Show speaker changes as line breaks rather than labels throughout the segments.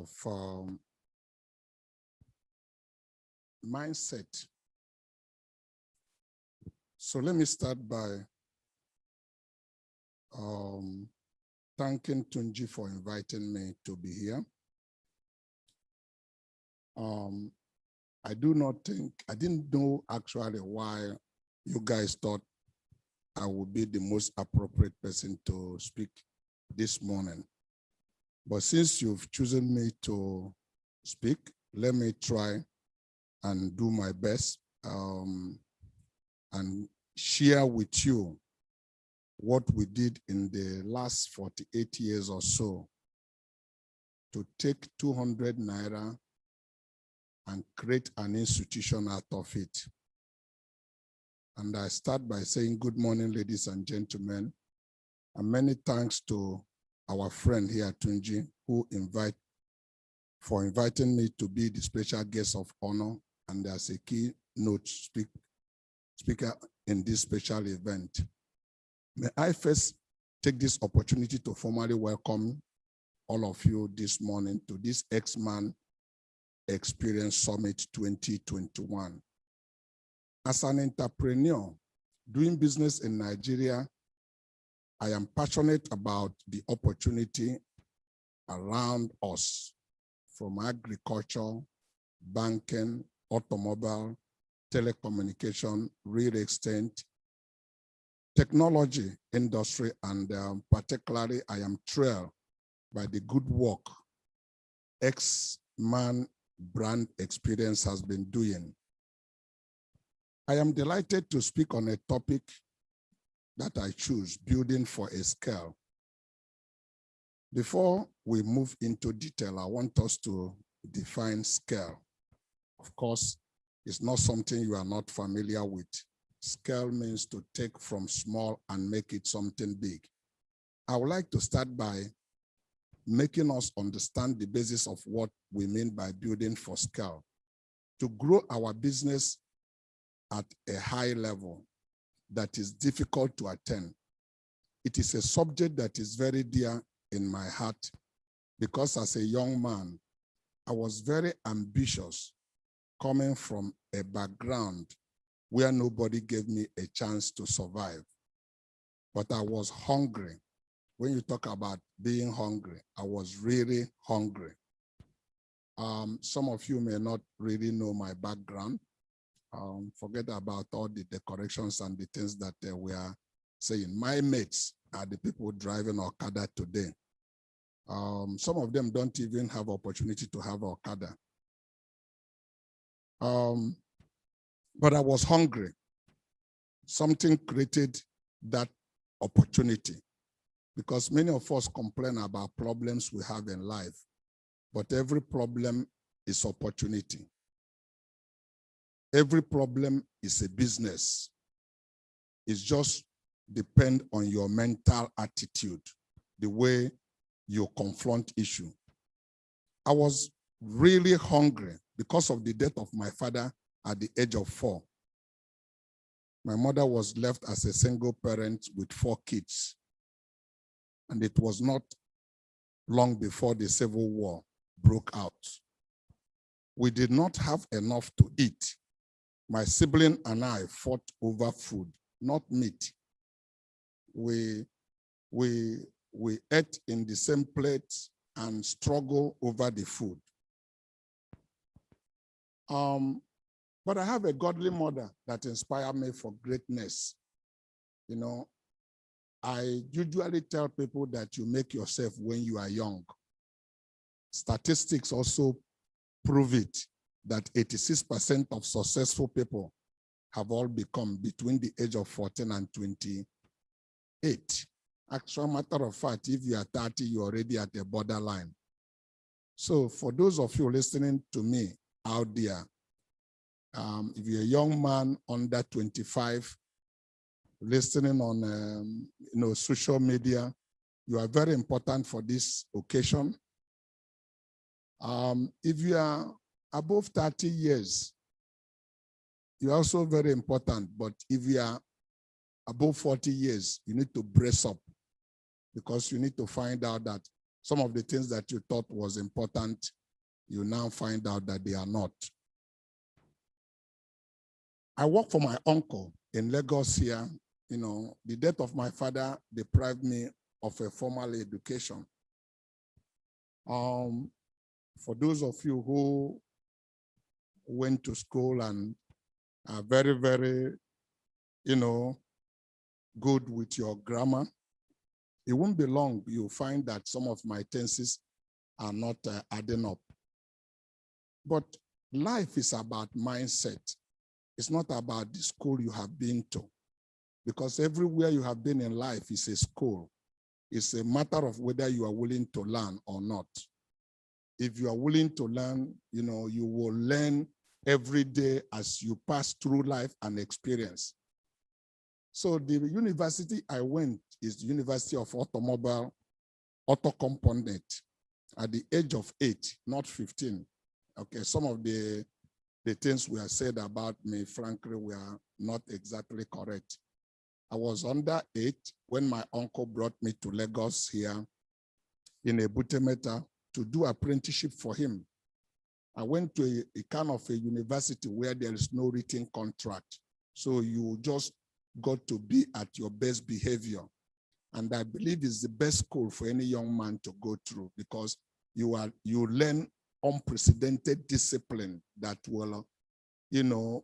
of mindset. So let me start by thanking Tunji for inviting me to be here. I didn't know actually why you guys thought I would be the most appropriate person to speak this morning. But since you've chosen me to speak, let me try and do my best and share with you what we did in the last 48 years or so to take 200 naira and create an institution out of it. And I start by saying good morning, ladies and gentlemen, and many thanks to our friend here, Tunji, who for inviting me to be the special guest of honor and as a keynote speaker in this special event. May I first take this opportunity to formally welcome all of you this morning to this EXMAN Experience Summit 2021. As an entrepreneur doing business in Nigeria, I am passionate about the opportunity around us, from agriculture, banking, automobile, telecommunication, real estate, technology industry, and particularly I am thrilled by the good work EXMAN brand experience has been doing. I am delighted to speak on a topic that I choose, building for a scale. Before we move into detail, I want us to define scale. Of course, it's not something you are not familiar with. Scale means to take from small and make it something big. I would like to start by making us understand the basis of what we mean by building for scale. To grow our business at a high level that is difficult to attain. It is a subject that is very dear in my heart because as a young man, I was very ambitious coming from a background where nobody gave me a chance to survive. But I was hungry. When you talk about being hungry, I was really hungry. Some of you may not really know my background. Forget about all the decorations and the things that we are saying. My mates are the people driving Okada today. Some of them don't even have opportunity to have Okada. But I was hungry. Something created that opportunity because many of us complain about problems we have in life, but every problem is opportunity. Every problem is a business. It just depends on your mental attitude, the way you confront issue. I was really hungry because of the death of my father at the age of 4. My mother was left as a single parent with 4 kids. And it was not long before the Civil War broke out. We did not have enough to eat. My sibling and I fought over food, not meat. We ate in the same plate and struggled over the food. But I have a godly mother that inspired me for greatness. You know, I usually tell people that you make yourself when you are young. Statistics also prove it, that 86% of successful people have all become between the age of 14 and 28. Actual matter of fact, if you are 30, you're already at the borderline. So for those of you listening to me out there, if you're a young man under 25, listening on social media, you are very important for this occasion. If you are above 30 years, you're also very important, but if you are above 40 years, you need to brace up because you need to find out that Some of the things that you thought was important, you now find out that they are not. I work for my uncle in Lagos here. You know, the death of my father deprived me of a formal education. For those of you who went to school and are very, very, you know, good with your grammar, it won't be long, you'll find that some of my tenses are not adding up. But life is about mindset. It's not about the school you have been to, because everywhere you have been in life is a school. It's a matter of whether you are willing to learn or not. If you are willing to learn, you know, you will learn every day as you pass through life and experience. So the university I went is the University of Automobile Auto Component at the age of 8, not 15. Okay, some of the things were said about me, frankly, were not exactly correct. I was under 8 when my uncle brought me to Lagos here in a Butemeta to do apprenticeship for him. I went to a kind of a university where there is no written contract. So you just got to be at your best behavior. And I believe it's the best school for any young man to go through, because you learn unprecedented discipline that will, you know,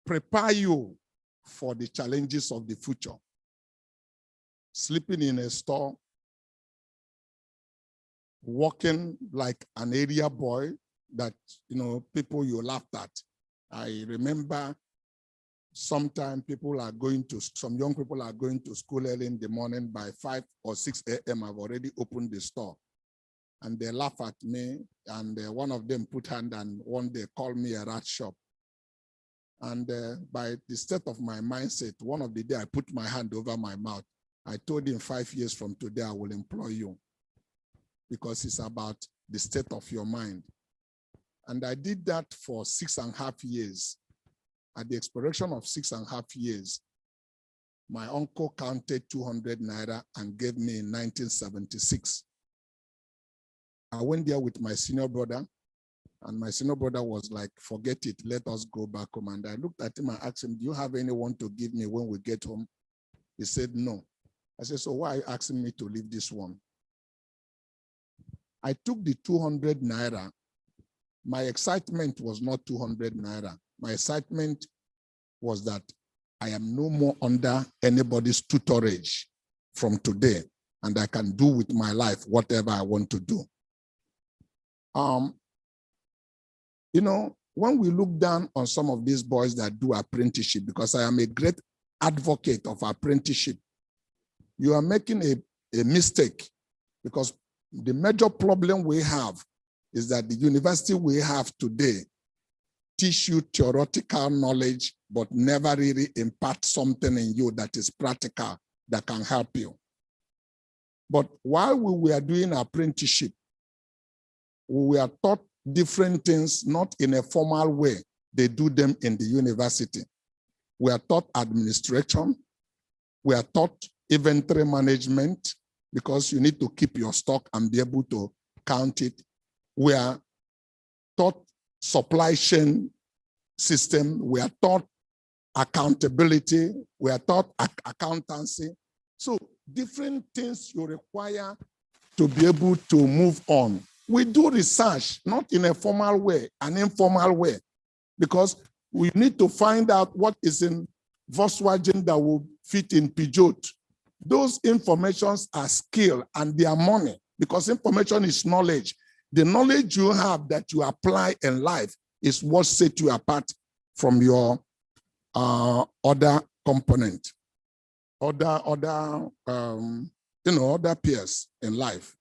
prepare you for the challenges of the future. Sleeping in a store, walking like an area boy that, you know, people you laughed at. I remember sometimes some young people are going to school early in the morning. By 5 or 6 a.m. I've already opened the store. And they laugh at me, and one of them put hand and one day called me a rat shop. And by the state of my mindset, one of the day I put my hand over my mouth. I told him 5 years from today, I will employ you, because it's about the state of your mind. And I did that for 6.5 years. At the expiration of 6.5 years, my uncle counted 200 naira and gave me in 1976. I went there with my senior brother, and my senior brother was like, forget it, let us go back home. And I looked at him and asked him, do you have anyone to give me when we get home? He said, no. I said, so why are you asking me to leave this one? I took the 200 naira. My excitement was not 200 naira. My excitement was that I am no more under anybody's tutorage from today, and I can do with my life whatever I want to do. You know, when we look down on some of these boys that do apprenticeship, because I am a great advocate of apprenticeship, you are making a mistake, because the major problem we have is that the university we have today teach you theoretical knowledge, but never really impart something in you that is practical, that can help you. But while we were doing apprenticeship, we were taught different things, not in a formal way. They do them in the university. We are taught administration. We are taught inventory management, because you need to keep your stock and be able to count it. We are taught supply chain system. We are taught accountability. We are taught accountancy. So different things you require to be able to move on. We do research, not in a formal way, an informal way, because we need to find out what is in Volkswagen that will fit in Peugeot. Those informations are skill and they are money, because information is knowledge. The knowledge you have that you apply in life is what sets you apart from your other component, other peers in life.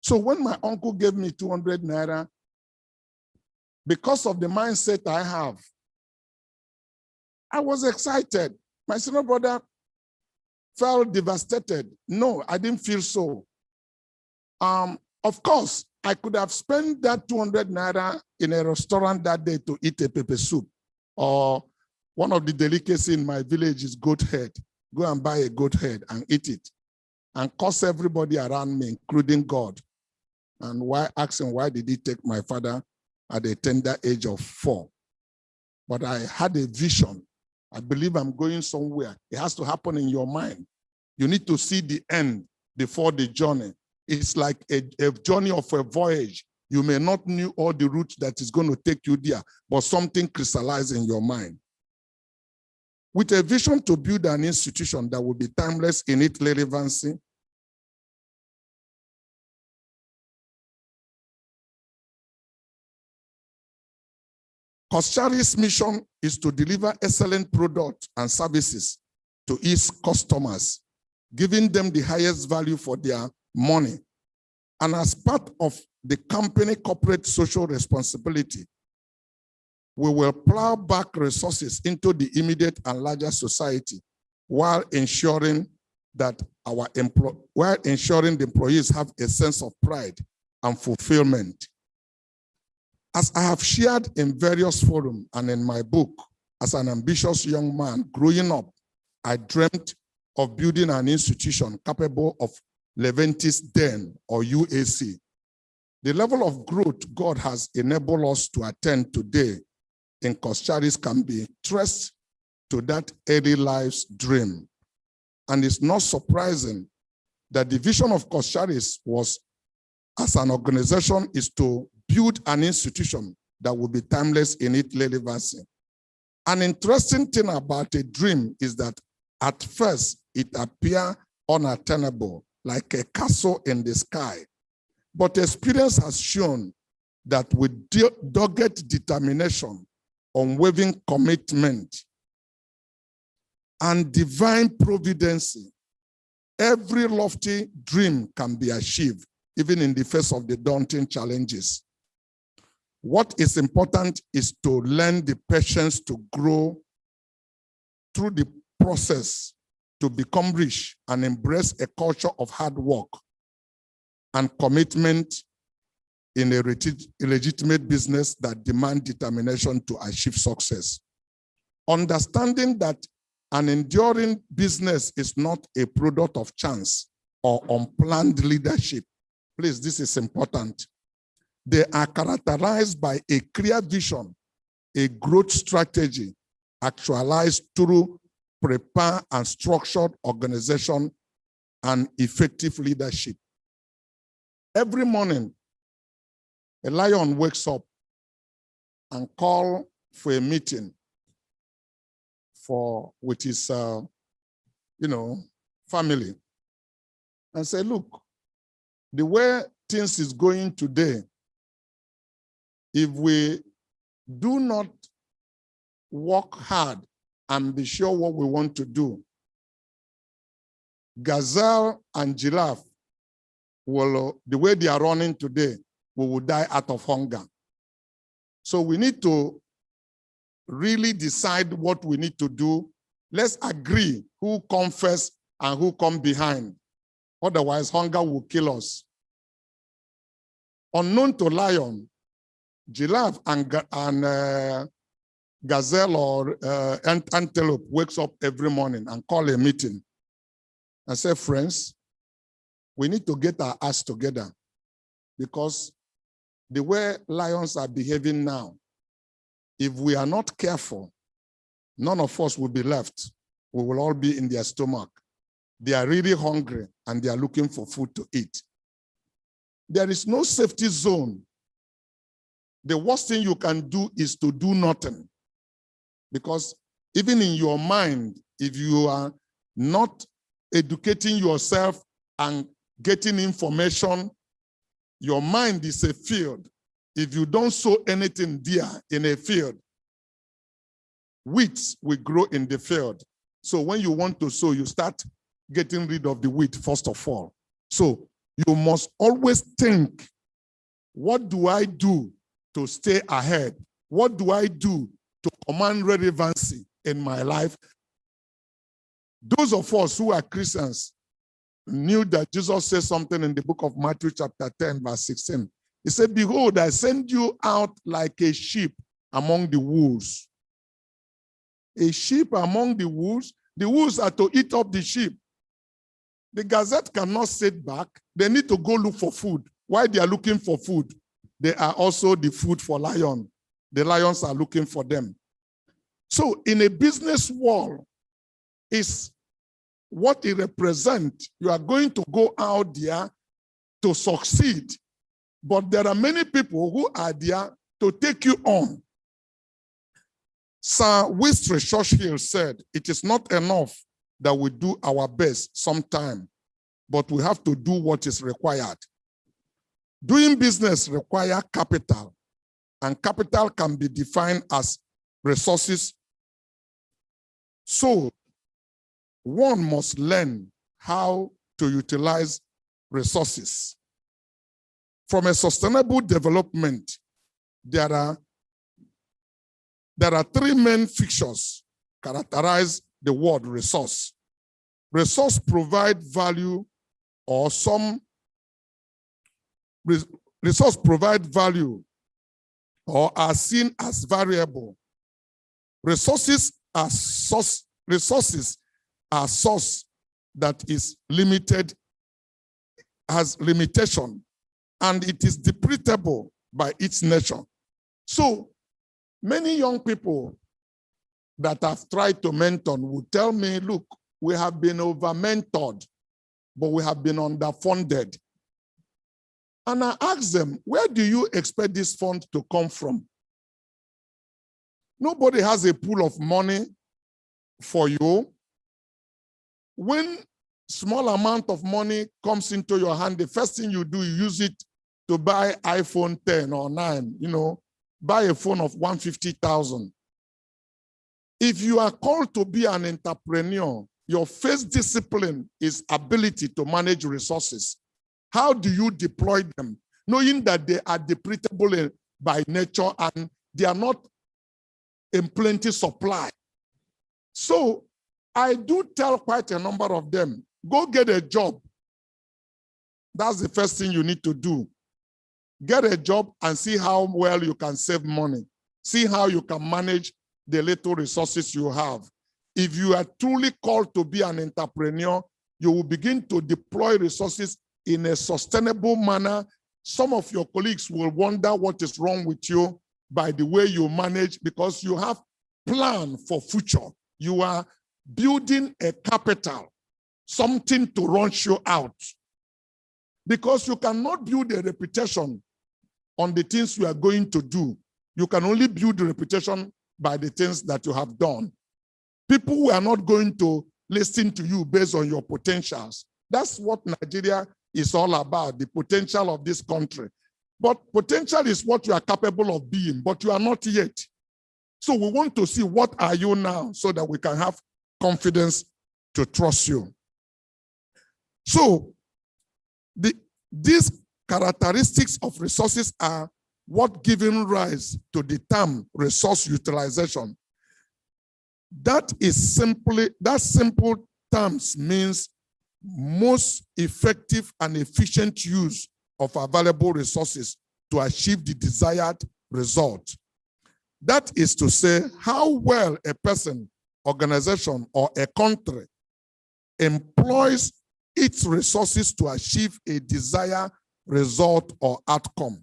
So when my uncle gave me 200 naira, because of the mindset I have, I was excited. My senior brother felt devastated. No, I didn't feel so. Of course, I could have spent that 200 naira in a restaurant that day to eat a pepper soup, or one of the delicacies in my village is goat head. Go and buy a goat head and eat it. and curse everybody around me, including God. And asking why did he take my father at a tender age of 4? But I had a vision. I believe I'm going somewhere. It has to happen in your mind. You need to see the end before the journey. It's like a journey of a voyage. You may not know all the routes that is going to take you there, but something crystallized in your mind. With a vision to build an institution that will be timeless in its relevancy, Koshari's mission is to deliver excellent products and services to its customers, giving them the highest value for their money. And as part of the company corporate social responsibility, we will plow back resources into the immediate and larger society while ensuring that the employees have a sense of pride and fulfillment. As I have shared in various forums and in my book, as an ambitious young man growing up, I dreamt of building an institution capable of Leventis Den or UAC. The level of growth God has enabled us to attain today in Koshari's can be traced to that early life's dream. And it's not surprising that the vision of Koshari's was, as an organization, is to build an institution that will be timeless in its relevancy. An interesting thing about a dream is that at first it appears unattainable, like a castle in the sky. But experience has shown that with dogged determination, unwavering commitment, and divine providence, every lofty dream can be achieved, even in the face of the daunting challenges. What is important is to learn the patience to grow through the process to become rich and embrace a culture of hard work and commitment in a legitimate business that demands determination to achieve success. Understanding that an enduring business is not a product of chance or unplanned leadership. Please, this is important. They are characterized by a clear vision, a growth strategy actualized through prepared and structured organization and effective leadership. Every morning, a lion wakes up and calls for a meeting with his family and say, look, the way things is going today, if we do not work hard and be sure what we want to do, gazelle and giraffe will, the way they are running today, we will die out of hunger. So we need to really decide what we need to do. Let's agree who come first and who come behind. Otherwise, hunger will kill us. Unknown to lion, giraffe and gazelle or antelope wakes up every morning and call a meeting and say, friends, we need to get our ass together, because the way lions are behaving now, if we are not careful, none of us will be left. We will all be in their stomach. They are really hungry and they are looking for food to eat. There is no safety zone. The worst thing you can do is to do nothing. Because even in your mind, if you are not educating yourself and getting information, your mind is a field. If you don't sow anything there in a field, weeds will grow in the field. So when you want to sow, you start getting rid of the weed first of all. So you must always think, what do I do to stay ahead? What do I do to command relevancy in my life? Those of us who are Christians knew that Jesus said something in the book of Matthew chapter 10, verse 16. He said, behold, I send you out like a sheep among the wolves. A sheep among the wolves are to eat up the sheep. The Gazette cannot sit back. They need to go look for food. While they are looking for food, they are also the food for lions. The lions are looking for them. So in a business world, is what it represents. You are going to go out there to succeed, but there are many people who are there to take you on. Sir Winston Churchill said, it is not enough that we do our best sometime, but we have to do what is required. Doing business requires capital, and capital can be defined as resources. So one must learn how to utilize resources. From a sustainable development, there are three main features characterize the word resource. Resource provide value, or some resource provide value or are seen as variable. Resources are source that is limited, has limitation, and it is depletable by its nature. So many young people that have tried to mentor will tell me, look, we have been over-mentored, but we have been underfunded. And I ask them, where do you expect this fund to come from? Nobody has a pool of money for you. When small amount of money comes into your hand, the first thing you do, you use it to buy iPhone 10 or 9, buy a phone of 150,000. If you are called to be an entrepreneur, your first discipline is ability to manage resources. How do you deploy them? Knowing that they are depletable by nature and they are not in plenty supply. So I do tell quite a number of them, go get a job. That's the first thing you need to do. Get a job and see how well you can save money. See how you can manage the little resources you have. If you are truly called to be an entrepreneur, you will begin to deploy resources in a sustainable manner. Some of your colleagues will wonder what is wrong with you by the way you manage, because you have plan for future. You are building a capital, something to launch you out. Because you cannot build a reputation on the things you are going to do. You can only build a reputation by the things that you have done. People who are not going to listen to you based on your potentials. That's what Nigeria is all about, the potential of this country. But potential is what you are capable of being, but you are not yet. So we want to see what are you now so that we can have confidence to trust you. So these characteristics of resources are what giving rise to the term resource utilization. That simple terms means most effective and efficient use of available resources to achieve the desired result. That is to say, how well a person, organization, or a country employs its resources to achieve a desired result or outcome.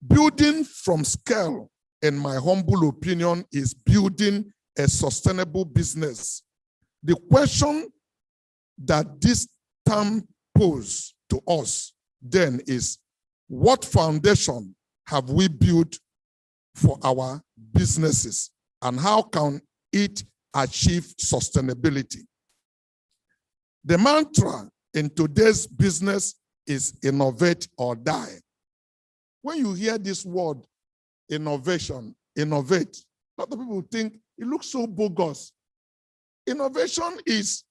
Building from scale, in my humble opinion, is building a sustainable business. The question that this term poses to us then is, what foundation have we built for our businesses, and how can it achieve sustainability? The mantra in today's business is innovate or die. When you hear this word, innovation, innovate, a lot of people think it looks so bogus. Innovation is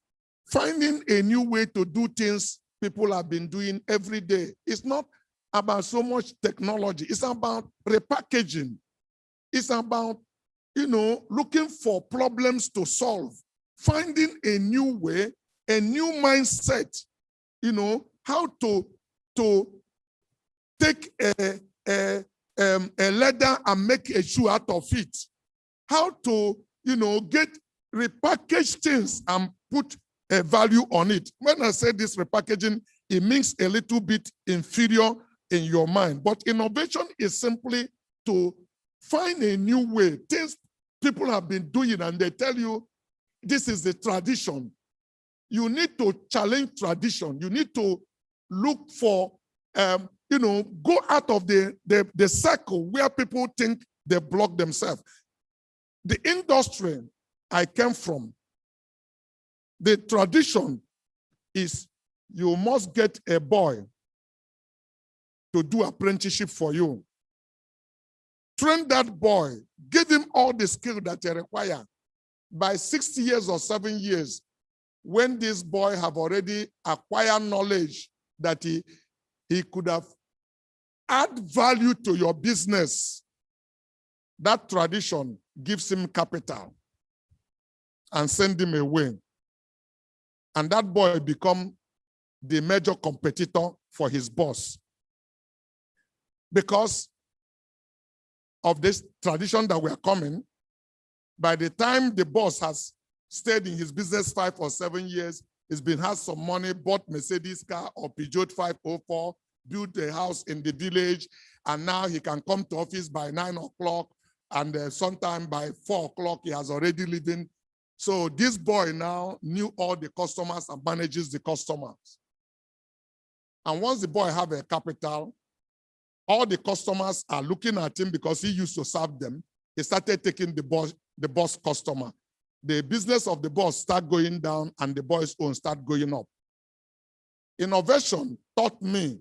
finding a new way to do things people have been doing every day. It's not about so much technology. It's about repackaging. It's about, looking for problems to solve, finding a new way, a new mindset, how to take a leather and make a shoe out of it, how to, get repackaged things and put a value on it. When I say this repackaging, it means a little bit inferior in your mind. But innovation is simply to find a new way. Things people have been doing and they tell you this is the tradition. You need to challenge tradition. You need to look for, go out of the circle where people think they block themselves. The industry I came from, the tradition is you must get a boy to do apprenticeship for you. Train that boy, give him all the skill that you require. By 6 years or 7 years, when this boy have already acquired knowledge that he could have add value to your business, that tradition gives him capital and send him away. And that boy become the major competitor for his boss. Because of this tradition that we are coming, by the time the boss has stayed in his business 5 or 7 years, he's been had some money, bought Mercedes car or Peugeot 504, built a house in the village, and now he can come to office by 9 o'clock, and sometime by 4 o'clock he has already leaving. So this boy now knew all the customers and manages the customers. And once the boy have a capital, all the customers are looking at him because he used to serve them. He started taking the boss customer. The business of the boss start going down and the boy's own start going up. Innovation taught me,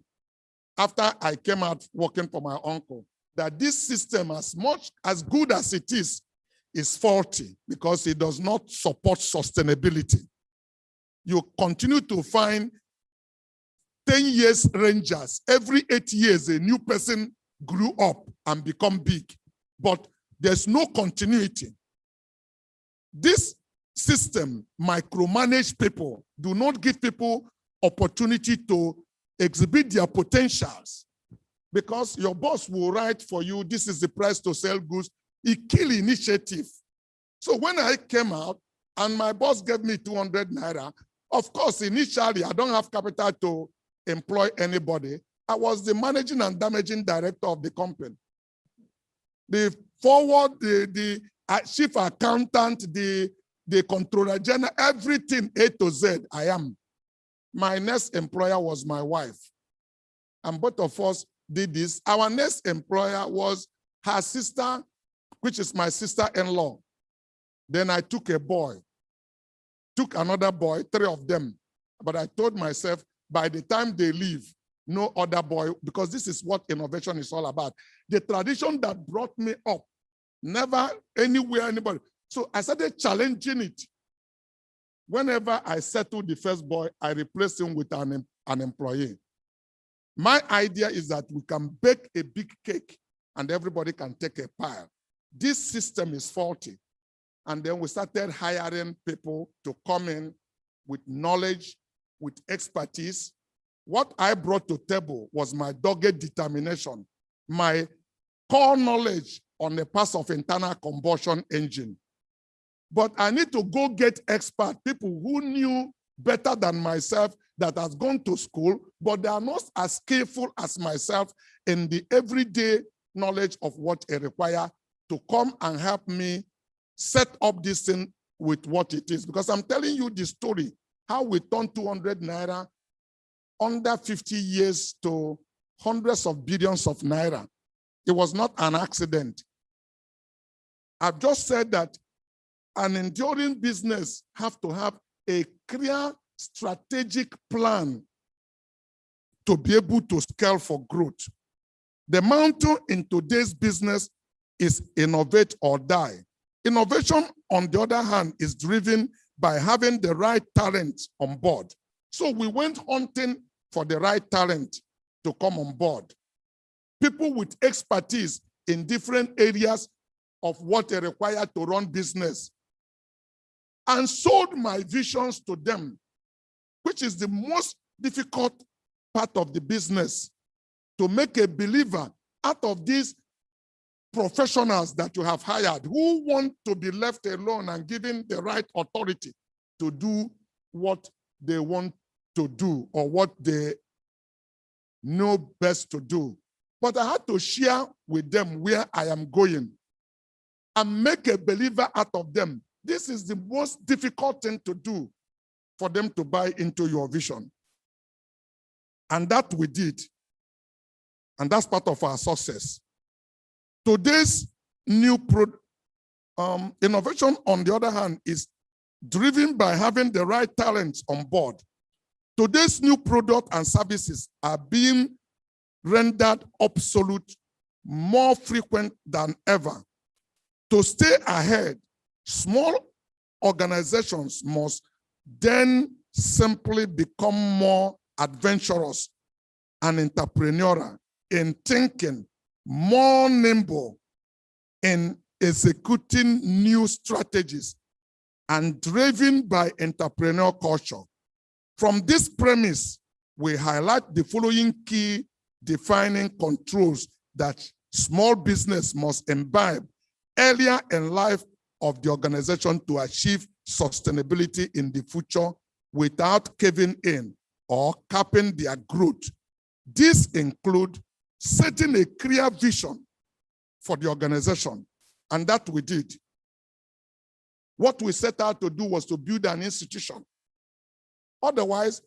after I came out working for my uncle, that this system, as good as it is faulty because it does not support sustainability. You continue to find 10 years rangers. Every 8 years, a new person grew up and become big, but there's no continuity. This system micromanage people, do not give people opportunity to exhibit their potentials, because your boss will write for you, this is the price to sell goods. It kill initiative. So when I came out and my boss gave me 200 naira, of course, initially, I don't have capital to employ anybody. I was the managing and damaging director of the company. The forward, the chief accountant, the controller general, everything A to Z, I am. My next employer was my wife. And both of us did this. Our next employer was her sister, which is my sister-in-law. Then I took a boy, took another boy, 3 of them. But I told myself, by the time they leave, no other boy, because this is what innovation is all about. The tradition that brought me up, never anywhere, anybody. So I started challenging it. Whenever I settled the first boy, I replaced him with an employee. My idea is that we can bake a big cake and everybody can take a pile. This system is faulty. And then we started hiring people to come in with knowledge, with expertise. What I brought to the table was my dogged determination, my core knowledge on the parts of internal combustion engine. But I need to go get expert people who knew better than myself, that has gone to school, but they are not as skillful as myself in the everyday knowledge of what it requires to come and help me set up this thing with what it is. Because I'm telling you the story, how we turned 200 naira under 50 years to hundreds of billions of naira. It was not an accident. I've just said that an enduring business have to have a clear strategic plan to be able to scale for growth. The motto in today's business is innovate or die. Innovation, on the other hand, is driven by having the right talent on board. So we went hunting for the right talent to come on board. People with expertise in different areas of what they require to run business, and sold my visions to them, which is the most difficult part of the business, to make a believer out of these professionals that you have hired who want to be left alone and given the right authority to do what they want to do or what they know best to do. But I had to share with them where I am going and make a believer out of them. This is the most difficult thing to do, for them to buy into your vision. And that we did. And that's part of our success. Today's new innovation, on the other hand, is driven by having the right talents on board. Today's new product and services are being rendered obsolete more frequent than ever. To stay ahead, small organizations must then simply become more adventurous and entrepreneurial in thinking, more nimble in executing new strategies, and driven by entrepreneurial culture. From this premise, we highlight the following key defining controls that small business must imbibe earlier in life of the organization to achieve sustainability in the future without caving in or capping their growth. These include setting a clear vision for the organization, and that we did. What we set out to do was to build an institution. Otherwise,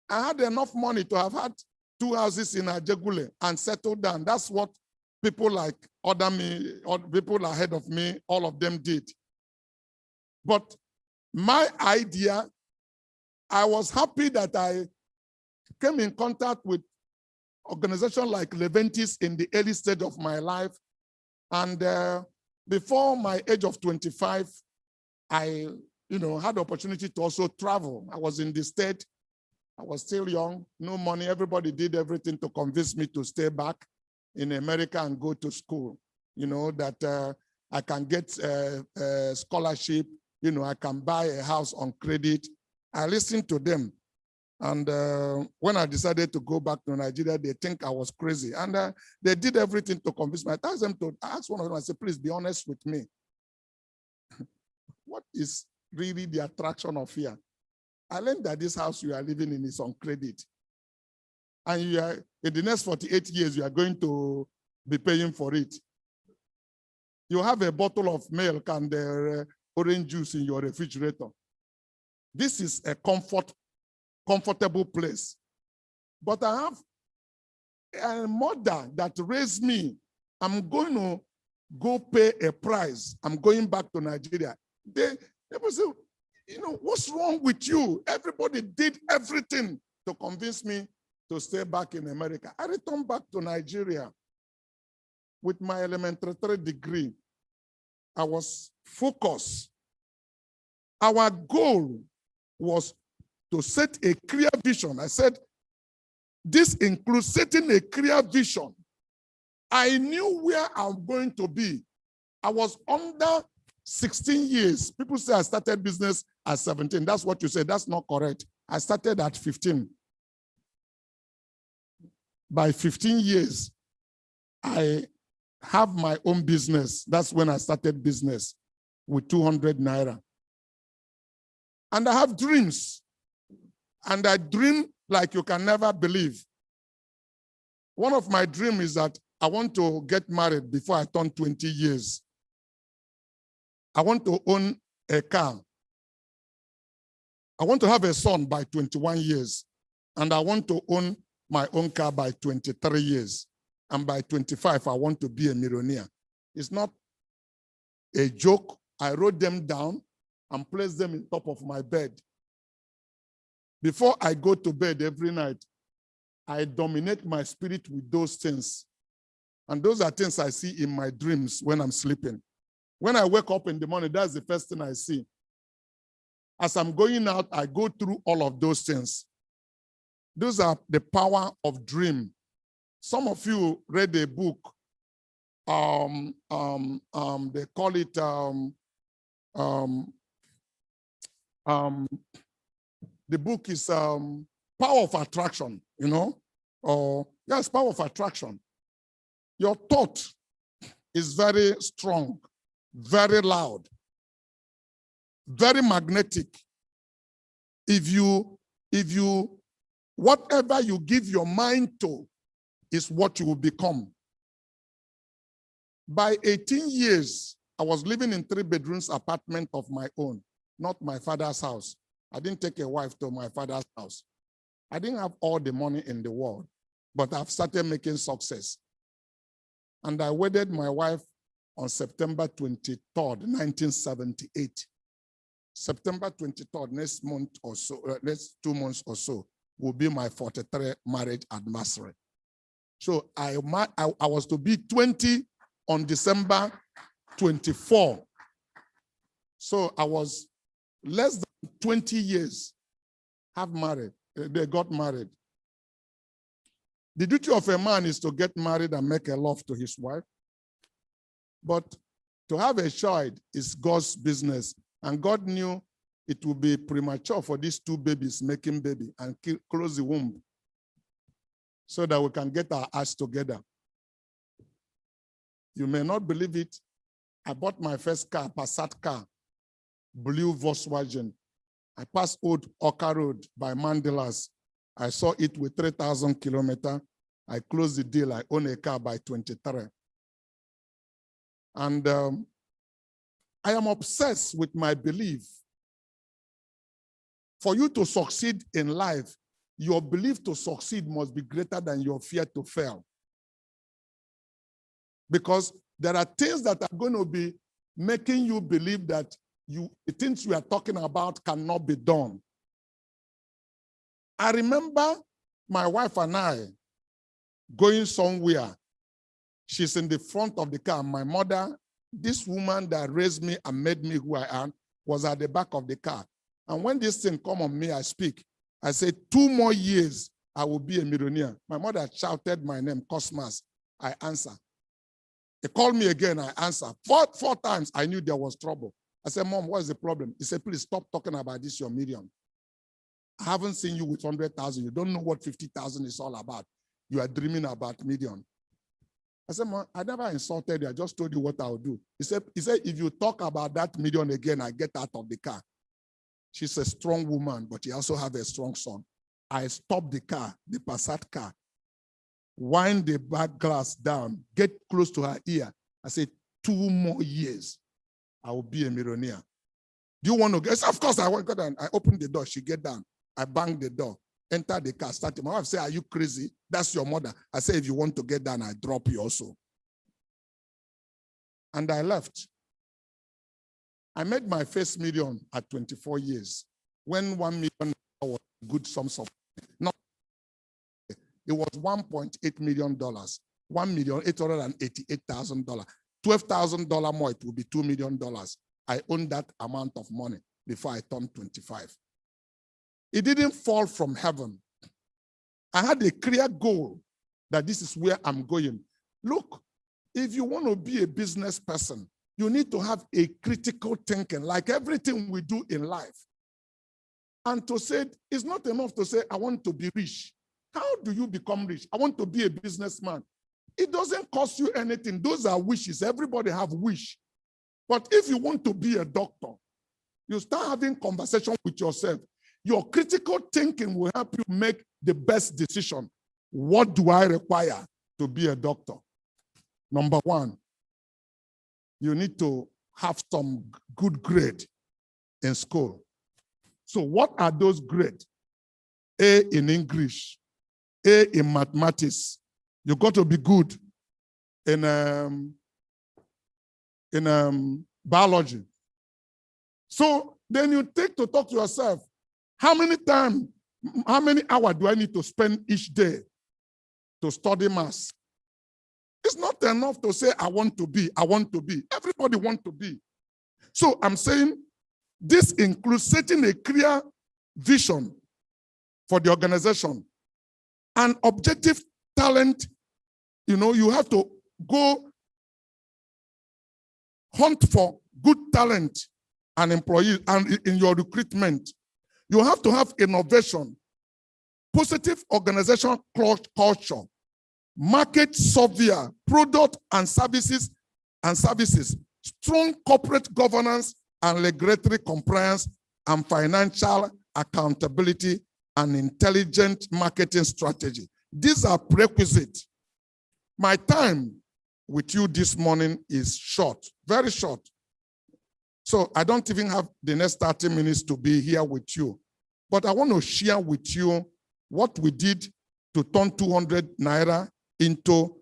I had enough money to have had 2 houses in Ajegule and settled down. That's what people like other me, or people ahead of me, all of them did. But my idea, I was happy that I came in contact with organizations like Leventis in the early stage of my life. And before my age of 25, I had the opportunity to also travel. I was in the state. I was still young, no money. Everybody did everything to convince me to stay back in America and go to school. That I can get a scholarship. I can buy a house on credit. I listened to them. And when I decided to go back to Nigeria, they think I was crazy. And they did everything to convince me. I asked one of them, I said, please be honest with me. What is really the attraction of here? I learned that this house you are living in is on credit. And you are, in the next 48 years, you are going to be paying for it. You have a bottle of milk and orange juice in your refrigerator. This is a comfortable place. But I have a mother that raised me. I'm going to go pay a price. I'm going back to Nigeria. They will say, what's wrong with you? Everybody did everything to convince me to stay back in America. I returned back to Nigeria with my elementary 3 degree. I was focused. Our goal was to set a clear vision. I said, this includes setting a clear vision. I knew where I'm going to be. I was under 16 years. People say I started business at 17. That's what you said. That's not correct. I started at 15. By 15 years, I have my own business. That's when I started business with 200 naira. And I have dreams. And I dream like you can never believe. One of my dreams is that I want to get married before I turn 20 years. I want to own a car. I want to have a son by 21 years. And I want to own my own car by 23 years. And by 25, I want to be a millionaire. It's not a joke. I wrote them down and placed them on top of my bed. Before I go to bed every night, I dominate my spirit with those things. And those are things I see in my dreams when I'm sleeping. When I wake up in the morning, that's the first thing I see. As I'm going out, I go through all of those things. Those are the power of dream. Some of you read a book. They call it the book is Power of Attraction, yes, Power of Attraction. Your thought is very strong, very loud, very magnetic. If you, whatever you give your mind to is what you will become. By 18 years, I was living in 3-bedrooms apartment of my own, not my father's house. I didn't take a wife to my father's house. I didn't have all the money in the world, but I've started making success. And I wedded my wife on September 23rd, 1978. September 23rd, next month or so, next 2 months or so, will be my 43rd marriage anniversary. So I was to be 20 on December 24. So I was less than 20 years they got married. The duty of a man is to get married and make a love to his wife. But to have a child is God's business. And God knew it would be premature for these 2 babies making baby and close the womb so that we can get our acts together. You may not believe it. I bought my first car, Passat car, blue Volkswagen. I passed Old Oka Road by Mandela's. I saw it with 3,000 kilometers. I closed the deal. I own a car by 23. And I am obsessed with my belief. For you to succeed in life, your belief to succeed must be greater than your fear to fail. Because there are things that are going to be making you believe that the things we are talking about cannot be done. I remember my wife and I going somewhere. She's in the front of the car. My mother, this woman that raised me and made me who I am, was at the back of the car. And when this thing come on me, I speak. I say, 2 more years, I will be a millionaire. My mother shouted my name, Cosmas. I answer. He called me again, I answer. Four times, I knew there was trouble. I said, Mom, what is the problem? He said, please stop talking about this, your million. I haven't seen you with 100,000. You don't know what 50,000 is all about. You are dreaming about million. I said, Mom, I never insulted you. I just told you what I would do. He said, if you talk about that million again, I get out of the car. She's a strong woman, but she also has a strong son. I stopped the car, the Passat car, wind the back glass down, get close to her ear. I said, 2 more years, I will be a millionaire. Do you want to get? Of course, I want to go down. I opened the door. She get down. I banged the door, enter the car, started. My wife said, are you crazy? That's your mother. I said, if you want to get down, I drop you also. And I left. I made my first million at 24 years, when 1 million was a good sum of money. It was $1.8 million, $1,888,000. $12,000 more, it would be $2 million. I owned that amount of money before I turned 25. It didn't fall from heaven. I had a clear goal that this is where I'm going. Look, if you want to be a business person, you need to have a critical thinking, like everything we do in life. And to say, it's not enough to say, I want to be rich. How do you become rich? I want to be a businessman. It doesn't cost you anything. Those are wishes. Everybody have wish. But if you want to be a doctor, you start having conversation with yourself. Your critical thinking will help you make the best decision. What do I require to be a doctor? Number 1, you need to have some good grade in school. So what are those grades? A in English, A in mathematics. You got to be good in biology. So then you take to talk to yourself, how many hours do I need to spend each day to study maths? It's not enough to say, I want to be. Everybody wants to be. So I'm saying this includes setting a clear vision for the organization and objective talent. You know, you have to go hunt for good talent and employees, and in your recruitment, you have to have innovation, positive organizational culture, market survey, product and services, strong corporate governance and regulatory compliance, and financial accountability, and intelligent marketing strategy. These are prerequisites. My time with you this morning is short, very short. So I don't even have the next 30 minutes to be here with you. But I want to share with you what we did to turn 200 naira into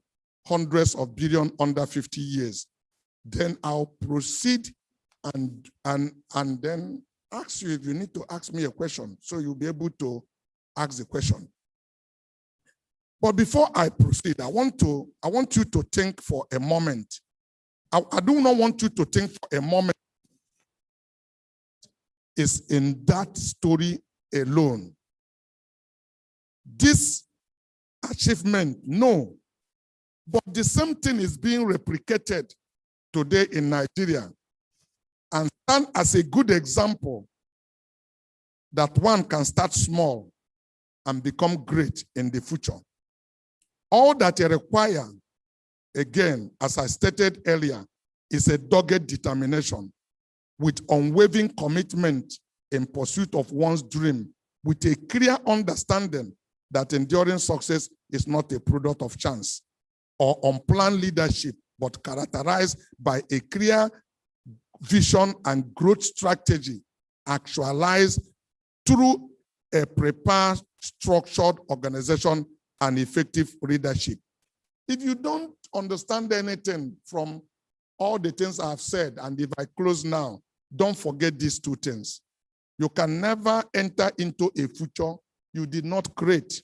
hundreds of billion under 50 years. Then I'll proceed and then ask you if you need to ask me a question, so you'll be able to ask the question. But before I proceed, I want you to think for a moment. I do not want you to think for a moment is in that story alone. This achievement, no. But the same thing is being replicated today in Nigeria and stand as a good example that one can start small and become great in the future. All that you require, again, as I stated earlier, is a dogged determination with unwavering commitment in pursuit of one's dream, with a clear understanding that enduring success is not a product of chance or unplanned leadership, but characterized by a clear vision and growth strategy actualized through a prepared, structured organization and effective leadership. If you don't understand anything from all the things I've said, and if I close now, don't forget these two things. You can never enter into a future you did not create.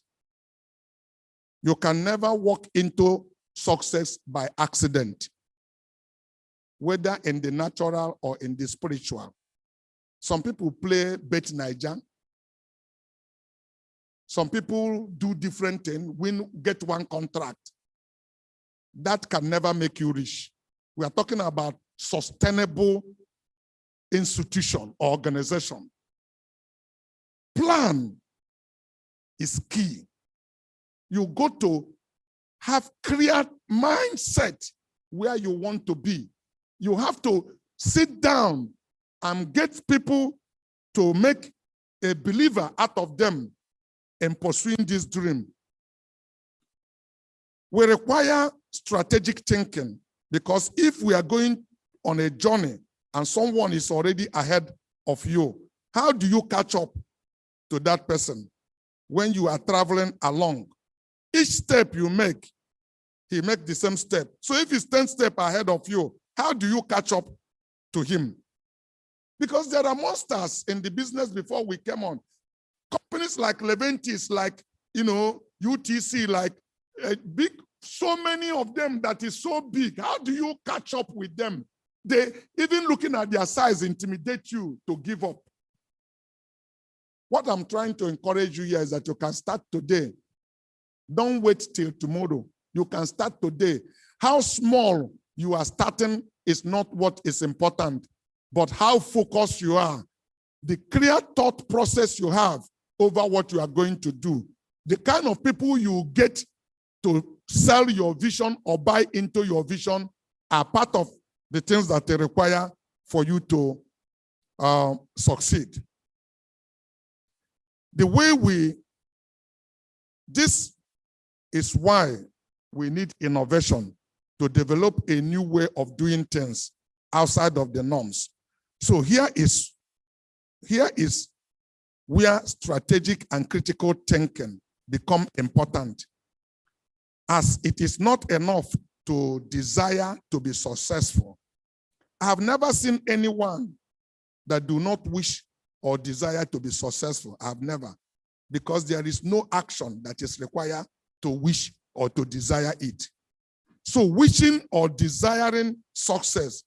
You can never walk into success by accident, whether in the natural or in the spiritual. Some people play Bet Niger. Some people do different things, get one contract. That can never make you rich. We are talking about sustainable institution or organization. Plan is key. You got to have clear mindset where you want to be. You have to sit down and get people to make a believer out of them in pursuing this dream. We require strategic thinking, because if we are going on a journey and someone is already ahead of you, how do you catch up to that person when you are traveling along? Each step you make, he makes the same step. So if he's 10 steps ahead of you, how do you catch up to him? Because there are monsters in the business before we came on. Companies like Leventis, like, UTC, like big, so many of them that is so big. How do you catch up with them? They, even looking at their size, intimidate you to give up. What I'm trying to encourage you here is that you can start today. Don't wait till tomorrow. You can start today. How small you are starting is not what is important, but how focused you are. The clear thought process you have over what you are going to do. The kind of people you get to sell your vision or buy into your vision are part of the things that they require for you to succeed. This is why we need innovation to develop a new way of doing things outside of the norms. So here is where strategic and critical thinking become important, as it is not enough to desire to be successful. I have never seen anyone that do not wish or desire to be successful. I have never, because there is no action that is required to wish or to desire it. So wishing or desiring success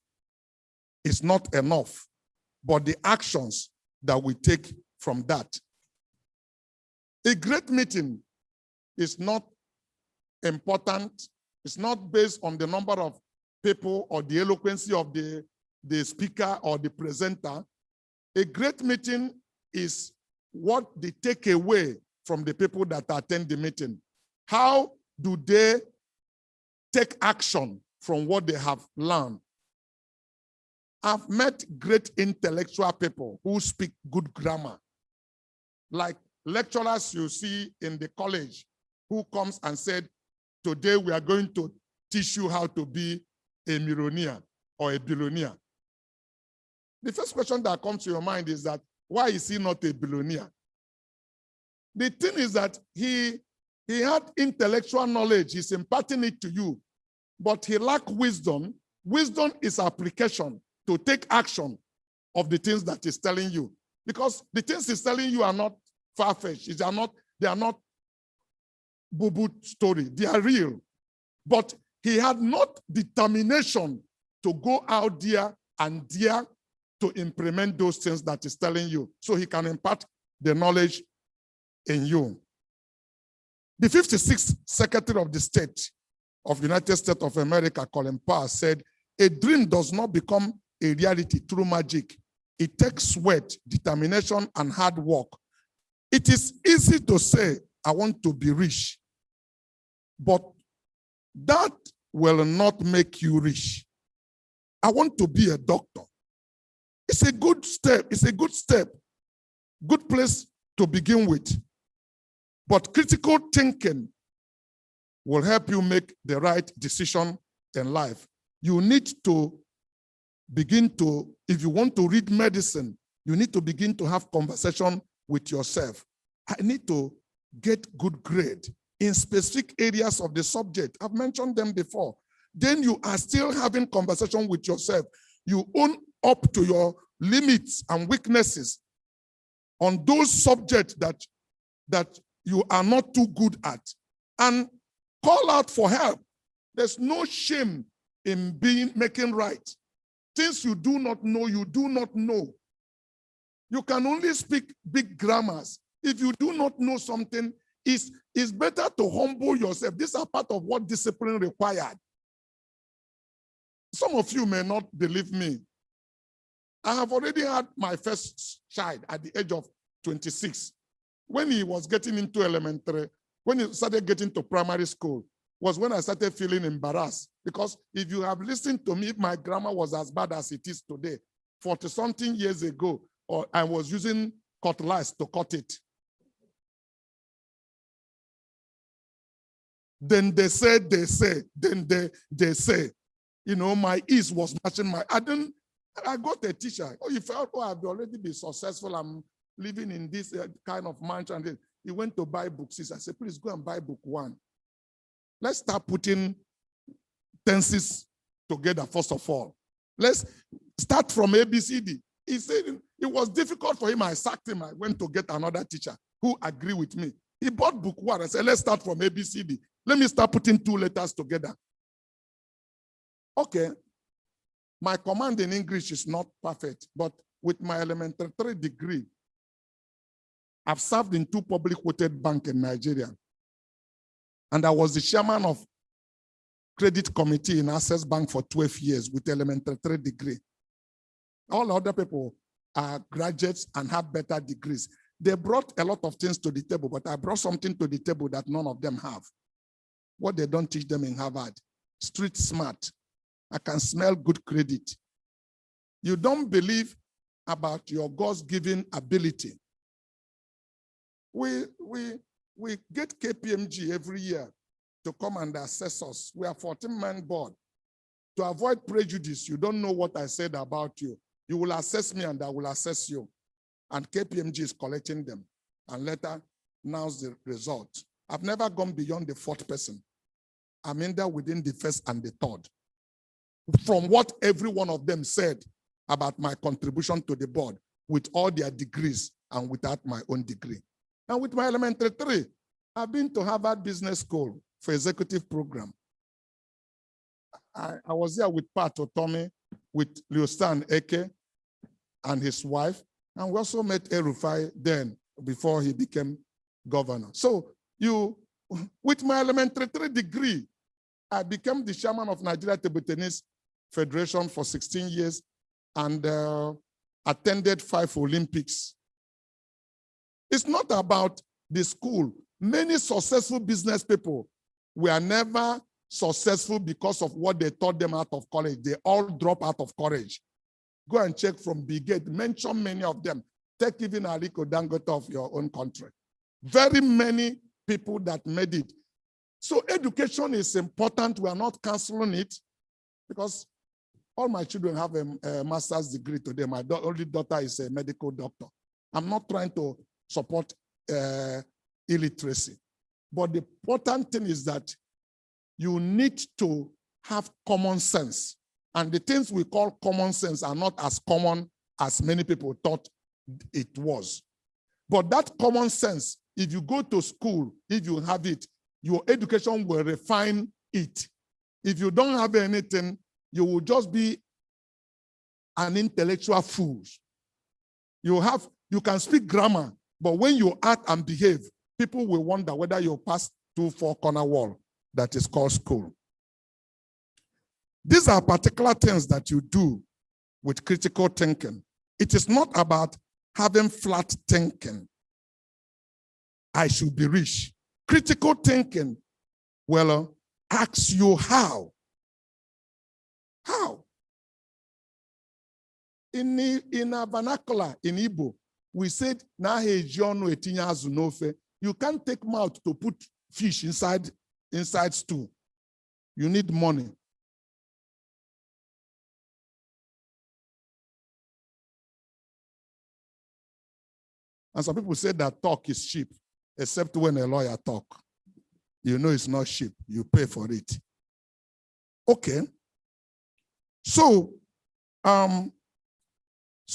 is not enough, but the actions that we take from that. A great meeting is not important. It's not based on the number of people or the eloquency of the speaker or the presenter. A great meeting is what they take away from the people that attend the meeting. How do they take action from what they have learned? I've met great intellectual people who speak good grammar. like lecturers you see in the college who comes and said, today we are going to teach you how to be a millionaire or a billionaire. The first question that comes to your mind is that, why is he not a billionaire? The thing is that he had intellectual knowledge, he's imparting it to you, but he lacked wisdom. Wisdom is application to take action of the things that he's telling you. Because the things he's telling you are not far-fetched, they are not boo-boo story, they are real. But he had not determination to go out there and dare to implement those things that he's telling you, so he can impart the knowledge in you. The 56th Secretary of the State of the United States of America, Colin Powell, said, a dream does not become a reality through magic. It takes sweat, determination, and hard work. It is easy to say, I want to be rich, but that will not make you rich. I want to be a doctor. It's a good step. It's a good step. Good place to begin with. But critical thinking will help you make the right decision in life. You need to begin to, if you want to read medicine, you need to begin to have conversation with yourself. I need to get good grade in specific areas of the subject. I've mentioned them before. Then you are still having conversation with yourself. You own up to your limits and weaknesses on those subjects that you are not too good at, and call out for help. There's no shame in making right. Things you do not know, you do not know. You can only speak big grammars. If you do not know something, it's better to humble yourself. These are part of what discipline required. Some of you may not believe me. I have already had my first child at the age of 26. When he was getting into elementary, when he started getting to primary school, was when I started feeling embarrassed. Because if you have listened to me, if my grammar was as bad as it is today, 40-something years ago, or I was using cutlass to cut it. Then they say, you know, my ease was matching my, I got a teacher. Oh, you felt, oh, I've already been successful. I'm living in this kind of mansion. He went to buy books. I said, please go and buy book 1. Let's start putting tenses together, first of all. Let's start from ABCD. He said it was difficult for him. I sacked him. I went to get another teacher who agreed with me. He bought book 1. I said, let's start from ABCD. Let me start putting 2 letters together. Okay. My command in English is not perfect, but with my elementary 3 degree, I've served in 2 public quoted banks in Nigeria. And I was the chairman of credit committee in Access Bank for 12 years with elementary 3 degree. All other people are graduates and have better degrees. They brought a lot of things to the table, but I brought something to the table that none of them have. What they don't teach them in Harvard. Street smart. I can smell good credit. You don't believe about your God's-given ability. We get KPMG every year to come and assess us. We are 14-man board. To avoid prejudice, you don't know what I said about you. You will assess me and I will assess you. And KPMG is collecting them. And later, announce the result. I've never gone beyond the 4th person. I'm in there within the 1st and the 3rd. From what every one of them said about my contribution to the board, with all their degrees and without my own degree. And with my elementary 3, I've been to Harvard Business School for executive program. I was there with Pat Otomi, with Leostan Eke and his wife, and we also met El-Rufai then, before he became governor. So with my elementary 3 degree, I became the chairman of Nigeria Table Tennis Federation for 16 years and attended 5 Olympics. It's not about the school. Many successful business people were never successful because of what they taught them out of college. They all drop out of college. Go and check from Bill Gates. Mention many of them. Take even Aliko Dangote of your own country. Very many people that made it. So education is important. We are not canceling it because all my children have a master's degree today. My only daughter is a medical doctor. I'm not trying to support illiteracy. But the important thing is that you need to have common sense. And the things we call common sense are not as common as many people thought it was. But that common sense, if you go to school, if you have it, your education will refine it. If you don't have anything, you will just be an intellectual fool. You can speak grammar, but when you act and behave, people will wonder whether you pass through four-corner wall that is called school. These are particular things that you do with critical thinking. It is not about having flat thinking. I should be rich. Critical thinking, well, asks you how. How? In a vernacular, in Igbo, we said, you can't take mouth to put fish inside stew. You need money. And some people say that talk is cheap, except when a lawyer talk. You know it's not cheap. You pay for it. Okay. So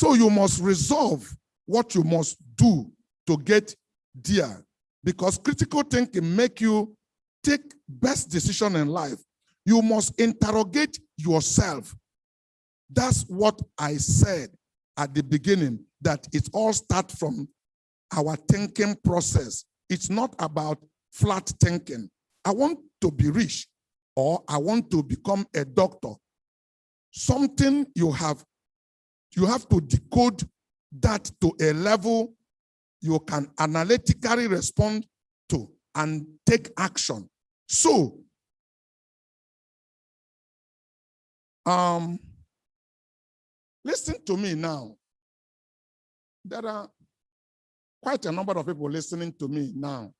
you must resolve what you must do to get there. Because critical thinking make you take best decision in life. You must interrogate yourself. That's what I said at the beginning, that it all starts from our thinking process. It's not about flat thinking. I want to be rich, or I want to become a doctor. Something you have to decode that to a level you can analytically respond to and take action. So, listen to me now. There are quite a number of people listening to me now,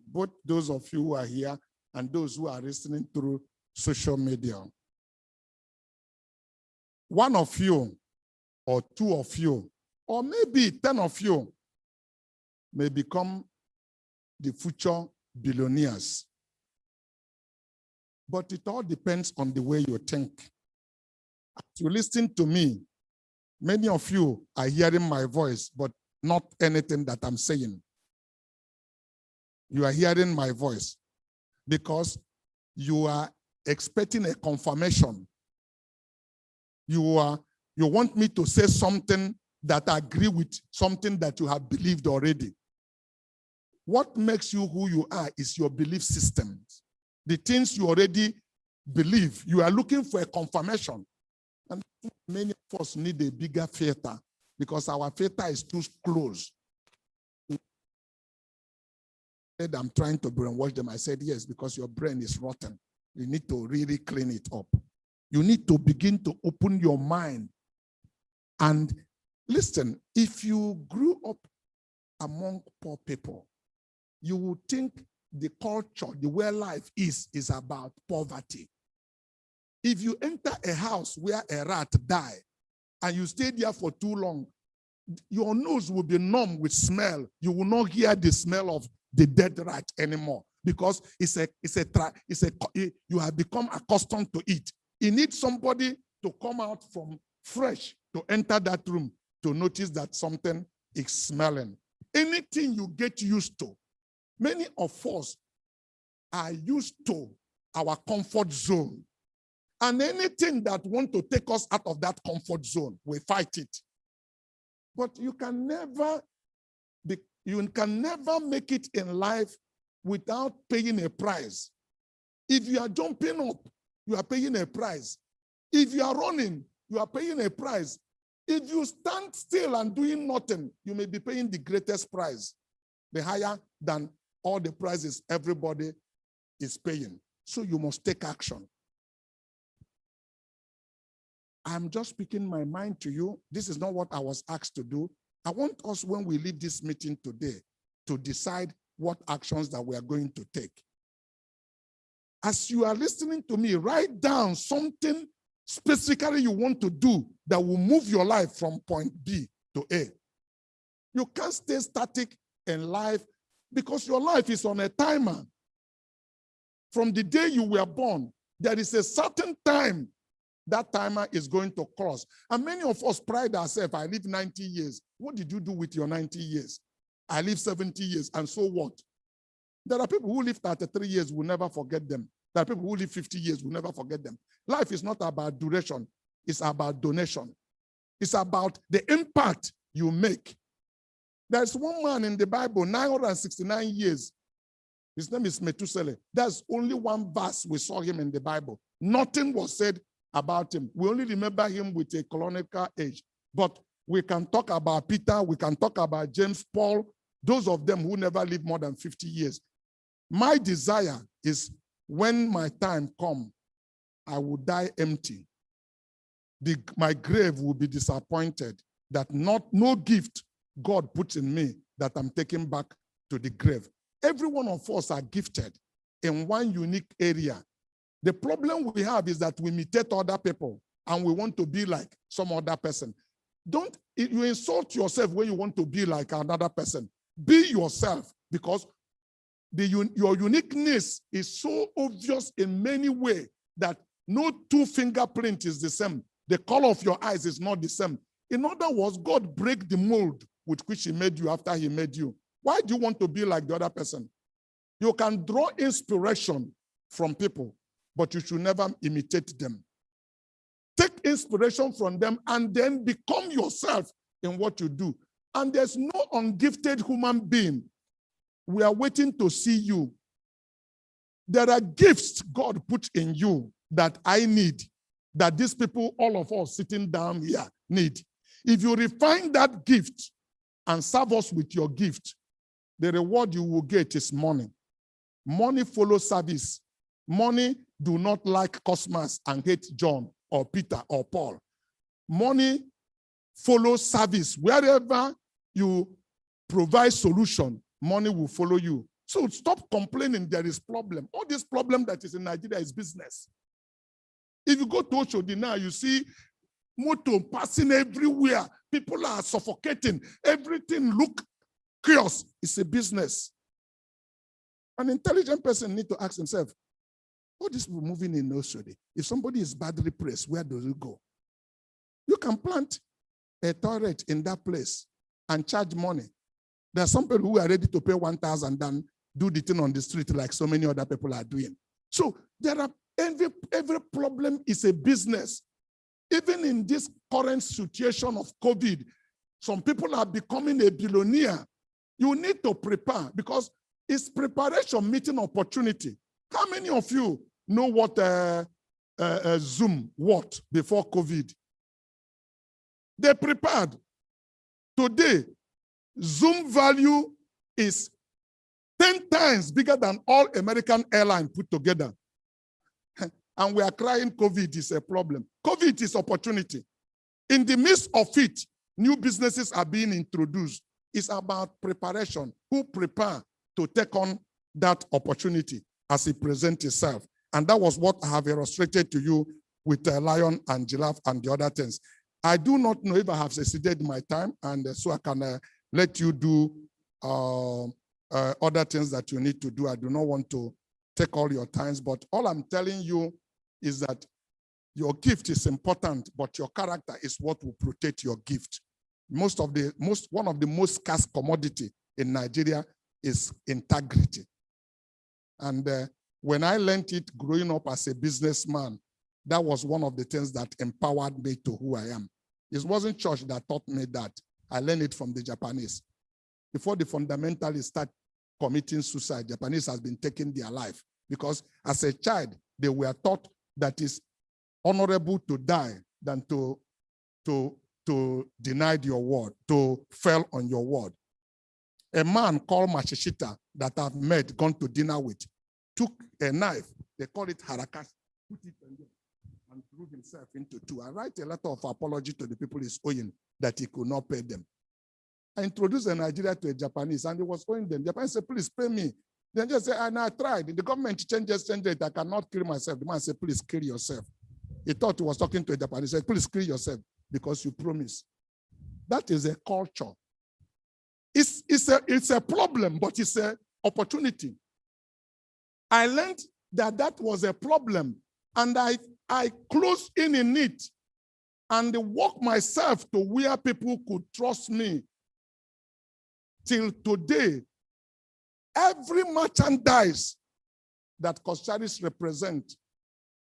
both those of you who are here and those who are listening through social media. One of you, or two of you, or maybe 10 of you may become the future billionaires. But it all depends on the way you think. As you listen to me, many of you are hearing my voice, but not anything that I'm saying. You are hearing my voice because you are expecting a confirmation. You want me to say something that agree with something that you have believed already. What makes you who you are is your belief systems. The things you already believe, you are looking for a confirmation. And many of us need a bigger theater because our theater is too close. I'm trying to brainwash them. I said, yes, because your brain is rotten. You need to really clean it up. You need to begin to open your mind. And listen, if you grew up among poor people, you would think the culture, the way life is about poverty. If you enter a house where a rat died and you stay there for too long, your nose will be numb with smell. You will not hear the smell of the dead rat anymore because you have become accustomed to it. You need somebody to come out from fresh to enter that room to notice that something is smelling. Anything you get used to, many of us are used to our comfort zone. And anything that wants to take us out of that comfort zone, we fight it. But you can never make it in life without paying a price. If you are jumping up, you are paying a price. If you are running, you are paying a price. If you stand still and doing nothing, you may be paying the greatest price, the higher than all the prices everybody is paying. So you must take action. I'm just speaking my mind to you. This is not what I was asked to do. I want us, when we leave this meeting today, to decide what actions that we are going to take. As you are listening to me, write down something specifically you want to do that will move your life from point B to A. You can't stay static in life because your life is on a timer. From the day you were born, there is a certain time that timer is going to cross. And many of us pride ourselves, I live 90 years. What did you do with your 90 years? I live 70 years, and so what? There are people who live 33 years, we'll never forget them. There are people who live 50 years, we'll never forget them. Life is not about duration, it's about donation. It's about the impact you make. There's one man in the Bible, 969 years. His name is Methuselah. There's only one verse we saw him in the Bible. Nothing was said about him. We only remember him with a colonial age. But we can talk about Peter, we can talk about James, Paul, those of them who never lived more than 50 years. My desire is when my time comes, I will die empty. My grave will be disappointed that no gift God puts in me that I'm taking back to the grave. Every one of us are gifted in one unique area. The problem we have is that we imitate other people and we want to be like some other person. You insult yourself when you want to be like another person. Be yourself, because your uniqueness is so obvious in many ways that no two fingerprint is the same. The color of your eyes is not the same. In other words, God break the mold with which he made you after he made you. Why do you want to be like the other person? You can draw inspiration from people, but you should never imitate them. Take inspiration from them and then become yourself in what you do. And there's no ungifted human being. We are waiting to see you. There are gifts God put in you that I need, that these people, all of us sitting down here, need. If you refine that gift and serve us with your gift, the reward you will get is money. Money follows service. Money do not like Cosmas and hate John or Peter or Paul. Money follows service. Wherever you provide solution, money will follow you. So stop complaining there is problem. All this problem that is in Nigeria is business. If you go to Oshodi now, you see motor passing everywhere. People are suffocating. Everything look chaos. It's a business. An intelligent person needs to ask himself, what is moving in Oshodi? If somebody is badly pressed, where does it go? You can plant a toilet in that place and charge money. There are some people who are ready to pay 1,000 and do the thing on the street like so many other people are doing. So there are every problem is a business. Even in this current situation of COVID, some people are becoming a billionaire. You need to prepare because it's preparation meeting opportunity. How many of you know what Zoom was before COVID? They prepared. Today, Zoom value is 10 times bigger than all American airlines put together. And we are crying COVID is a problem. COVID is opportunity. In the midst of it, new businesses are being introduced. It's about preparation. Who prepare to take on that opportunity as it presents itself? And that was what I have illustrated to you with lion and giraffe and the other things. I do not know if I have exceeded my time, and so I can let you do other things that you need to do. I do not want to take all your times, but all I'm telling you is that your gift is important, but your character is what will protect your gift. One of the most scarce commodity in Nigeria is integrity. And when I learned it growing up as a businessman, that was one of the things that empowered me to who I am. It wasn't church that taught me that. I learned it from the Japanese. Before the fundamentalists start committing suicide, Japanese has been taking their life because as a child, they were taught that it's honorable to die than to deny your word, to fail on your word. A man called Mashishita that I've met, gone to dinner with, took a knife, they call it harakashi, put it and threw himself into two. I write a letter of apology to the people he's owing that he could not pay them. I introduced a Nigeria to a Japanese, and he was owing them. The Japanese said, please pay me. Then just say, and I tried. The government changes it. I cannot kill myself. The man said, please kill yourself. He thought he was talking to a Japanese. He said, please kill yourself because you promise. That is a culture. It's a problem, but it's an opportunity. I learned that was a problem, and I closed in it and worked myself to where people could trust me. Till today, every merchandise that Coscharis represent,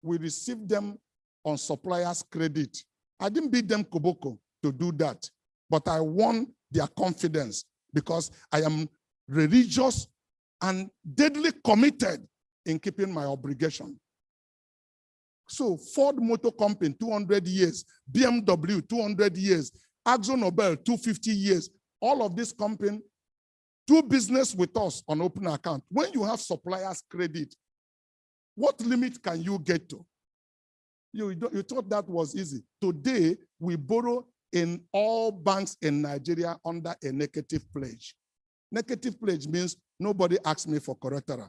we receive them on suppliers' credit. I didn't beat them koboko to do that, but I won their confidence because I am religious and deadly committed in keeping my obligation. So Ford Motor Company, 200 years, BMW, 200 years, Akzo Nobel, 250 years, all of this company do business with us on open account. When you have suppliers credit, what limit can you get to? You thought that was easy. Today, we borrow in all banks in Nigeria under a negative pledge. Negative pledge means nobody asks me for collateral,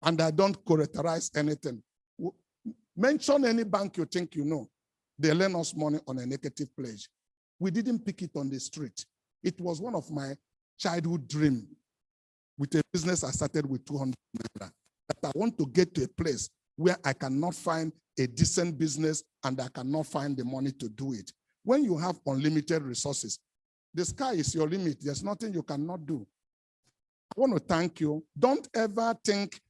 and I don't collateralize anything. Mention any bank you think you know. They lend us money on a negative pledge. We didn't pick it on the street. It was one of my childhood dreams with a business I started with 200 naira, that I want to get to a place where I cannot find a decent business and I cannot find the money to do it. When you have unlimited resources, the sky is your limit. There's nothing you cannot do. I want to thank you. Don't ever think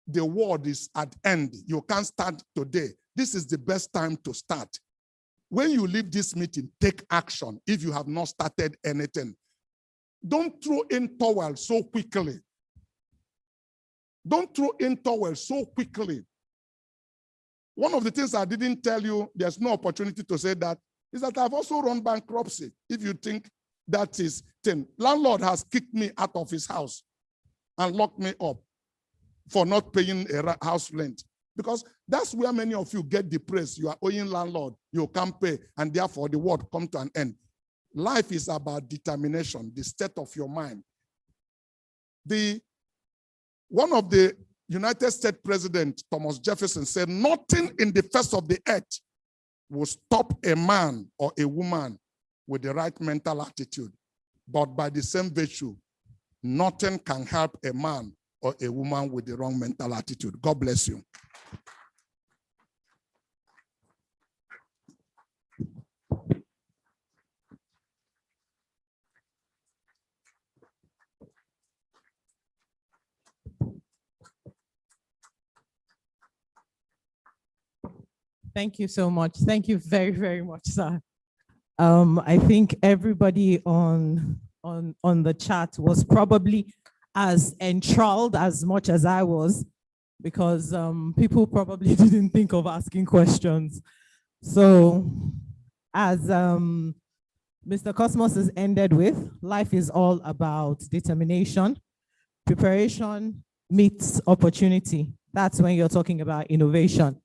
the world is at end. You can't start today. This is the best time to start. When you leave this meeting, take action if you have not started anything. Don't throw in towel so quickly. Don't throw in towel so quickly. One of the things I didn't tell you, there's no opportunity to say that, is that I've also run bankruptcy. If you think that is thing. Landlord has kicked me out of his house and locked me up for not paying a house rent. Because that's where many of you get depressed. You are owing landlord, you can't pay, and therefore the world come to an end. Life is about determination, the state of your mind. One of the United States President, Thomas Jefferson, said, nothing in the face of the earth will stop a man or a woman with the right mental attitude. But by the same virtue, nothing can help a man or a woman with the wrong mental attitude. God bless you.
Thank you so much. Thank you very, very much, sir. I think everybody on the chat was probably as enthralled as much as I was, because people probably didn't think of asking questions. So as Mr. Cosmos has ended with, life is all about determination. Preparation meets opportunity. That's when you're talking about innovation.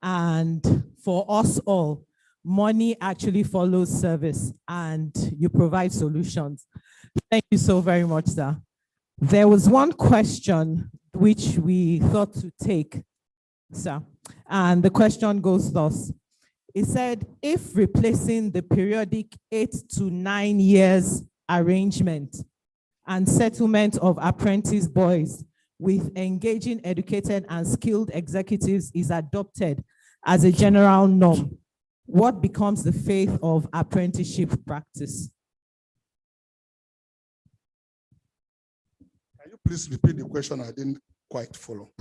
And for us all, money actually follows service, and you provide solutions. Thank you so very much, sir. There was one question which we thought to take, sir, and the question goes thus. It said, if replacing the periodic 8 to 9 years arrangement and settlement of apprentice boys with engaging, educated, and skilled executives is adopted as a general norm, what becomes the fate of apprenticeship practice?
Can you please repeat the question? I didn't quite follow.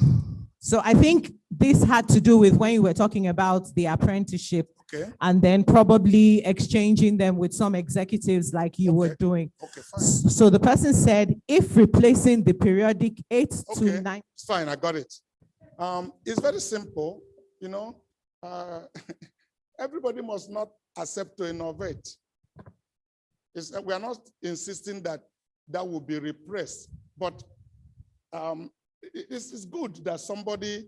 So I think this had to do with when you were talking about the apprenticeship, okay, and then probably exchanging them with some executives like you were doing. Okay, fine. So the person said, if replacing the periodic 8 to 9.
It's fine, I got it. It's very simple, you know. Everybody must not accept to innovate. We are not insisting that that will be repressed, but it's good that somebody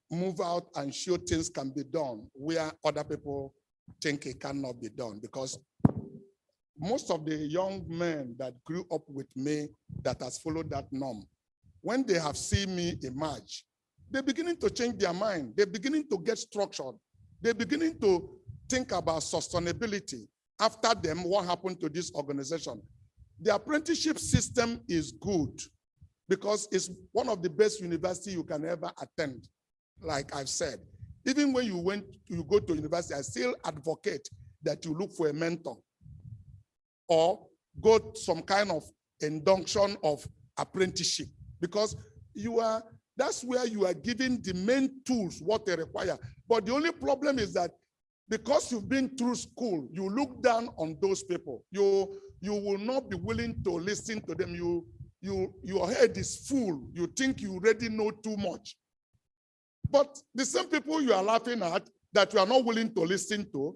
move out and show things can be done where other people think it cannot be done, because most of the young men that grew up with me that has followed that norm, when they have seen me emerge, they're beginning to change their mind. They're beginning to get structured. They're beginning to think about sustainability. After them, what happened to this organization? The apprenticeship system is good because it's one of the best universities you can ever attend, like I've said. Even when you go to university, I still advocate that you look for a mentor or go some kind of induction of apprenticeship, because that's where you are given the main tools, what they require. But the only problem is that because you've been through school, you look down on those people. You will not be willing to listen to them. Your head is full. You think you already know too much. But the same people you are laughing at that you are not willing to listen to,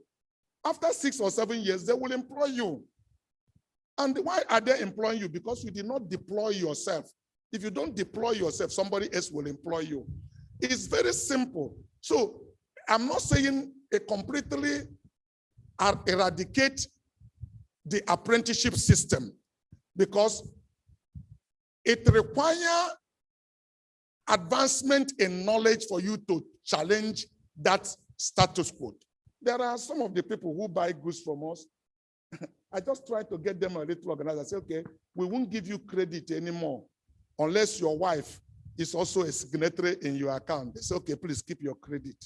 after 6 or 7 years, they will employ you. And why are they employing you? Because you did not deploy yourself. If you don't deploy yourself, somebody else will employ you. It's very simple. So I'm not saying completely eradicate the apprenticeship system, because it requires advancement in knowledge for you to challenge that status quo. There are some of the people who buy goods from us. I just try to get them a little organized. I say, okay, we won't give you credit anymore unless your wife is also a signatory in your account. They say, okay, please keep your credit.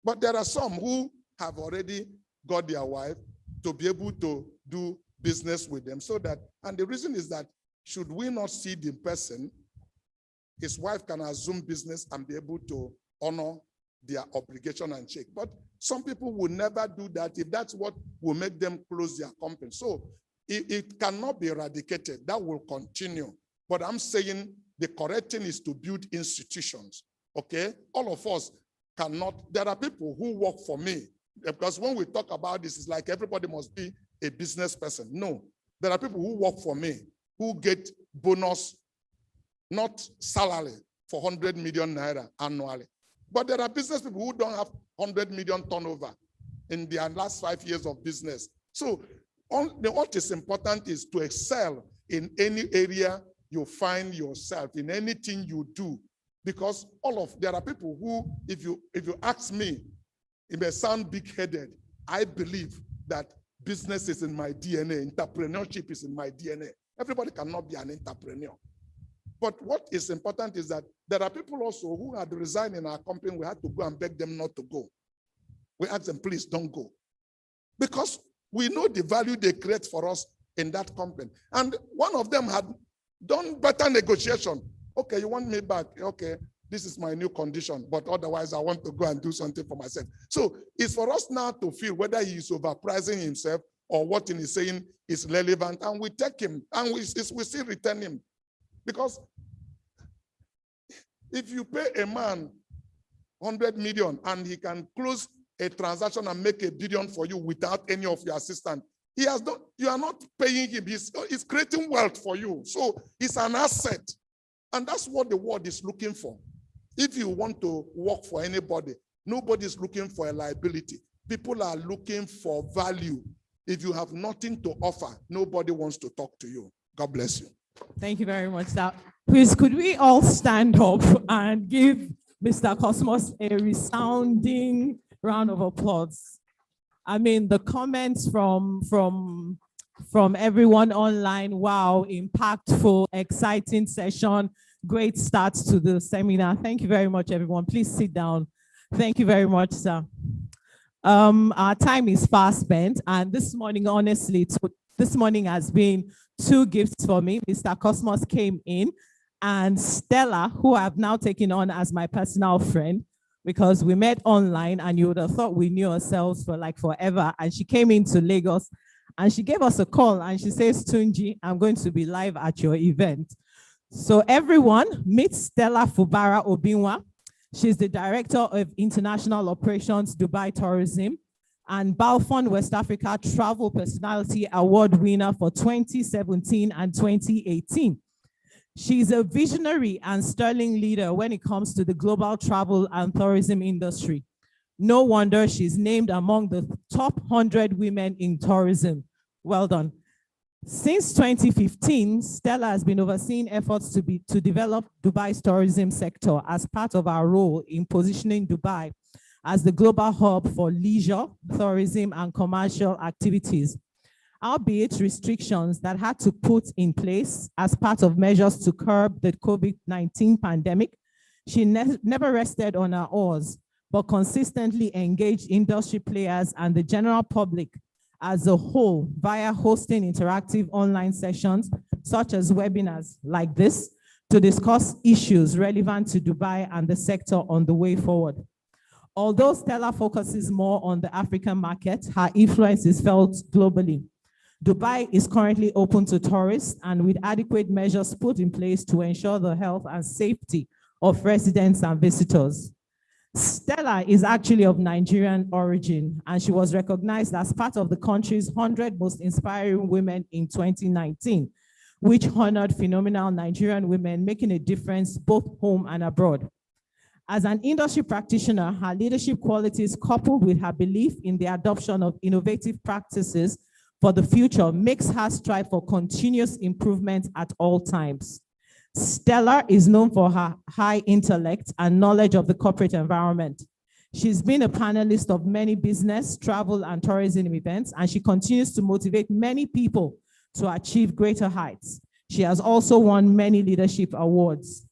But there are some who have already got their wife to be able to do business with them, so that, and the reason is that should we not see the person, his wife can assume business and be able to honor their obligation and check. But some people will never do that if that's what will make them close their company. So it cannot be eradicated. That will continue. But I'm saying the correct thing is to build institutions, okay? All of us cannot. There are people who work for me, because when we talk about this, it's like everybody must be a business person. No, there are people who work for me who get bonus, not salary, for 100 million naira annually. But there are business people who don't have 100 million turnover in their last 5 years of business. So what is important is to excel in any area you find yourself, in anything you do. Because there are people who, if you ask me, it may sound big-headed. I believe that business is in my DNA, entrepreneurship is in my DNA. Everybody cannot be an entrepreneur. But what is important is that there are people also who had resigned in our company. We had to go and beg them not to go. We asked them, please don't go. Because we know the value they create for us in that company. And one of them had done better negotiation. Okay, you want me back? Okay, this is my new condition, but otherwise I want to go and do something for myself. So it's for us now to feel whether he is overpricing himself or what he is saying is relevant, and we take him and we still return him. Because if you pay a man 100 million and he can close a transaction and make $1 billion for you without any of your assistance, you are not paying him. He's creating wealth for you. So it's an asset. And that's what the world is looking for. If you want to work for anybody, nobody is looking for a liability. People are looking for value. If you have nothing to offer, nobody wants to talk to you. God bless you.
Thank you very much, sir. Please, could we all stand up and give Mr. Cosmos a resounding round of applause? I mean, the comments from everyone online, wow, impactful, exciting session, great start to the seminar. Thank you very much, everyone. Please sit down. Thank you very much, sir. Our time is fast spent, and this morning, honestly, this morning has been 2 gifts for me. Mr. Cosmos came in, and Stella, who I've now taken on as my personal friend, because we met online and you would have thought we knew ourselves for like forever. And she came into Lagos and she gave us a call and she says, Tunji, I'm going to be live at your event. So everyone, meet Stella Fubara Obinwa. She's the Director of International Operations, Dubai Tourism, and Balfour West Africa Travel Personality Award winner for 2017 and 2018. She's a visionary and sterling leader when it comes to the global travel and tourism industry. No wonder she's named among the top 100 women in tourism. Well done. Since 2015, Stella has been overseeing efforts to develop Dubai's tourism sector as part of our role in positioning Dubai as the global hub for leisure, tourism, and commercial activities. Albeit restrictions that had to put in place as part of measures to curb the COVID-19 pandemic, she never rested on her oars, but consistently engaged industry players and the general public as a whole via hosting interactive online sessions, such as webinars like this, to discuss issues relevant to Dubai and the sector on the way forward. Although Stella focuses more on the African market, her influence is felt globally. Dubai is currently open to tourists and with adequate measures put in place to ensure the health and safety of residents and visitors. Stella is actually of Nigerian origin, and she was recognized as part of the country's 100 most inspiring women in 2019, which honored phenomenal Nigerian women making a difference both home and abroad. As an industry practitioner, her leadership qualities coupled with her belief in the adoption of innovative practices for the future makes her strive for continuous improvement at all times. Stella is known for her high intellect and knowledge of the corporate environment. She's been a panelist of many business, travel, and tourism events, and she continues to motivate many people to achieve greater heights. She has also won many leadership awards.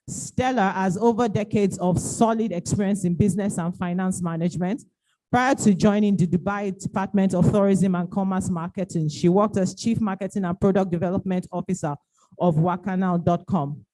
Stella has over decades of solid experience in business and finance management. Prior to joining the Dubai Department of Tourism and Commerce Marketing, she worked as Chief Marketing and Product Development Officer of Wakanal.com.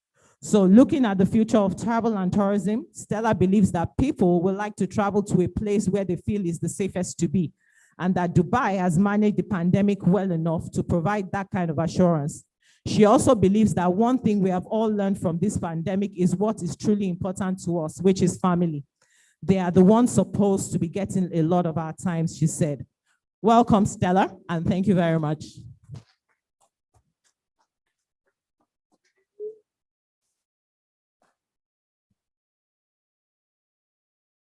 So looking at the future of travel and tourism, Stella believes that people would like to travel to a place where they feel is the safest to be, and that Dubai has managed the pandemic well enough to provide that kind of assurance. She also believes that one thing we have all learned from this pandemic is what is truly important to us, which is family. They are the ones supposed to be getting a lot of our time, she said. Welcome, Stella, and thank you very much.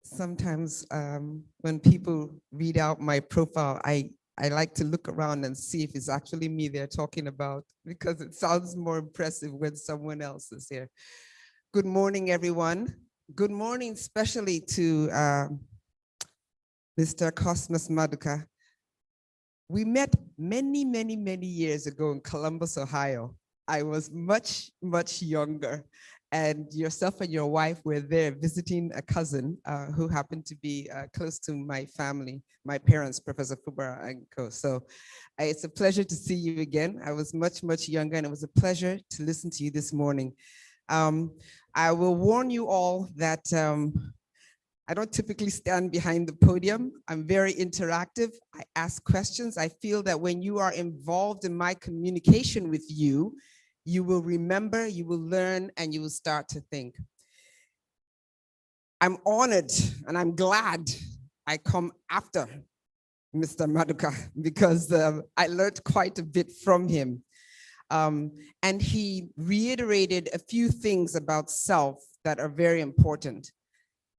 Sometimes when people read out my profile, I like to look around and see if it's actually me they're talking about, because it sounds more impressive when someone else is here. Good morning, everyone. Good morning, especially to Mr. Cosmas Maduka. We met many, many, many years ago in Columbus, Ohio. I was much, much younger. And yourself and your wife were there visiting a cousin who happened to be close to my family, my parents, Professor Fubara and co. So it's a pleasure to see you again. I was much, much younger, and it was a pleasure to listen to you this morning. I will warn you all that I don't typically stand behind the podium. I'm very interactive. I ask questions. I feel that when you are involved in my communication with you, you will remember, you will learn, and you will start to think. I'm honored and I'm glad I come after Mr. Maduka, because I learned quite a bit from him. And he reiterated a few things about self that are very important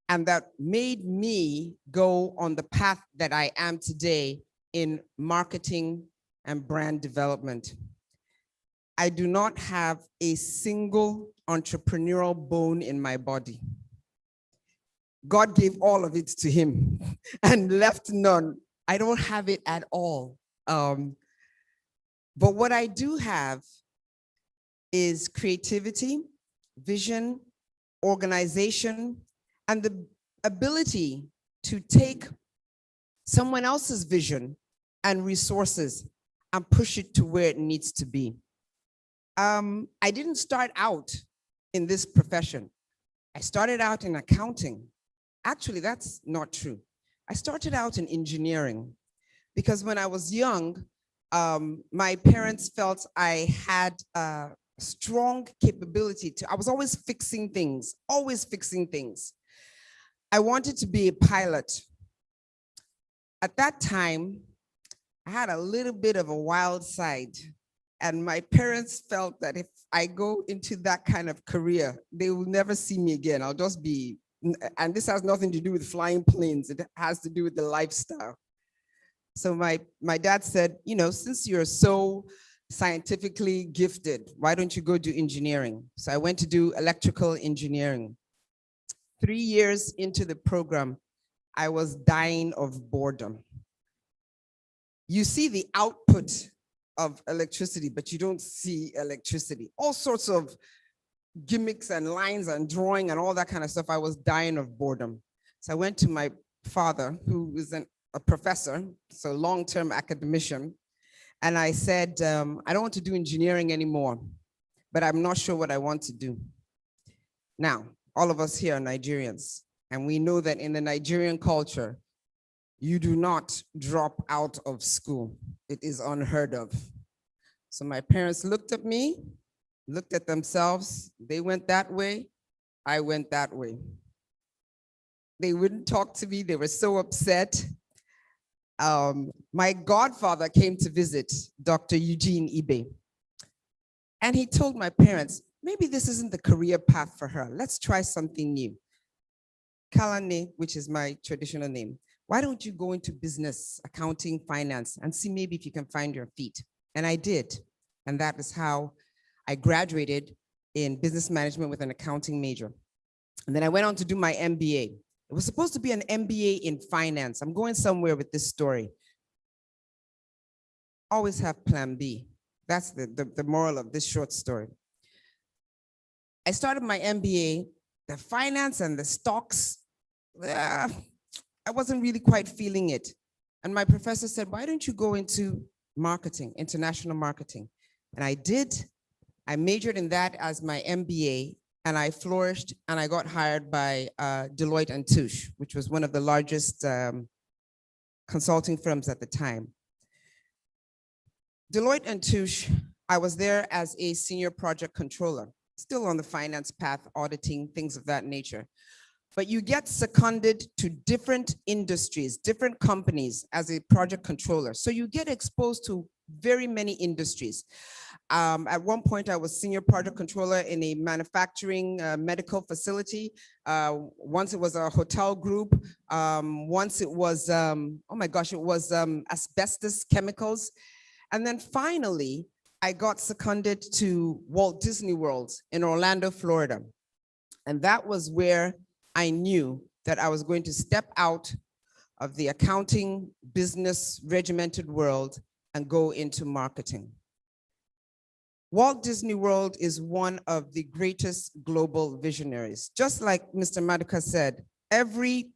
and that made me go on the path that I am today in marketing and brand development. I do not have a single entrepreneurial bone in my body. God gave all of it to him and left none. I don't have it at all. But what I do have is creativity, vision, organization, and the ability to take someone else's vision and resources and push it to where it needs to be. I didn't start out in this profession. I started out in accounting. Actually, that's not true. I started out in engineering because when I was young, my parents felt I had a strong capability I was always fixing things, always fixing things. I wanted to be a pilot. At that time, I had a little bit of a wild side. And my parents felt that if I go into that kind of career, they will never see me again. I'll just be, and this has nothing to do with flying planes. It has to do with the lifestyle. So my dad said, you know, since you're so scientifically gifted, why don't you go do engineering? So I went to do electrical engineering. 3 years into the program, I was dying of boredom. You see the output of electricity, but you don't see electricity. All sorts of gimmicks and lines and drawing and all that kind of stuff. I was dying of boredom. So I went to my father, who is a professor, so long-term academician, and I said, I don't want to do engineering anymore, but I'm not sure what I want to do. Now, all of us here are Nigerians, and we know that in the Nigerian culture, you do not drop out of school. It is unheard of. So my parents looked at me, looked at themselves. They went that way. I went that way. They wouldn't talk to me. They were so upset. My godfather came to visit, Dr. Eugene Ibe. And he told my parents, maybe this isn't the career path for her. Let's try something new. Kalane, which is my traditional name. Why don't you go into business, accounting, finance, and see maybe if you can find your feet? And I did. And that is how I graduated in business management with an accounting major. And then I went on to do my MBA. It was supposed to be an MBA in finance. I'm going somewhere with this story. Always have plan B. That's the moral of this short story. I started my MBA, the finance and the stocks, I wasn't really quite feeling it. And my professor said, why don't you go into marketing, international marketing? And I did. I majored in that as my MBA, and I flourished, and I got hired by Deloitte & Touche, which was one of the largest consulting firms at the time. Deloitte & Touche, I was there as a senior project controller, still on the finance path, auditing, things of that nature. But you get seconded to different industries, different companies as a project controller. So you get exposed to very many industries. At one point, I was senior project controller in a manufacturing medical facility. Once it was a hotel group. Once it was, oh my gosh, it was asbestos chemicals. And then finally, I got seconded to Walt Disney World in Orlando, Florida. And that was where I knew that I was going to step out of the accounting, business, regimented world and go into marketing. Walt Disney World is one of the greatest global visionaries. Just like Mr. Maduka said, every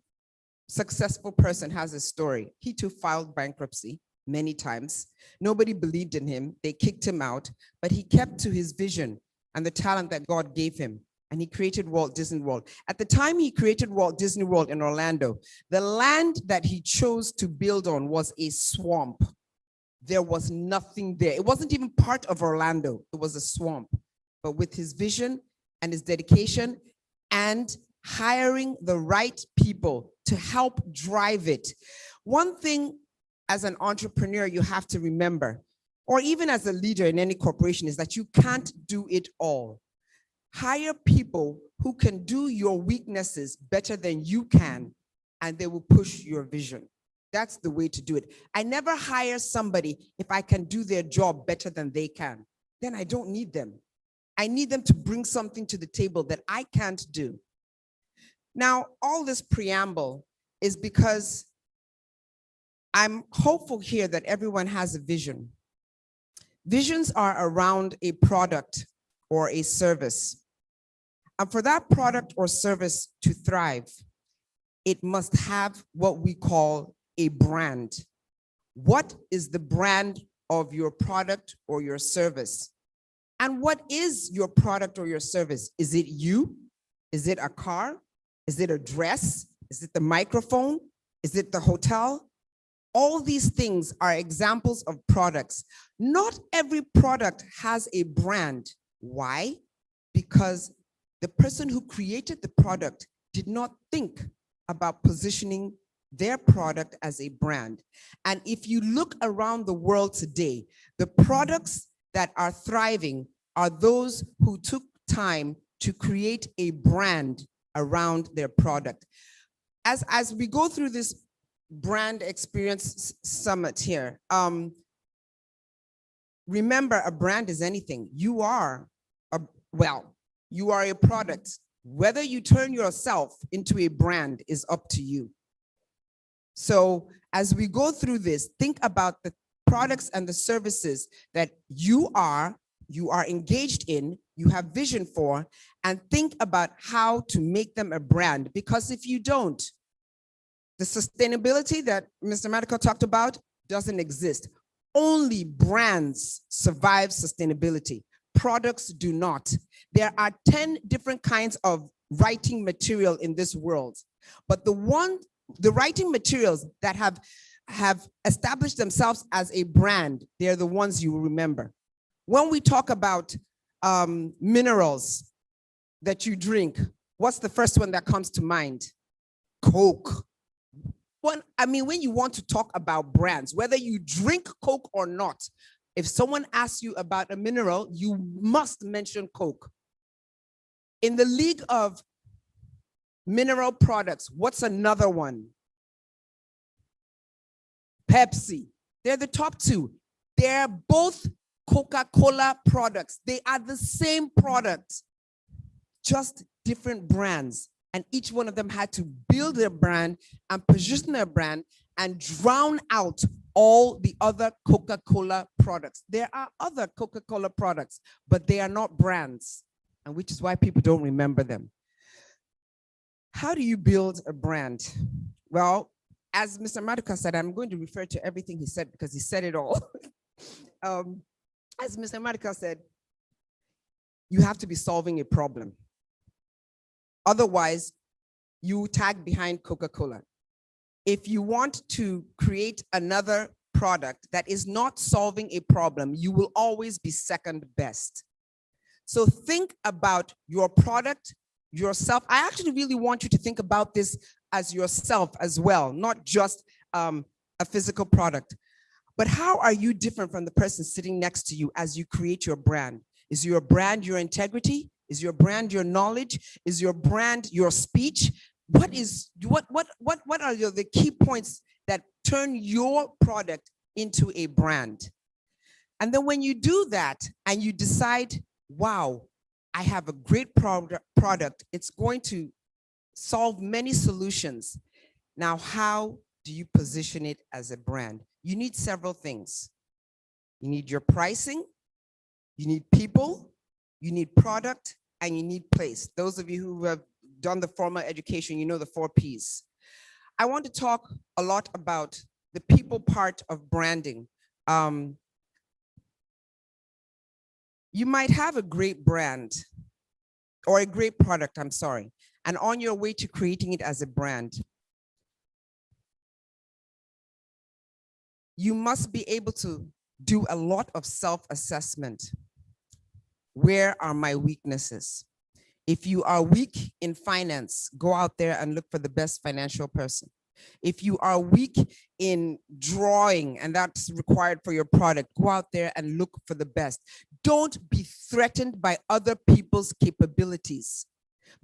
successful person has a story. He too filed bankruptcy many times. Nobody believed in him. They kicked him out, but he kept to his vision and the talent that God gave him. And he created Walt Disney World. At the time he created Walt Disney World in Orlando, the land that he chose to build on was a swamp. There was nothing there. It wasn't even part of Orlando. It was a swamp. But with his vision and his dedication and hiring the right people to help drive it. One thing as an entrepreneur you have to remember, or even as a leader in any corporation, is that you can't do it all. Hire people who can do your weaknesses better than you can, and they will push your vision. That's the way to do it. I never hire somebody if I can do their job better than they can. Then I don't need them. I need them to bring something to the table that I can't do. Now, all this preamble is because I'm hopeful here that everyone has a vision. Visions are around a product or a service. And for that product or service to thrive, it must have what we call a brand. What is the brand of your product or your service? And what is your product or your service? Is it you? Is it a car? Is it a dress? Is it the microphone? Is it the hotel? All these things are examples of products. Not every product has a brand. Why? Because the person who created the product did not think about positioning their product as a brand. And if you look around the world today, the products that are thriving are those who took time to create a brand around their product. As we go through this brand experience summit here. Remember, a brand is anything. You are you are a product. Whether you turn yourself into a brand is up to you. So as we go through this, think about the products and the services that you are engaged in, you have vision for, and think about how to make them a brand. Because if you don't, the sustainability that Mr. Medical talked about doesn't exist. Only brands survive sustainability. Products do not. There are 10 different kinds of writing material in this world, but the writing materials that have established themselves as a brand, they're the ones you will remember. When we talk about minerals that you drink, what's the first one that comes to mind? Coke. When you want to talk about brands, whether you drink Coke or not, if someone asks you about a mineral, you must mention Coke. In the league of mineral products, what's another one? Pepsi. They're the top two. They're both Coca-Cola products. They are the same product, just different brands. And each one of them had to build their brand and position their brand and drown out all the other Coca-Cola products. There are other Coca-Cola products, but they are not brands, and which is why people don't remember them. How do you build a brand? Well, as Mr. Maduka said, I'm going to refer to everything he said because he said it all. As Mr. Maduka said, you have to be solving a problem. Otherwise, you tag behind Coca-Cola. If you want to create another product that is not solving a problem, you will always be second best. So think about your product, yourself. I actually really want you to think about this as yourself as well, not just a physical product. But how are you different from the person sitting next to you as you create your brand? Is your brand your integrity? Is your brand your knowledge? Is your brand your speech? What are the key points that turn your product into a brand? And then when you do that and you decide, wow, I have a great product, it's going to solve many solutions. Now, how do you position it as a brand? You need several things. You need your pricing, you need people, you need product, and you need place. Those of you who have done the formal education, you know the 4 Ps. I want to talk a lot about the people part of branding. You might have a great brand or a great product, I'm sorry, and on your way to creating it as a brand, you must be able to do a lot of self-assessment. Where are my weaknesses? If you are weak in finance, go out there and look for the best financial person. If you are weak in drawing, and that's required for your product, go out there and look for the best. Don't be threatened by other people's capabilities.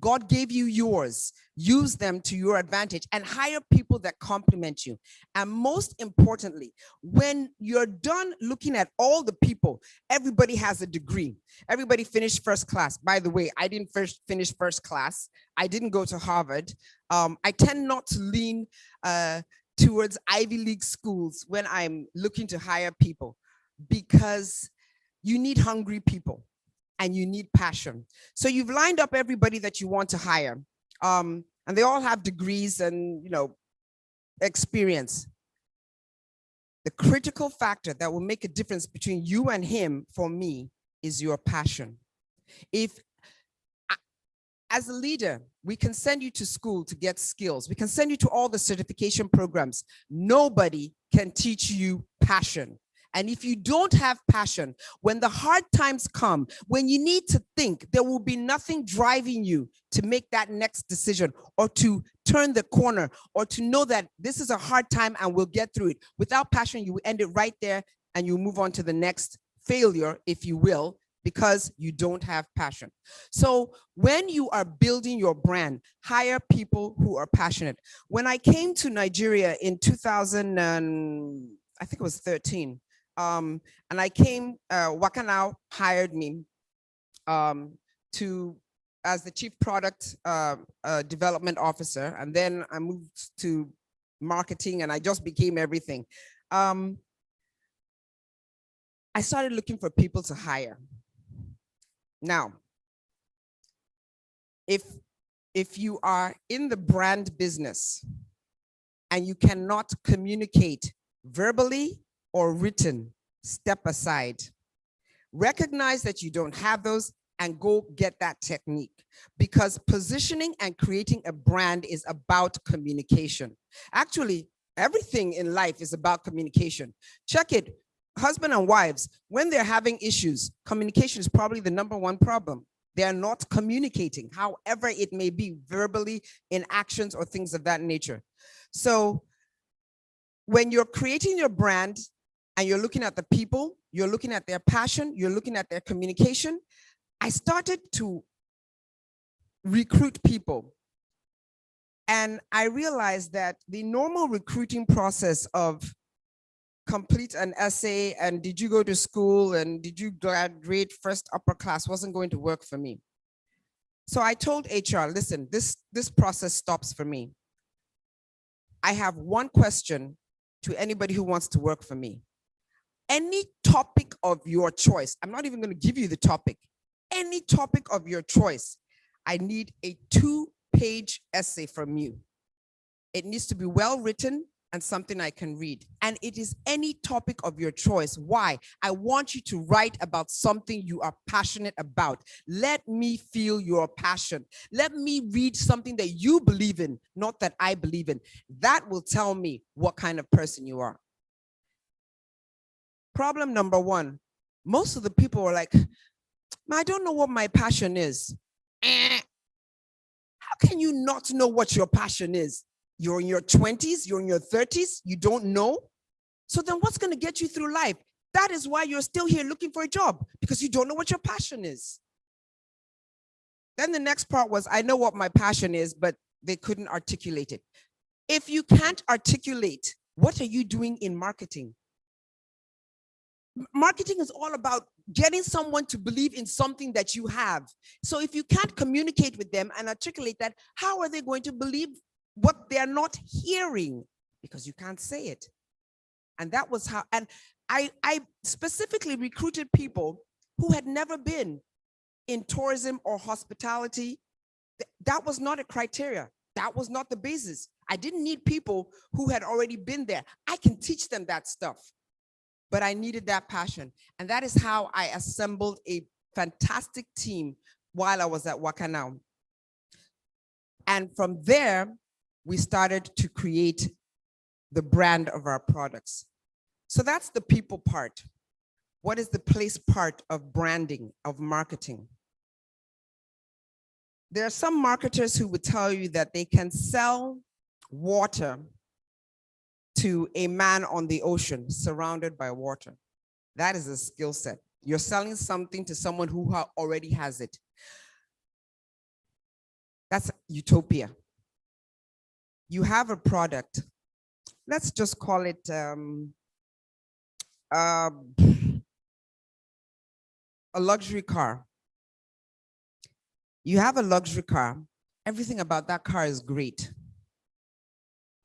God gave you yours. Use them to your advantage and hire people that complement you. And most importantly, when you're done looking at all the people, everybody has a degree. Everybody finished first class. By the way, I didn't finish first class. I didn't go to Harvard. I tend not to lean towards Ivy League schools when I'm looking to hire people, because you need hungry people. And you need passion. So you've lined up everybody that you want to hire, and they all have degrees and experience. The critical factor that will make a difference between you and him, for me, is your passion. As a leader, we can send you to school to get skills. We can send you to all the certification programs. Nobody can teach you passion. And if you don't have passion, when the hard times come, when you need to think, there will be nothing driving you to make that next decision or to turn the corner or to know that this is a hard time and we'll get through it. Without passion, you will end it right there and you move on to the next failure, if you will, because you don't have passion. So when you are building your brand, hire people who are passionate. When I came to Nigeria in 2000, I think it was 13, and I came, Wakanao hired me as the chief product development officer, and then I moved to marketing, and I just became everything. I started looking for people to hire. Now, if you are in the brand business and you cannot communicate verbally or written, step aside. Recognize that you don't have those and go get that technique, because positioning and creating a brand is about communication. Actually, everything in life is about communication. Check it. Husband and wives, when they're having issues, communication is probably the #1 problem. They're not communicating, however it may be, verbally, in actions or things of that nature. So when you're creating your brand and you're looking at the people, you're looking at their passion, you're looking at their communication, I started to recruit people. And I realized that the normal recruiting process of complete an essay and did you go to school and did you graduate first upper class wasn't going to work for me. So I told HR, listen, this process stops for me. I have one question to anybody who wants to work for me. Any topic of your choice, I'm not even going to give you the topic, any topic of your choice, I need a 2-page essay from you. It needs to be well written and something I can read. And it is any topic of your choice. Why? I want you to write about something you are passionate about. Let me feel your passion. Let me read something that you believe in, not that I believe in. That will tell me what kind of person you are. Problem #1, most of the people are like, I don't know what my passion is. How can you not know what your passion is? You're in your 20s, you're in your 30s, you don't know? So then what's going to get you through life? That is why you're still here looking for a job, because you don't know what your passion is. Then the next part was, I know what my passion is, but they couldn't articulate it. If you can't articulate, what are you doing in marketing? Marketing is all about getting someone to believe in something that you have. So if you can't communicate with them and articulate that, how are they going to believe what they're not hearing? Because you can't say it. And that was how, and I specifically recruited people who had never been in tourism or hospitality. That was not a criteria. That was not the basis. I didn't need people who had already been there. I can teach them that stuff, but I needed that passion. And that is how I assembled a fantastic team while I was at Wakanao. And from there, we started to create the brand of our products. So that's the people part. What is the place part of branding, of marketing? There are some marketers who would tell you that they can sell water to a man on the ocean surrounded by water. That is a skill set. You're selling something to someone who already has it. That's utopia. You have a product. Let's just call it a luxury car. You have a luxury car. Everything about that car is great.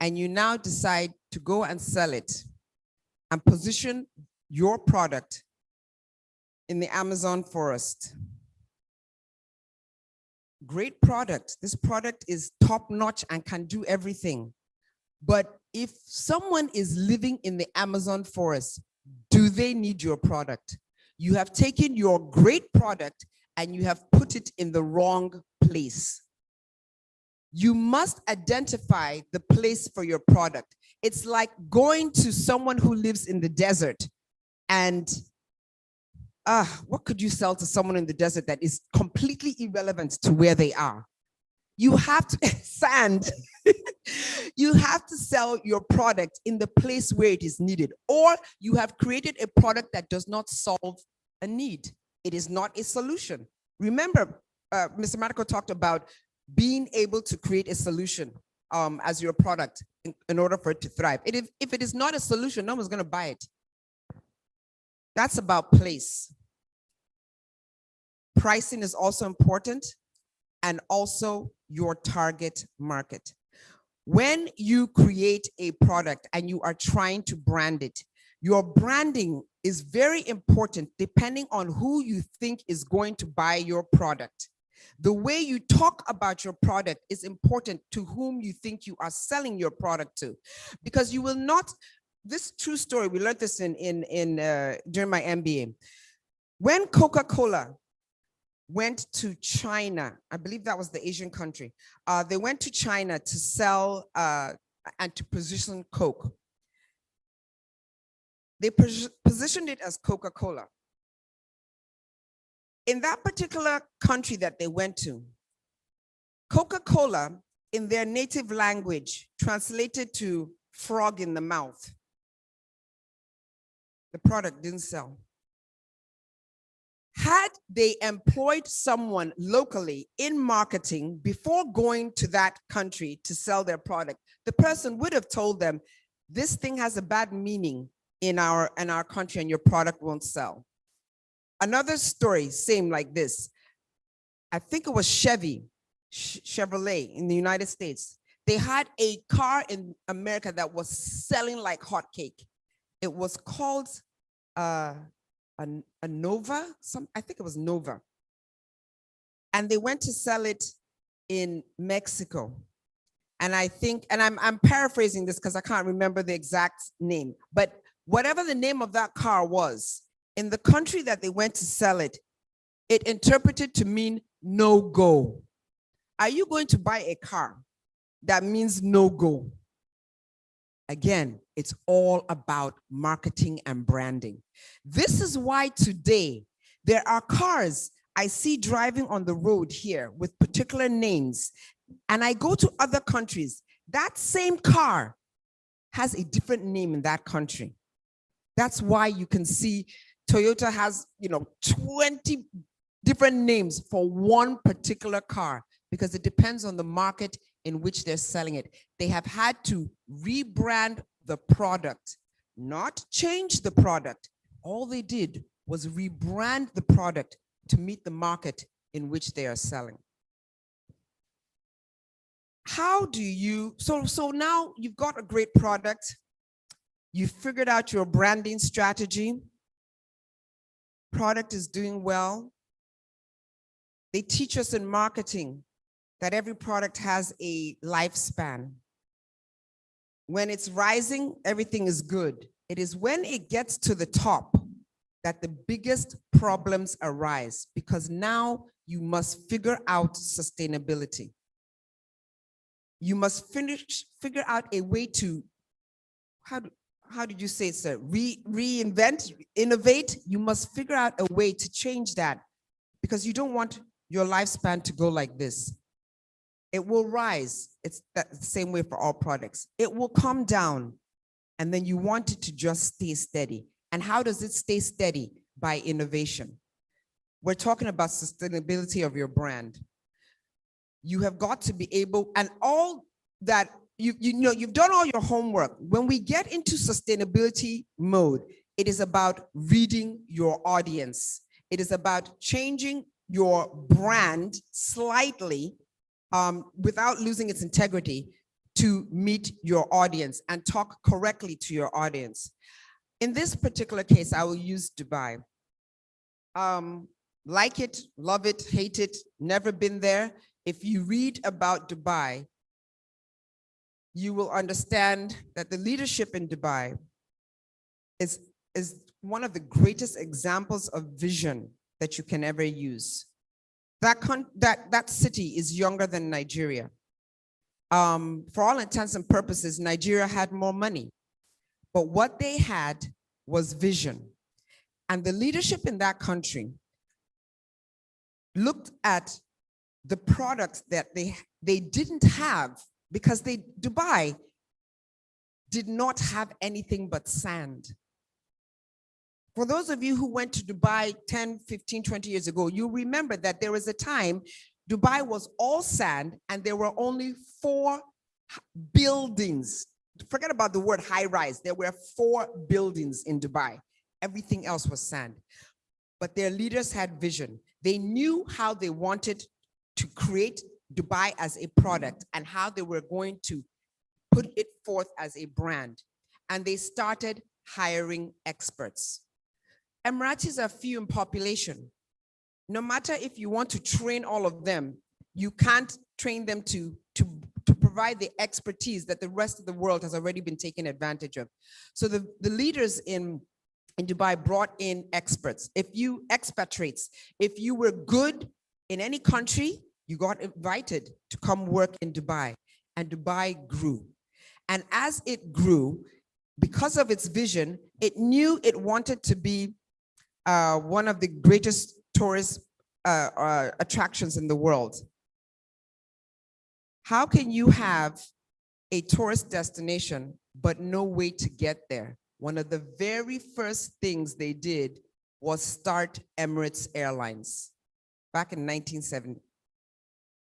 And you now decide to go and sell it and position your product in the Amazon forest. Great product. This product is top notch and can do everything. But if someone is living in the Amazon forest, do they need your product? You have taken your great product and you have put it in the wrong place. You must identify the place for your product. It's like going to someone who lives in the desert and what could you sell to someone in the desert that is completely irrelevant to where they are? You have to, sand. You have to sell your product in the place where it is needed, or you have created a product that does not solve a need. It is not a solution. Remember, Mr. Marco talked about being able to create a solution as your product in order for it to thrive. If it is not a solution, no one's going to buy it. That's about place. Pricing is also important, and also your target market. When you create a product and you are trying to brand it, your branding is very important depending on who you think is going to buy your product. The way you talk about your product is important to whom you think you are selling your product to, because you will not. This true story, we learned this during my MBA. When Coca-Cola went to China, I believe that was the Asian country, they went to China to sell and to position Coke. They positioned it as Coca-Cola. In that particular country that they went to, Coca-Cola, in their native language, translated to frog in the mouth. The product didn't sell. Had they employed someone locally in marketing before going to that country to sell their product, the person would have told them, this thing has a bad meaning in our country and your product won't sell. Another story, same like this. I think it was Chevrolet in the United States. They had a car in America that was selling like hotcake. It was called a Nova, I think it was Nova. And they went to sell it in Mexico. And I think, and I'm paraphrasing this because I can't remember the exact name, but whatever the name of that car was, in the country that they went to sell it, it interpreted to mean no go. Are you going to buy a car that means no go? Again, it's all about marketing and branding. This is why today there are cars I see driving on the road here with particular names, and I go to other countries. That same car has a different name in that country. That's why you can see Toyota has, 20 different names for one particular car, because it depends on the market in which they're selling it. They have had to rebrand the product, not change the product. All they did was rebrand the product to meet the market in which they are selling. How do you, so now you've got a great product, you figured out your branding strategy, product is doing well. They teach us in marketing that every product has a lifespan. When it's rising, everything is good. It is when it gets to the top that the biggest problems arise, because now you must figure out sustainability. You must figure out a way to, how did you say it, sir? Reinvent, innovate. You must figure out a way to change that, because you don't want your lifespan to go like this. It will rise. It's the same way for all products. It will come down, and then you want it to just stay steady. And how does it stay steady? By innovation. We're talking about sustainability of your brand. You have got to be able, and all that, you've done all your homework. When we get into sustainability mode, it is about reading your audience. It is about changing your brand slightly without losing its integrity to meet your audience and talk correctly to your audience. In this particular case, I will use Dubai. Like it, love it, hate it, never been there. If you read about Dubai, you will understand that the leadership in Dubai is one of the greatest examples of vision that you can ever use. That city is younger than Nigeria. For all intents and purposes, Nigeria had more money, but what they had was vision. And the leadership in that country looked at the products that they didn't have, because Dubai did not have anything but sand. For those of you who went to Dubai 10, 15, 20 years ago, you remember that there was a time Dubai was all sand and there were only 4 buildings. Forget about the word high rise. There were 4 buildings in Dubai. Everything else was sand. But their leaders had vision. They knew how they wanted to create Dubai as a product and how they were going to put it forth as a brand. And they started hiring experts. Emiratis are few in population. No matter if you want to train all of them, you can't train them to provide the expertise that the rest of the world has already been taken advantage of. So the leaders in Dubai brought in experts. Expatriates, if you were good in any country, you got invited to come work in Dubai, and Dubai grew. And as it grew, because of its vision, it knew it wanted to be one of the greatest tourist attractions in the world. How can you have a tourist destination but no way to get there? One of the very first things they did was start Emirates Airlines back in 1970.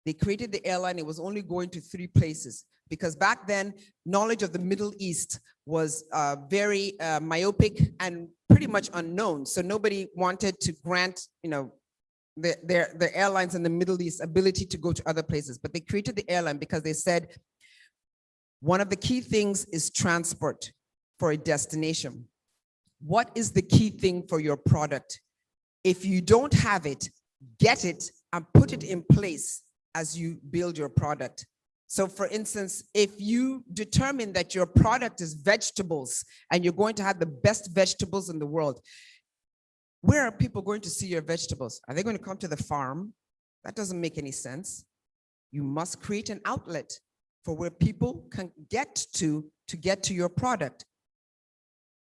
They created the airline. It was only going to 3 places because back then, knowledge of the Middle East was very myopic and pretty much unknown. So nobody wanted to grant, the airlines in the Middle East ability to go to other places. But they created the airline because they said, one of the key things is transport for a destination. What is the key thing for your product? If you don't have it, get it and put it in place as you build your product. So for instance, if you determine that your product is vegetables and you're going to have the best vegetables in the world, where are people going to see your vegetables? Are they going to come to the farm? That doesn't make any sense. You must create an outlet for where people can get to get to your product.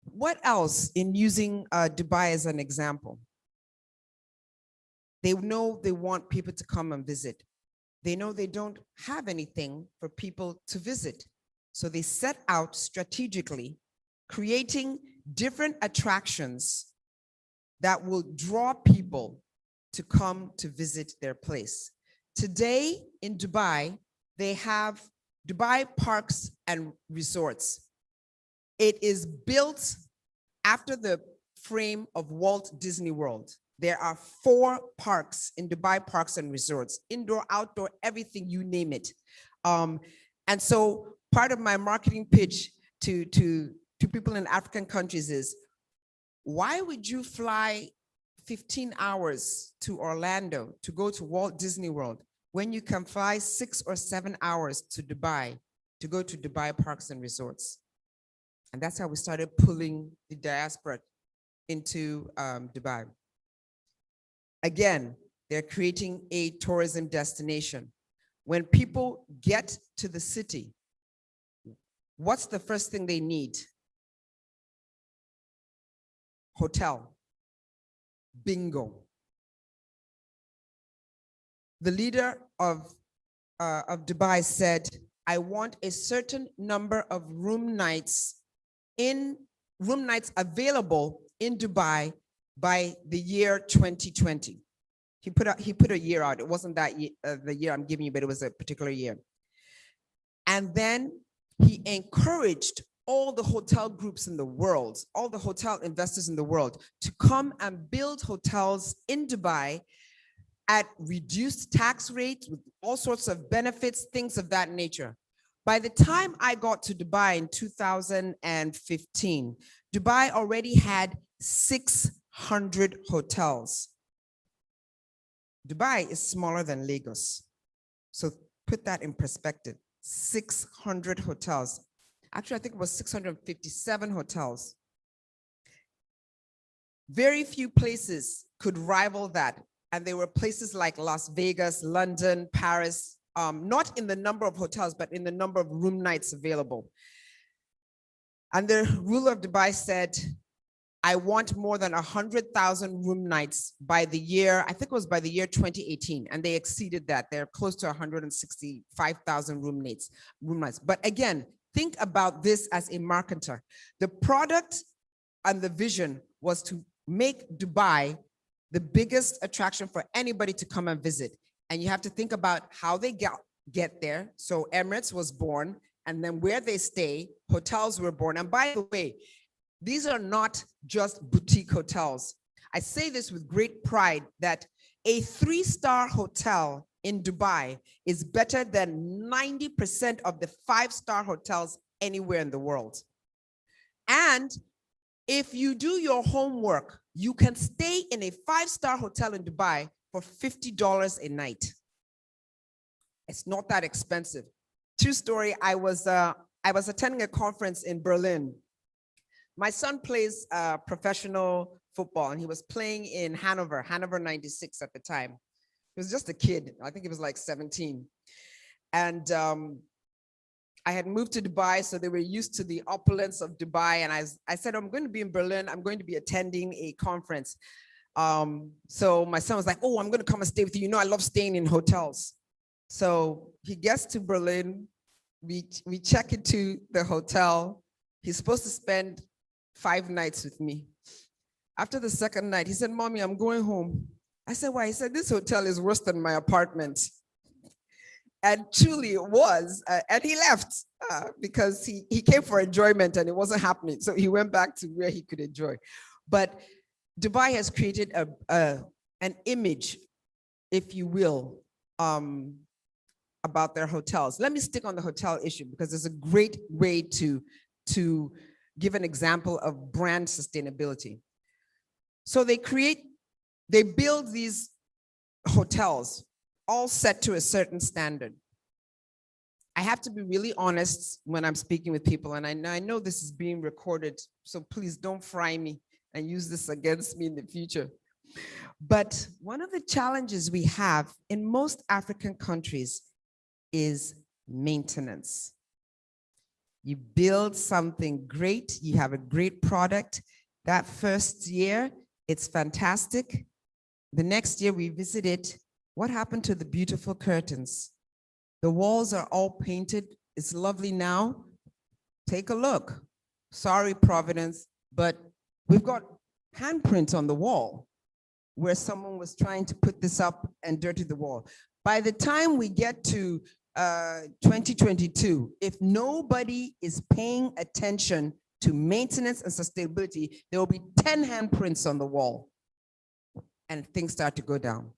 What else in using Dubai as an example? They know they want people to come and visit. They know they don't have anything for people to visit. So they set out strategically, creating different attractions that will draw people to come to visit their place. Today in Dubai, they have Dubai Parks and Resorts. It is built after the frame of Walt Disney World. There are 4 parks in Dubai Parks and Resorts, indoor, outdoor, everything, you name it. And so part of my marketing pitch to people in African countries is, why would you fly 15 hours to Orlando to go to Walt Disney World when you can fly 6 or 7 hours to Dubai to go to Dubai Parks and Resorts? And that's how we started pulling the diaspora into Dubai. Again, they're creating a tourism destination. When people get to the city, what's the first thing they need? Hotel. Bingo. The leader of Dubai said, I want a certain number of room nights available in Dubai by the year 2020. He put a year out. It wasn't that the year I'm giving you, but it was a particular year. And then he encouraged all the hotel groups in the world, all the hotel investors in the world, to come and build hotels in Dubai at reduced tax rates with all sorts of benefits, things of that nature. By the time I got to Dubai in 2015, Dubai already had 600 hotels. Dubai is smaller than Lagos. So put that in perspective, 600 hotels. Actually, I think it was 657 hotels. Very few places could rival that. And there were places like Las Vegas, London, Paris, not in the number of hotels, but in the number of room nights available. And the ruler of Dubai said, I want more than 100,000 room nights by the year, I think it was by the year 2018, and they exceeded that. They're close to 165,000 room nights. But again, think about this as a marketer. The product and the vision was to make Dubai the biggest attraction for anybody to come and visit. And you have to think about how they get there. So Emirates was born, and then where they stay, hotels were born. And by the way, these are not just boutique hotels. I say this with great pride that a 3-star hotel in Dubai is better than 90% of the 5-star hotels anywhere in the world. And if you do your homework, you can stay in a 5-star hotel in Dubai for $50 a night. It's not that expensive. True story, I was attending a conference in Berlin. My son plays professional football, and he was playing in Hanover 96 at the time. He was just a kid. I think he was like 17. And I had moved to Dubai, so they were used to the opulence of Dubai. And I said, I'm going to be in Berlin. I'm going to be attending a conference. So my son was like, oh, I'm going to come and stay with you. You know, I love staying in hotels. So he gets to Berlin. We check into the hotel. He's supposed to spend 5 nights with me. After the second night, he said, Mommy, I'm going home. I said, why? He said, this hotel is worse than my apartment. And truly it was. And he left because he came for enjoyment and it wasn't happening. So he went back to where he could enjoy. But Dubai has created an image, if you will, about their hotels. Let me stick on the hotel issue because it's a great way to give an example of brand sustainability. So they build these hotels all set to a certain standard. I have to be really honest when I'm speaking with people, and I know this is being recorded, so please don't fry me and use this against me in the future. But one of the challenges we have in most African countries is maintenance. You build something great, you have a great product. That first year, it's fantastic. The next year we visit it. What happened to the beautiful curtains? The walls are all painted. It's lovely now. Take a look. Sorry, Providence, but we've got handprints on the wall where someone was trying to put this up and dirty the wall. By the time we get to 2022, if nobody is paying attention to maintenance and sustainability, there will be 10 handprints on the wall and things start to go down.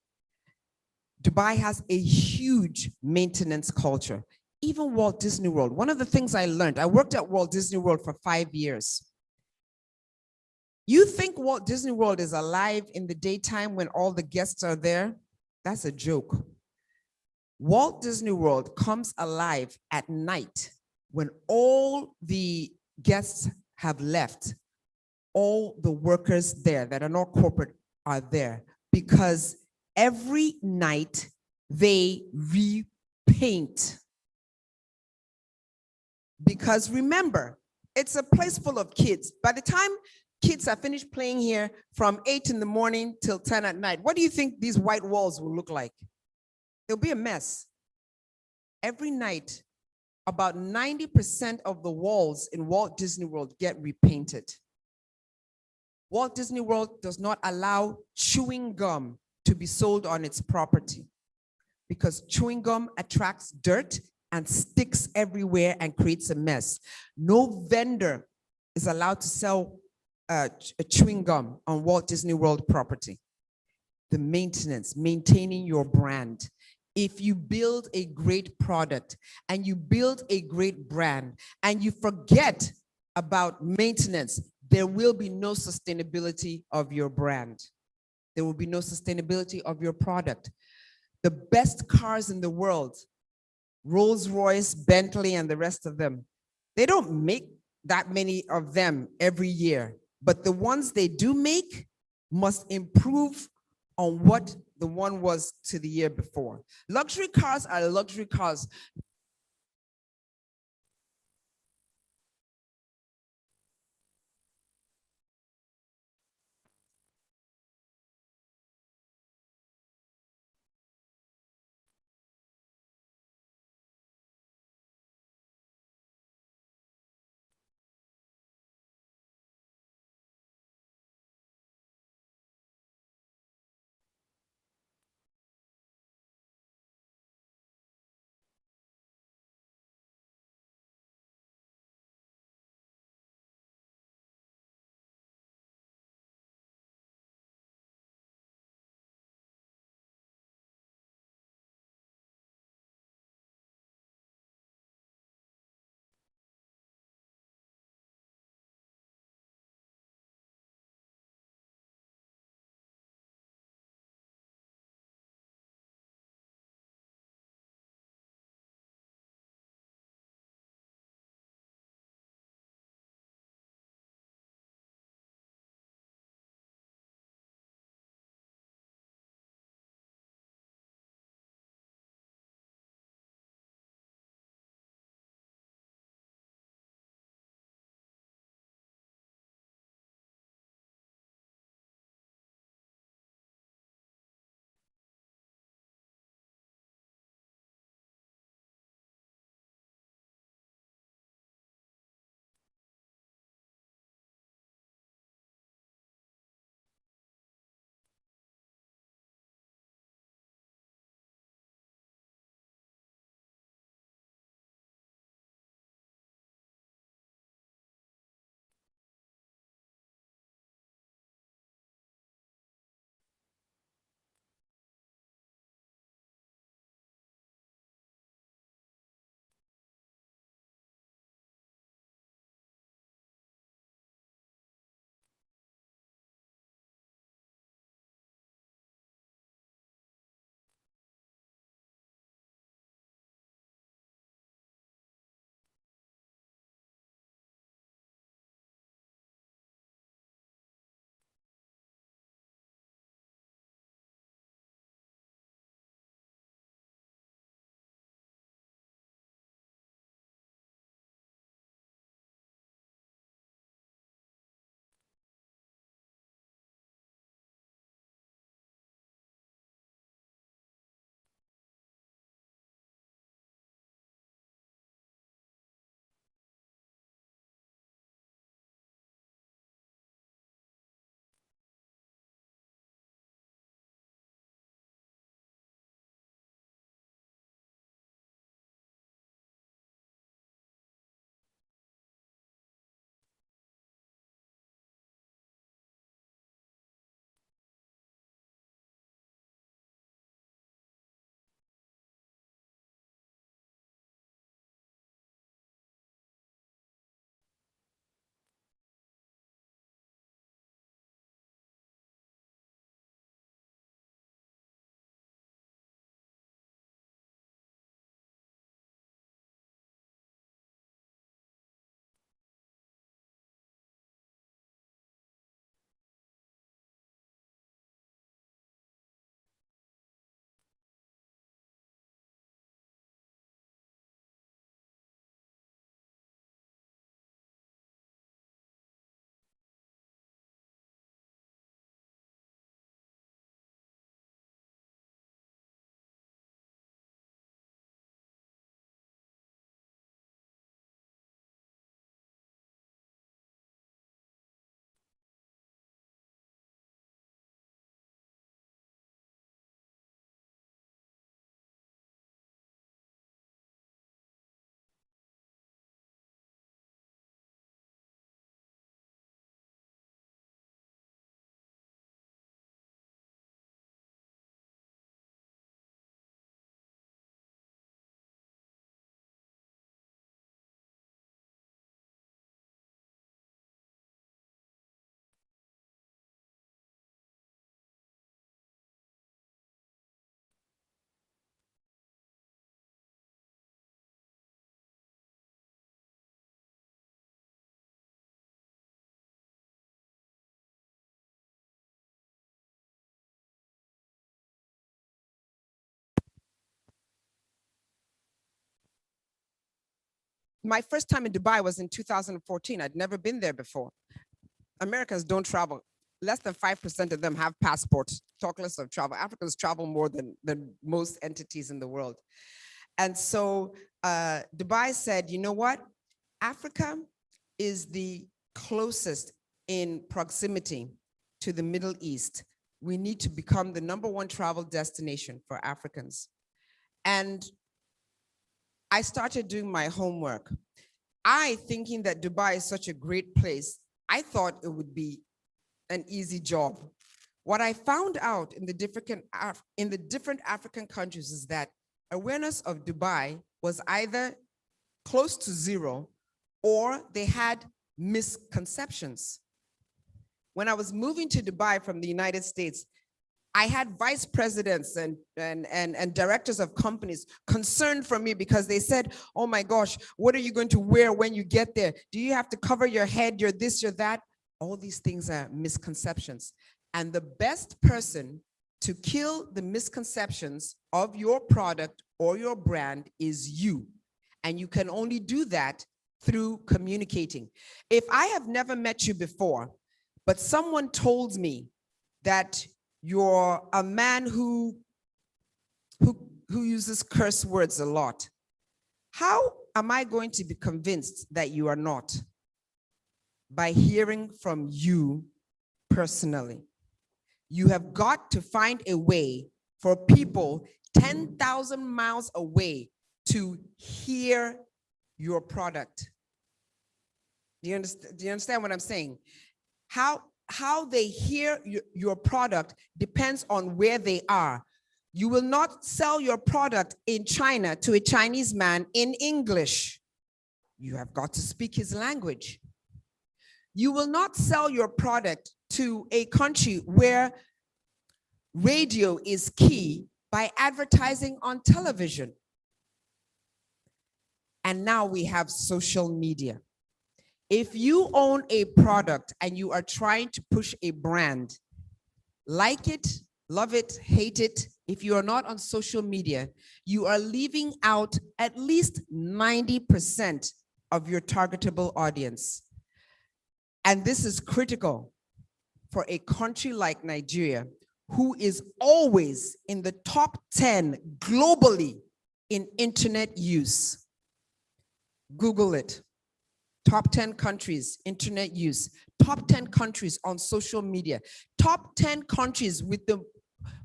Dubai has a huge maintenance culture. Even Walt Disney World. One of the things I learned, I worked at Walt Disney World for 5 years. You think Walt Disney World is alive in the daytime when all the guests are there? That's a joke. Walt Disney World comes alive at night when all the guests have left. All the workers there that are not corporate are there because every night they repaint. Because remember, it's a place full of kids. By the time kids are finished playing here from 8 in the morning till 10 at night, what do you think these white walls will look like? It'll be a mess. Every night, about 90% of the walls in Walt Disney World get repainted. Walt Disney World does not allow chewing gum to be sold on its property because chewing gum attracts dirt and sticks everywhere and creates a mess. No vendor is allowed to sell a chewing gum on Walt Disney World property. The maintenance, maintaining your brand. If you build a great product and you build a great brand and you forget about maintenance, there will be no sustainability of your brand. There will be no sustainability of your product. The best cars in the world, Rolls-Royce, Bentley, and the rest of them, they don't make that many of them every year, but the ones they do make must improve on what the one was to the year before. Luxury cars are luxury cars. my first time in Dubai was in 2014. I'd never been there before. Americans don't travel. Less than 5% of them have passports, talk less of travel. Africans travel more than most entities in the world. And so Dubai said, you know what? Africa is the closest in proximity to the Middle East. We need to become the #1 travel destination for Africans. And I started doing my homework. Thinking that Dubai is such a great place, I thought it would be an easy job. What I found out in the different African countries is that awareness of Dubai was either close to zero or they had misconceptions. When I was moving to Dubai from the United States, I had vice presidents and directors of companies concerned for me because they said, oh my gosh, what are you going to wear when you get there? Do you have to cover your head, you're this, you're that? All these things are misconceptions. And the best person to kill the misconceptions of your product or your brand is you. And you can only do that through communicating. If I have never met you before, but someone told me that you're a man who uses curse words a lot, how am I going to be convinced that you are not? By hearing from you personally. You have got to find a way for people 10,000 miles away to hear your product. Do you understand what I'm saying? How they hear your product depends on where they are. You will not sell your product in China to a Chinese man in English. You have got to speak his language. You will not sell your product to a country where radio is key by advertising on television. And now we have social media. If you own a product and you are trying to push a brand, like it, love it, hate it, if you are not on social media, you are leaving out at least 90% of your targetable audience. And this is critical for a country like Nigeria, who is always in the top 10 globally in internet use. Google it. Top 10 countries, internet use. Top 10 countries on social media. Top 10 countries with the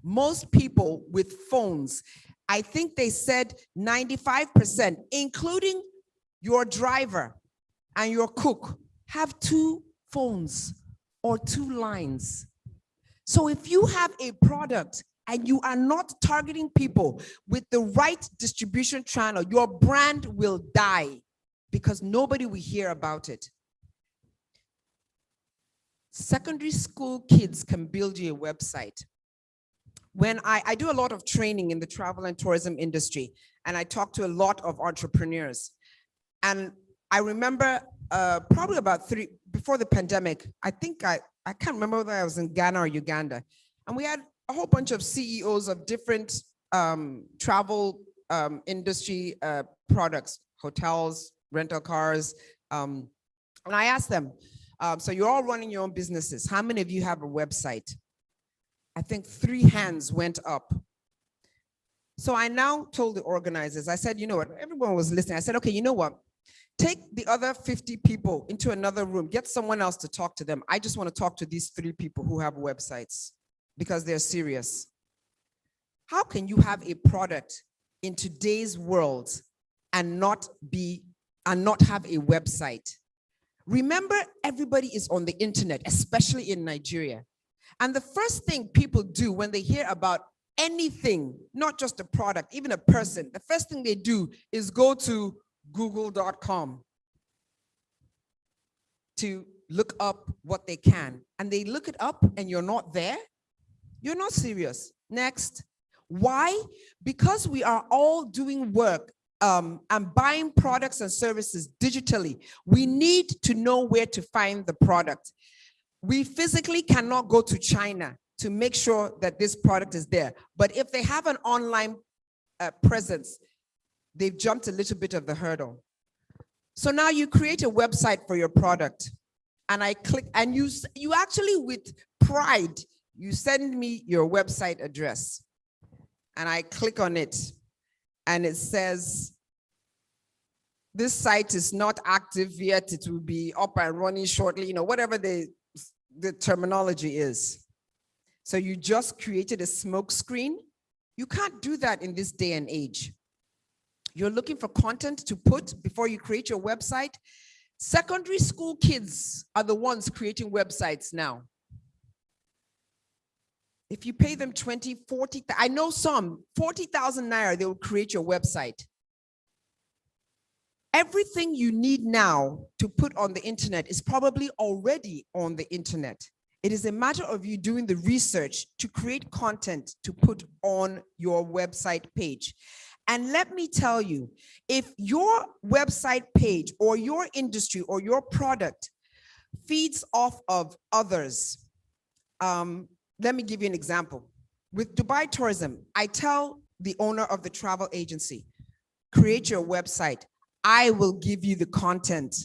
most people with phones. I think they said 95%, including your driver and your cook, have 2 phones or 2 lines. So if you have a product and you are not targeting people with the right distribution channel, your brand will die because nobody will hear about it. Secondary school kids can build you a website. When I do a lot of training in the travel and tourism industry, and I talk to a lot of entrepreneurs. And I remember probably about before the pandemic, I think I can't remember whether I was in Ghana or Uganda. And we had a whole bunch of CEOs of different travel industry products, hotels, rental cars. And I asked them, so you're all running your own businesses. How many of you have a website? I think 3 hands went up. So I now told the organizers, I said, you know what, everyone was listening. I said, okay, you know what? Take the other 50 people into another room, get someone else to talk to them. I just want to talk to these 3 people who have websites because they're serious. How can you have a product in today's world and not have a website? Remember, everybody is on the internet, especially in Nigeria. And the first thing people do when they hear about anything, not just a product, even a person, the first thing they do is go to google.com to look up what they can. And they look it up and you're not there, you're not serious. Next. Why? Because we are all doing work and buying products and services digitally. We need to know where to find the product. We physically cannot go to China to make sure that this product is there. But if they have an online presence, they've jumped a little bit of the hurdle. So now you create a website for your product, and I click, and you actually with pride, you send me your website address, and I click on it, and it says, this site is not active yet. It will be up and running shortly, whatever the terminology is. So you just created a smoke screen. You can't do that in this day and age. You're looking for content to put before you create your website. Secondary school kids are the ones creating websites now. If you pay them 20, 40, I know some, 40,000 naira, they will create your website. Everything you need now to put on the internet is probably already on the internet. It is a matter of you doing the research to create content to put on your website page. And let me tell you, if your website page or your industry or your product feeds off of others, let me give you an example. With Dubai Tourism, I tell the owner of the travel agency, create your website. I will give you the content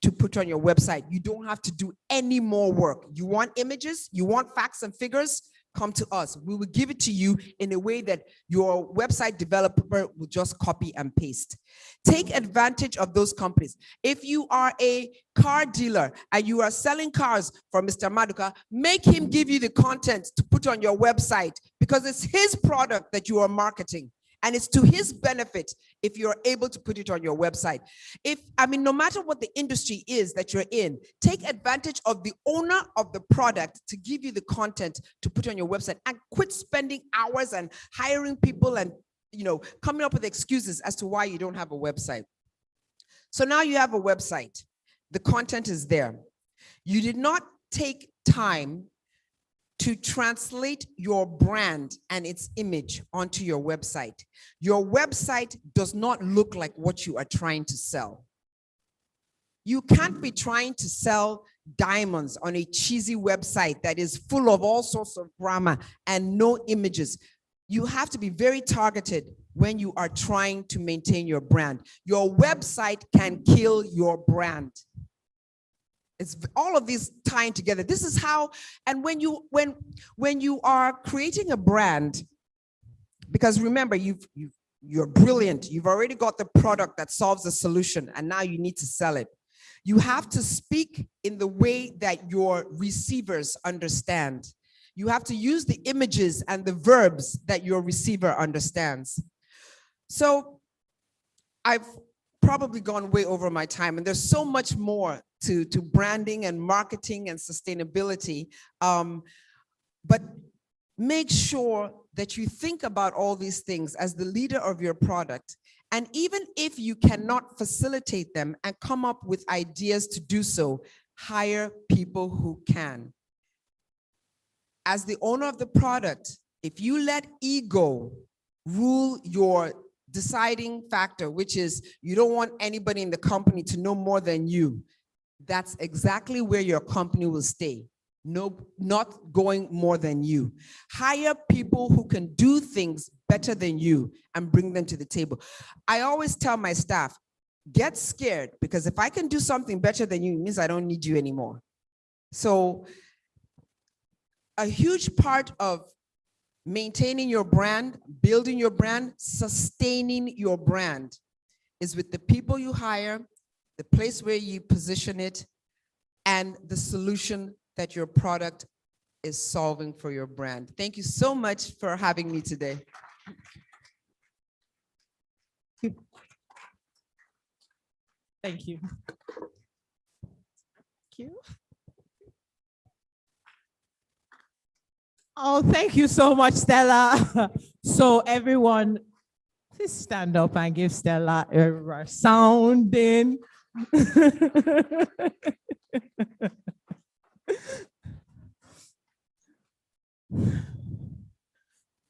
to put on your website. You don't have to do any more work. You want images, you want facts and figures, come to us. We will give it to you in a way that your website developer will just copy and paste. Take advantage of those companies. If you are a car dealer and you are selling cars for Mr. Maduka, make him give you the content to put on your website, because it's his product that you are marketing. And it's to his benefit if you're able to put it on your website. No matter what the industry is that you're in, take advantage of the owner of the product to give you the content to put on your website, and quit spending hours and hiring people and, coming up with excuses as to why you don't have a website. So now you have a website. The content is there. You did not take time to translate your brand and its image onto your website. Your website does not look like what you are trying to sell. You can't be trying to sell diamonds on a cheesy website that is full of all sorts of grammar and no images. You have to be very targeted when you are trying to maintain your brand. Your website can kill your brand. It's all of these tying together. This is how, and when you are creating a brand, because remember, you're brilliant. You've already got the product that solves the solution, and now you need to sell it. You have to speak in the way that your receivers understand. You have to use the images and the verbs that your receiver understands. So I've probably gone way over my time, and there's so much more to branding and marketing and sustainability. But make sure that you think about all these things as the leader of your product. And even if you cannot facilitate them and come up with ideas to do so, hire people who can. As the owner of the product, if you let ego rule your deciding factor, which is you don't want anybody in the company to know more than you, that's exactly where your company will stay. No, not going more than you. Hire people who can do things better than you and bring them to the table. I always tell my staff, get scared, because if I can do something better than you, it means I don't need you anymore. So a huge part of maintaining your brand, building your brand, sustaining your brand is with the people you hire, the place where you position it, and the solution that your product is solving for your brand. Thank you so much for having me today.
Thank you.
Thank you.
Oh, thank you so much, Stella. So everyone, please stand up and give Stella a resounding.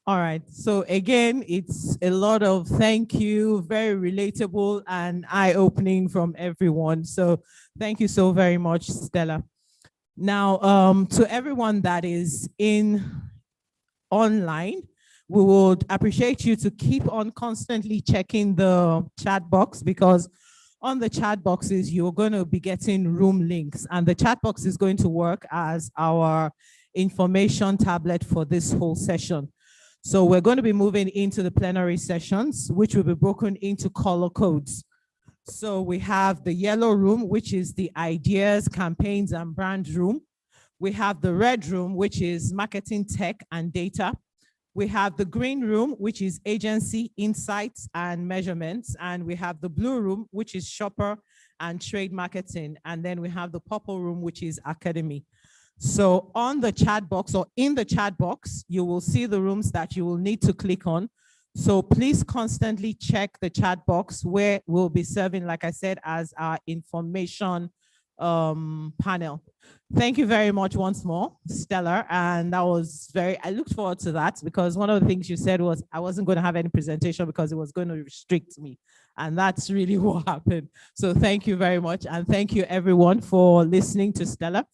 All right, so again, it's a lot of thank you, very relatable and eye-opening from everyone. So thank you so very much, Stella. Now, to everyone that is online, we would appreciate you to keep on constantly checking the chat box, because On the chat boxes, you're going to be getting room links, and the chat box is going to work as our information tablet for this whole session. So we're going to be moving into the plenary sessions, which will be broken into color codes. So we have the yellow room, which is the ideas, campaigns, and brand room. We have the red room, which is marketing, tech, and data. We have the green room, which is agency, insights, and measurements. And we have the blue room, which is shopper and trade marketing. And then we have the purple room, which is academy. So on the chat box or in the chat box, you will see the rooms that you will need to click on. So please constantly check the chat box where we'll be serving, like I said, as our information panel. Thank you very much once more, Stella. And that was I looked forward to that, because one of the things you said was I wasn't going to have any presentation because it was going to restrict me. And that's really what happened. So thank you very much. And thank you everyone for listening to Stella.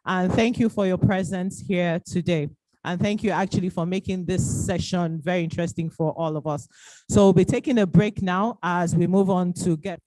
And thank you for your presence here today. And thank you actually for making this session very interesting for all of us. So we'll be taking a break now as we move on to get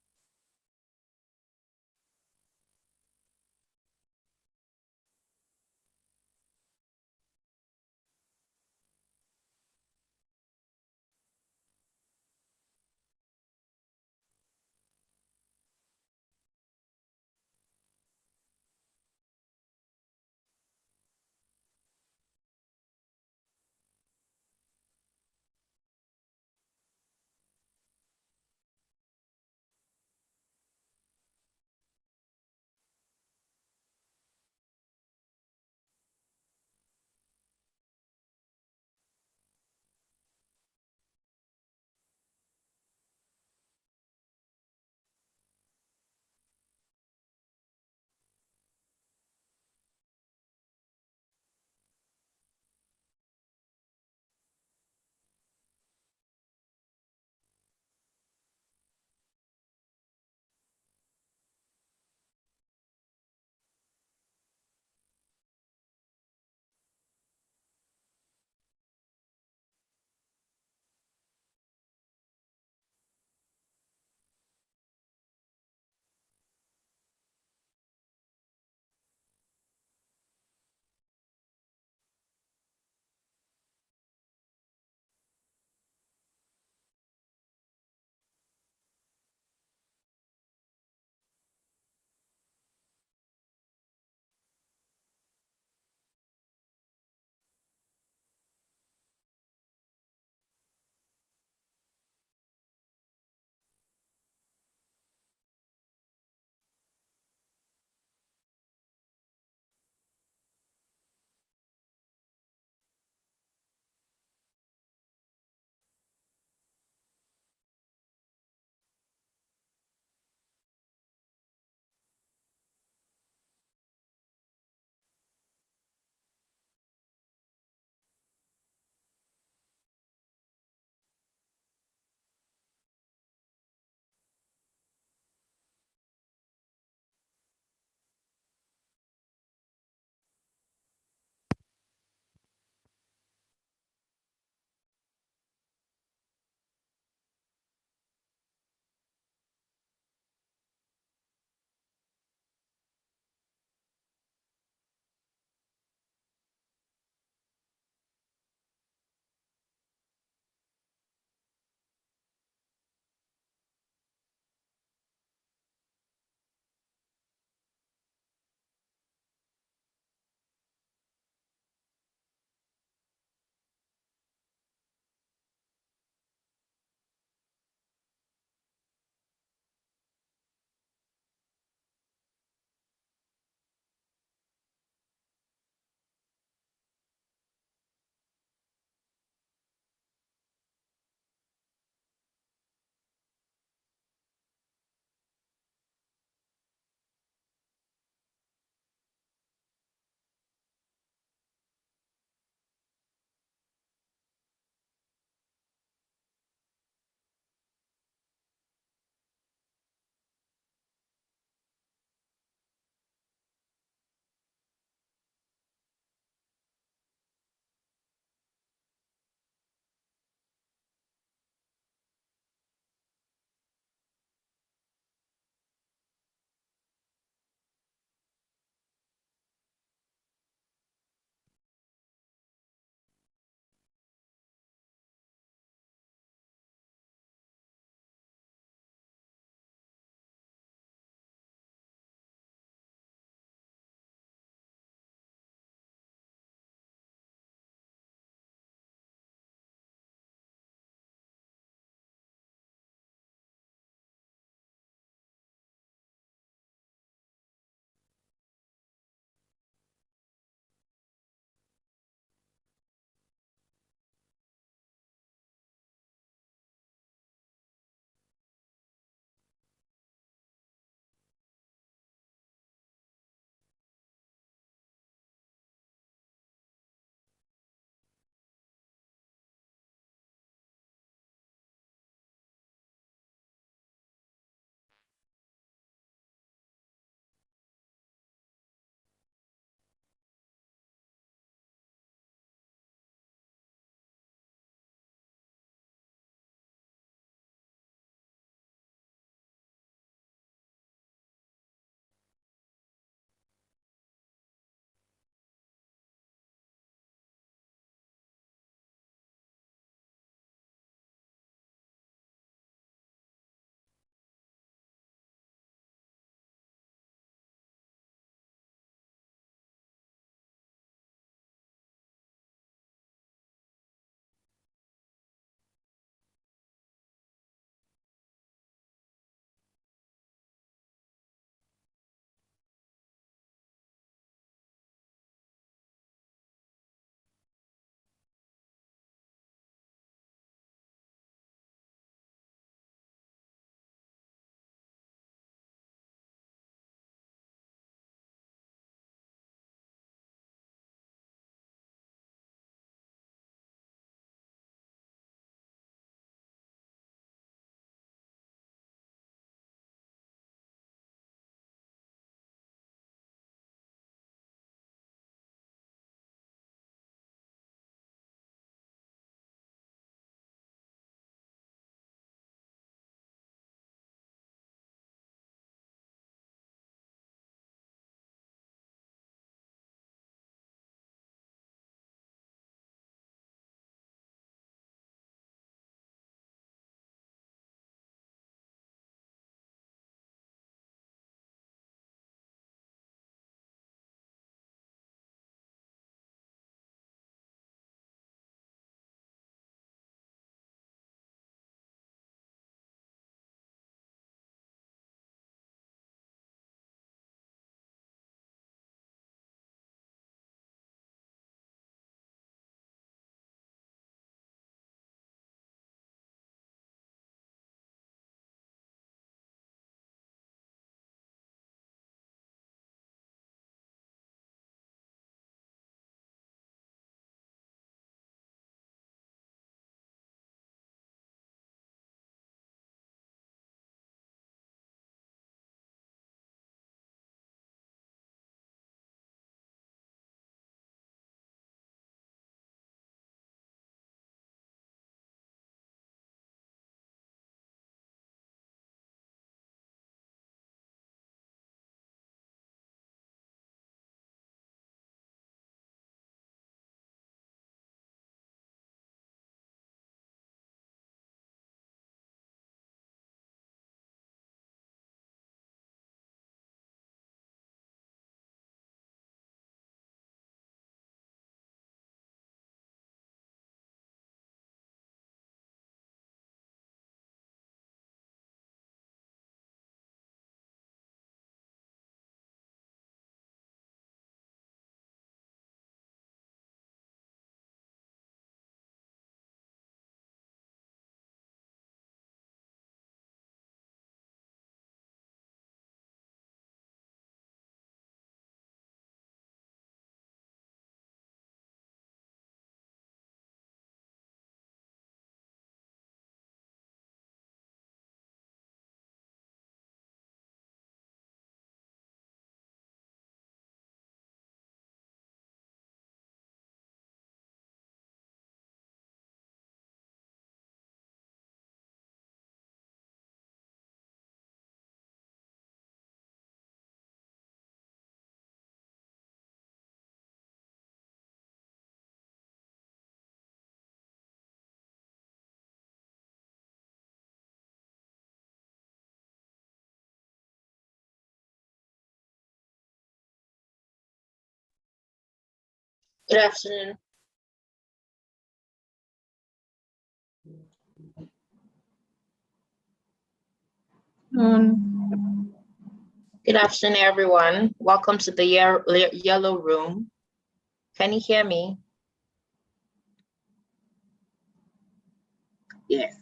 Good afternoon. Good afternoon, everyone. Welcome to the Yellow Room. Can you hear me?
Yes.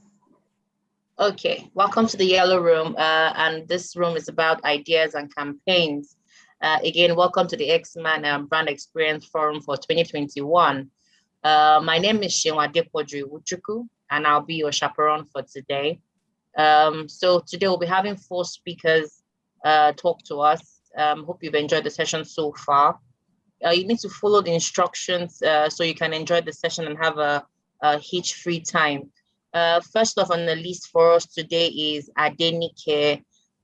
Okay, welcome to the Yellow Room. And this room is about ideas and campaigns. Again, welcome to the EXMAN Brand Experience Forum for 2021. My name is Shinwa Depodri Uchuku, and I'll be your chaperone for today. So today we'll be having 4 speakers talk to us. Hope you've enjoyed the session so far. You need to follow the instructions so you can enjoy the session and have a hitch-free time. First off on the list for us today is Adenike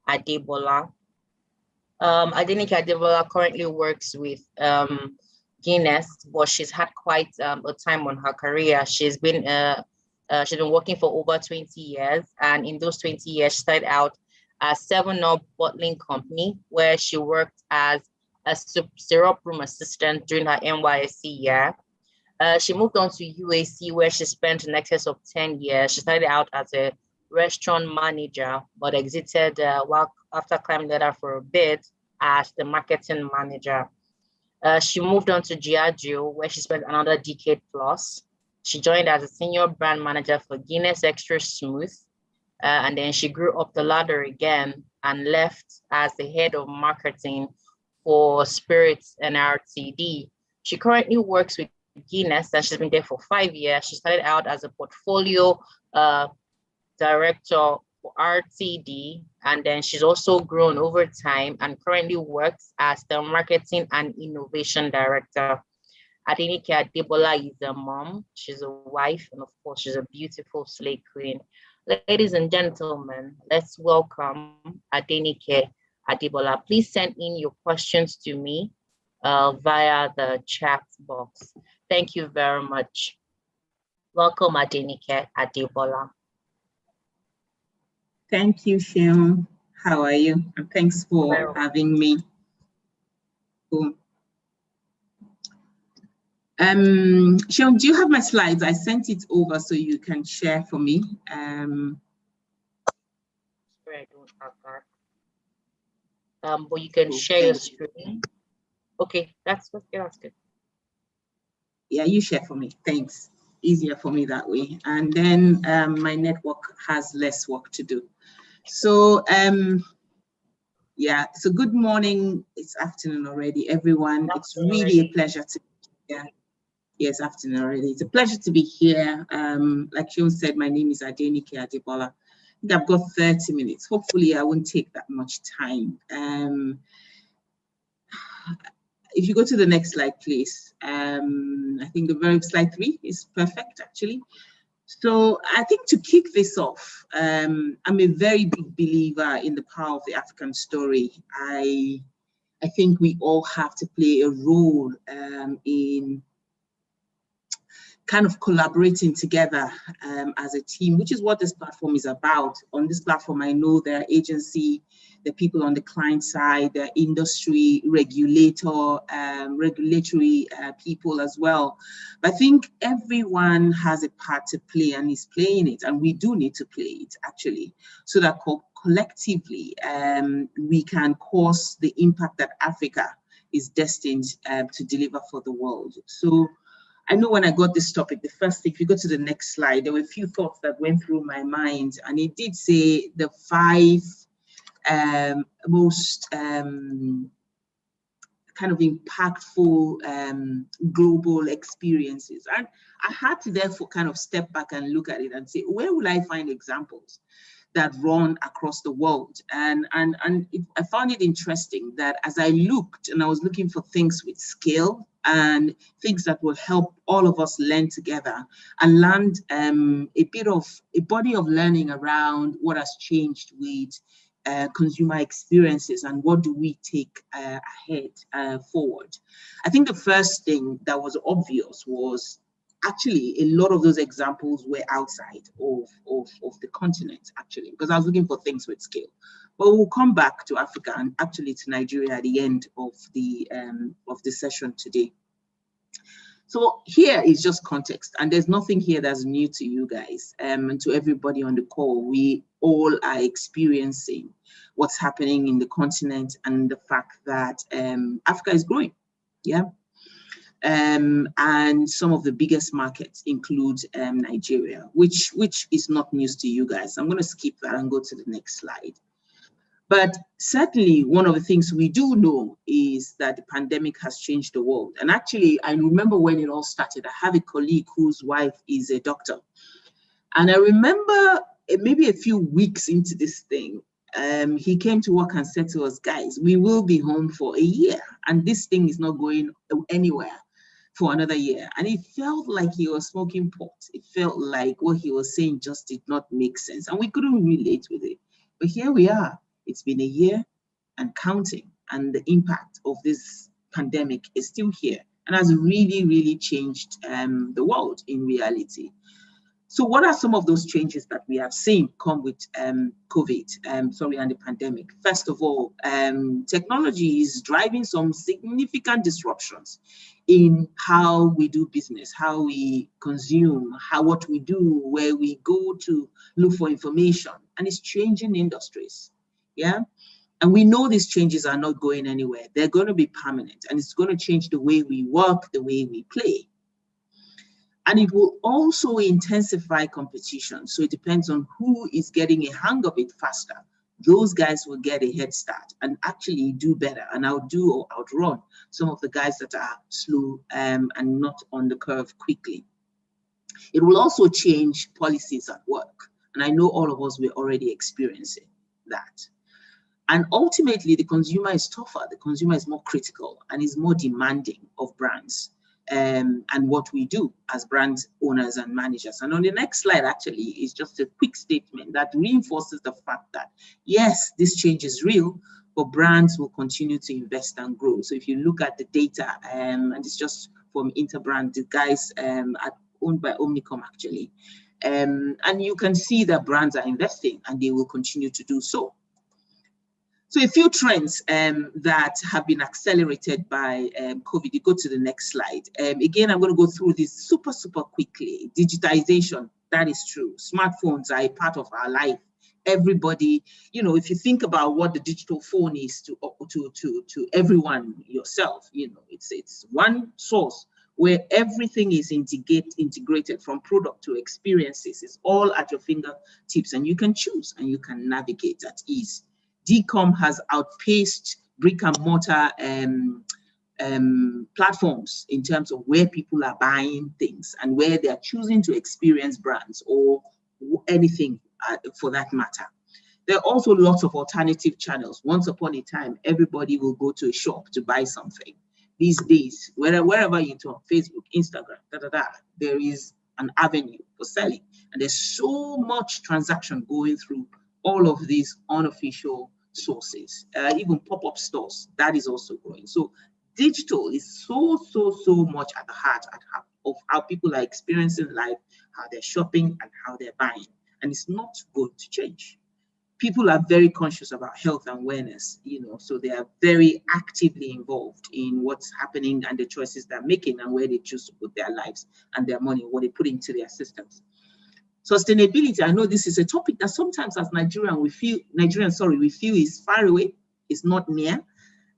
Adebola. Adenike Adebola currently works with Guinness, but she's had quite a time on her career. She's been working for over 20 years, and in those 20 years, she started out at 7-Up Bottling Company, where she worked as a syrup room assistant during her NYSC year. She moved on to UAC, where she spent in excess of 10 years. She started out as a restaurant manager, but exited after climbing the ladder for a bit as the marketing manager. She moved on to Diageo, where she spent another decade plus. She joined as a senior brand manager for Guinness Extra Smooth, and then she grew up the ladder again and left as the head of marketing for Spirits and RTD. She currently works with Guinness, and she's been there for 5 years. She started out as a portfolio director for RTD, and then she's also grown over time and currently works as the marketing and innovation director. Adenike Adebola is a mom, she's a wife, and of course, she's a beautiful slay queen. Ladies and gentlemen, let's welcome Adenike Adebola. Please send in your questions to me via the chat box. Thank you very much. Welcome, Adenike Adebola.
Thank you, Sean. How are you? And thanks for having me. Cool. Sean, do you have my slides? I sent it over so you can share for me.
Sorry, I don't have that. But you can share your screen. Okay, that's good. Yeah, that's good.
Yeah, you share for me. Thanks. Easier for me that way. And then my network has less work to do. So yeah, so good morning. It's afternoon already, everyone. It's really a pleasure to be here. Yes, afternoon already. It's a pleasure to be here. Like Sean said, my name is Adenike Adebola. I think I've got 30 minutes. Hopefully I won't take that much time. If you go to the next slide, please. I think the slide 3 is perfect, actually. So I think to kick this off, I'm a very big believer in the power of the African story. I think we all have to play a role in kind of collaborating together as a team, which is what this platform is about. On this platform, I know there are agency, the people on the client side, the industry, regulator, regulatory people as well. But I think everyone has a part to play and is playing it, and we do need to play it actually, so that collectively we can cause the impact that Africa is destined to deliver for the world. So I know when I got this topic, the first thing, if you go to the next slide, there were a few thoughts that went through my mind, and it did say the 5 most kind of impactful global experiences. And I had to therefore kind of step back and look at it and say, where will I find examples that run across the world? And I found it interesting that as I looked, and I was looking for things with scale and things that will help all of us learn together and land a body of learning around what has changed with consumer experiences and what do we take ahead forward. I think the first thing that was obvious was actually a lot of those examples were outside of the continent, actually, because I was looking for things with scale. But we'll come back to Africa and actually to Nigeria at the end of the session today. So here is just context, and there's nothing here that's new to you guys, and to everybody on the call. We all are experiencing what's happening in the continent and the fact that Africa is growing, yeah. And some of the biggest markets include Nigeria, which is not news to you guys. I'm going to skip that and go to the next slide. But certainly one of the things we do know is that the pandemic has changed the world. And actually, I remember when it all started, I have a colleague whose wife is a doctor. And I remember maybe a few weeks into this thing, he came to work and said to us, guys, we will be home for a year and this thing is not going anywhere for another year. And it felt like he was smoking pot. It felt like what he was saying just did not make sense and we couldn't relate with it. But here we are. It's been a year and counting, and the impact of this pandemic is still here and has really, really changed the world in reality. So what are some of those changes that we have seen come with COVID, and the pandemic? First of all, technology is driving some significant disruptions in how we do business, how we consume, what we do, where we go to look for information, and it's changing industries, yeah? And we know these changes are not going anywhere. They're going to be permanent, and it's going to change the way we work, the way we play. And it will also intensify competition. So it depends on who is getting a hang of it faster. Those guys will get a head start and actually do better and outdo or outrun some of the guys that are slow and not on the curve quickly. It will also change policies at work. And I know all of us were already experiencing that. And ultimately, the consumer is tougher. The consumer is more critical and is more demanding of brands. And what we do as brand owners and managers. And on the next slide, actually, is just a quick statement that reinforces the fact that, yes, this change is real, but brands will continue to invest and grow. So if you look at the data, and it's just from Interbrand, the guys are owned by Omnicom, actually. And you can see that brands are investing and they will continue to do so. So a few trends that have been accelerated by COVID. You go to the next slide. Again, I'm going to go through this super quickly. Digitization, that is true. Smartphones are a part of our life. Everybody, you know, if you think about what the digital phone is to everyone, yourself, you know, it's one source where everything is integrated from product to experiences. It's all at your fingertips and you can choose and you can navigate at ease. DCOM has outpaced brick and mortar platforms in terms of where people are buying things and where they are choosing to experience brands or anything for that matter. There are also lots of alternative channels. Once upon a time, everybody will go to a shop to buy something. These days, wherever you talk, Facebook, Instagram, there is an avenue for selling. And there's so much transaction going through all of these unofficial sources, even pop-up stores, that is also growing. So digital is so much at the heart of how people are experiencing life, how they're shopping and how they're buying. And it's not going to change. People are very conscious about health and wellness, you know, so they are very actively involved in what's happening and the choices they're making and where they choose to put their lives and their money, what they put into their systems. Sustainability, I know this is a topic that sometimes as Nigerians we feel is far away, it's not near,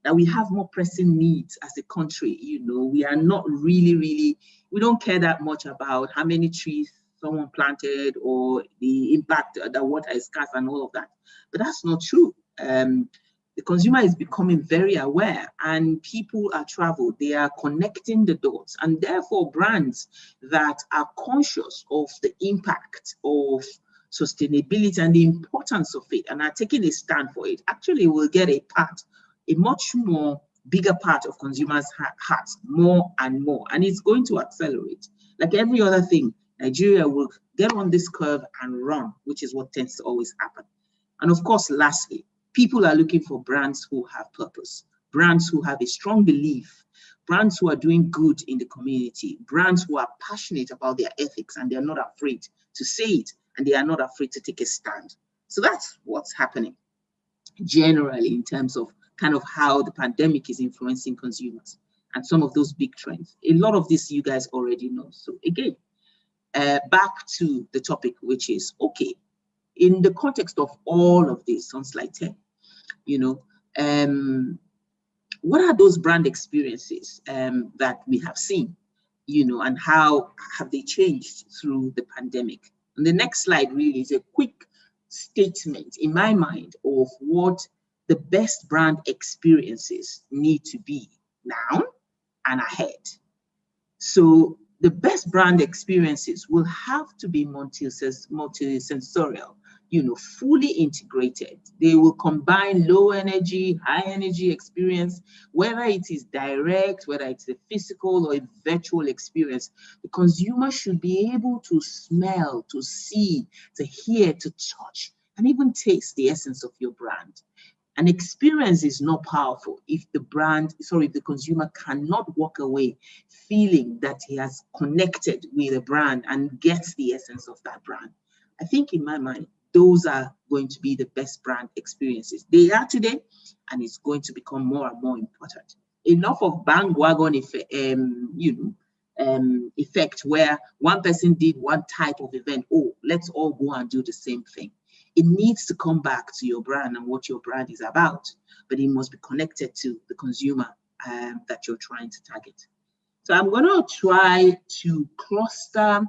that we have more pressing needs as a country. You know, we are not really, we don't care that much about how many trees someone planted or the impact that water is scarce and all of that. But that's not true. The consumer is becoming very aware and people are traveled, they are connecting the dots, and therefore brands that are conscious of the impact of sustainability and the importance of it and are taking a stand for it actually will get a much more bigger part of consumers' hearts more and more, and it's going to accelerate. Like every other thing, Nigeria will get on this curve and run, which is what tends to always happen. And of course, lastly, people are looking for brands who have purpose, brands who have a strong belief, brands who are doing good in the community, brands who are passionate about their ethics and they're not afraid to say it and they are not afraid to take a stand. So that's what's happening generally in terms of kind of how the pandemic is influencing consumers. and some of those big trends. A lot of this you guys already know. So again, back to the topic, which is, okay, in the context of all of this on slide 10, you know, what are those brand experiences that we have seen, you know, and how have they changed through the pandemic? And the next slide really is a quick statement in my mind of what the best brand experiences need to be now and ahead. So the best brand experiences will have to be multi-sensorial, you know, fully integrated. They will combine low energy, high energy experience, whether it is direct, whether it's a physical or a virtual experience. The consumer should be able to smell, to see, to hear, to touch, and even taste the essence of your brand. An experience is not powerful if the consumer cannot walk away feeling that he has connected with a brand and gets the essence of that brand. I think in my mind, those are going to be the best brand experiences. They are today, and it's going to become more and more important. Enough of bandwagon effect where one person did one type of event. Oh, let's all go and do the same thing. It needs to come back to your brand and what your brand is about, but it must be connected to the consumer that you're trying to target. So I'm going to try to cluster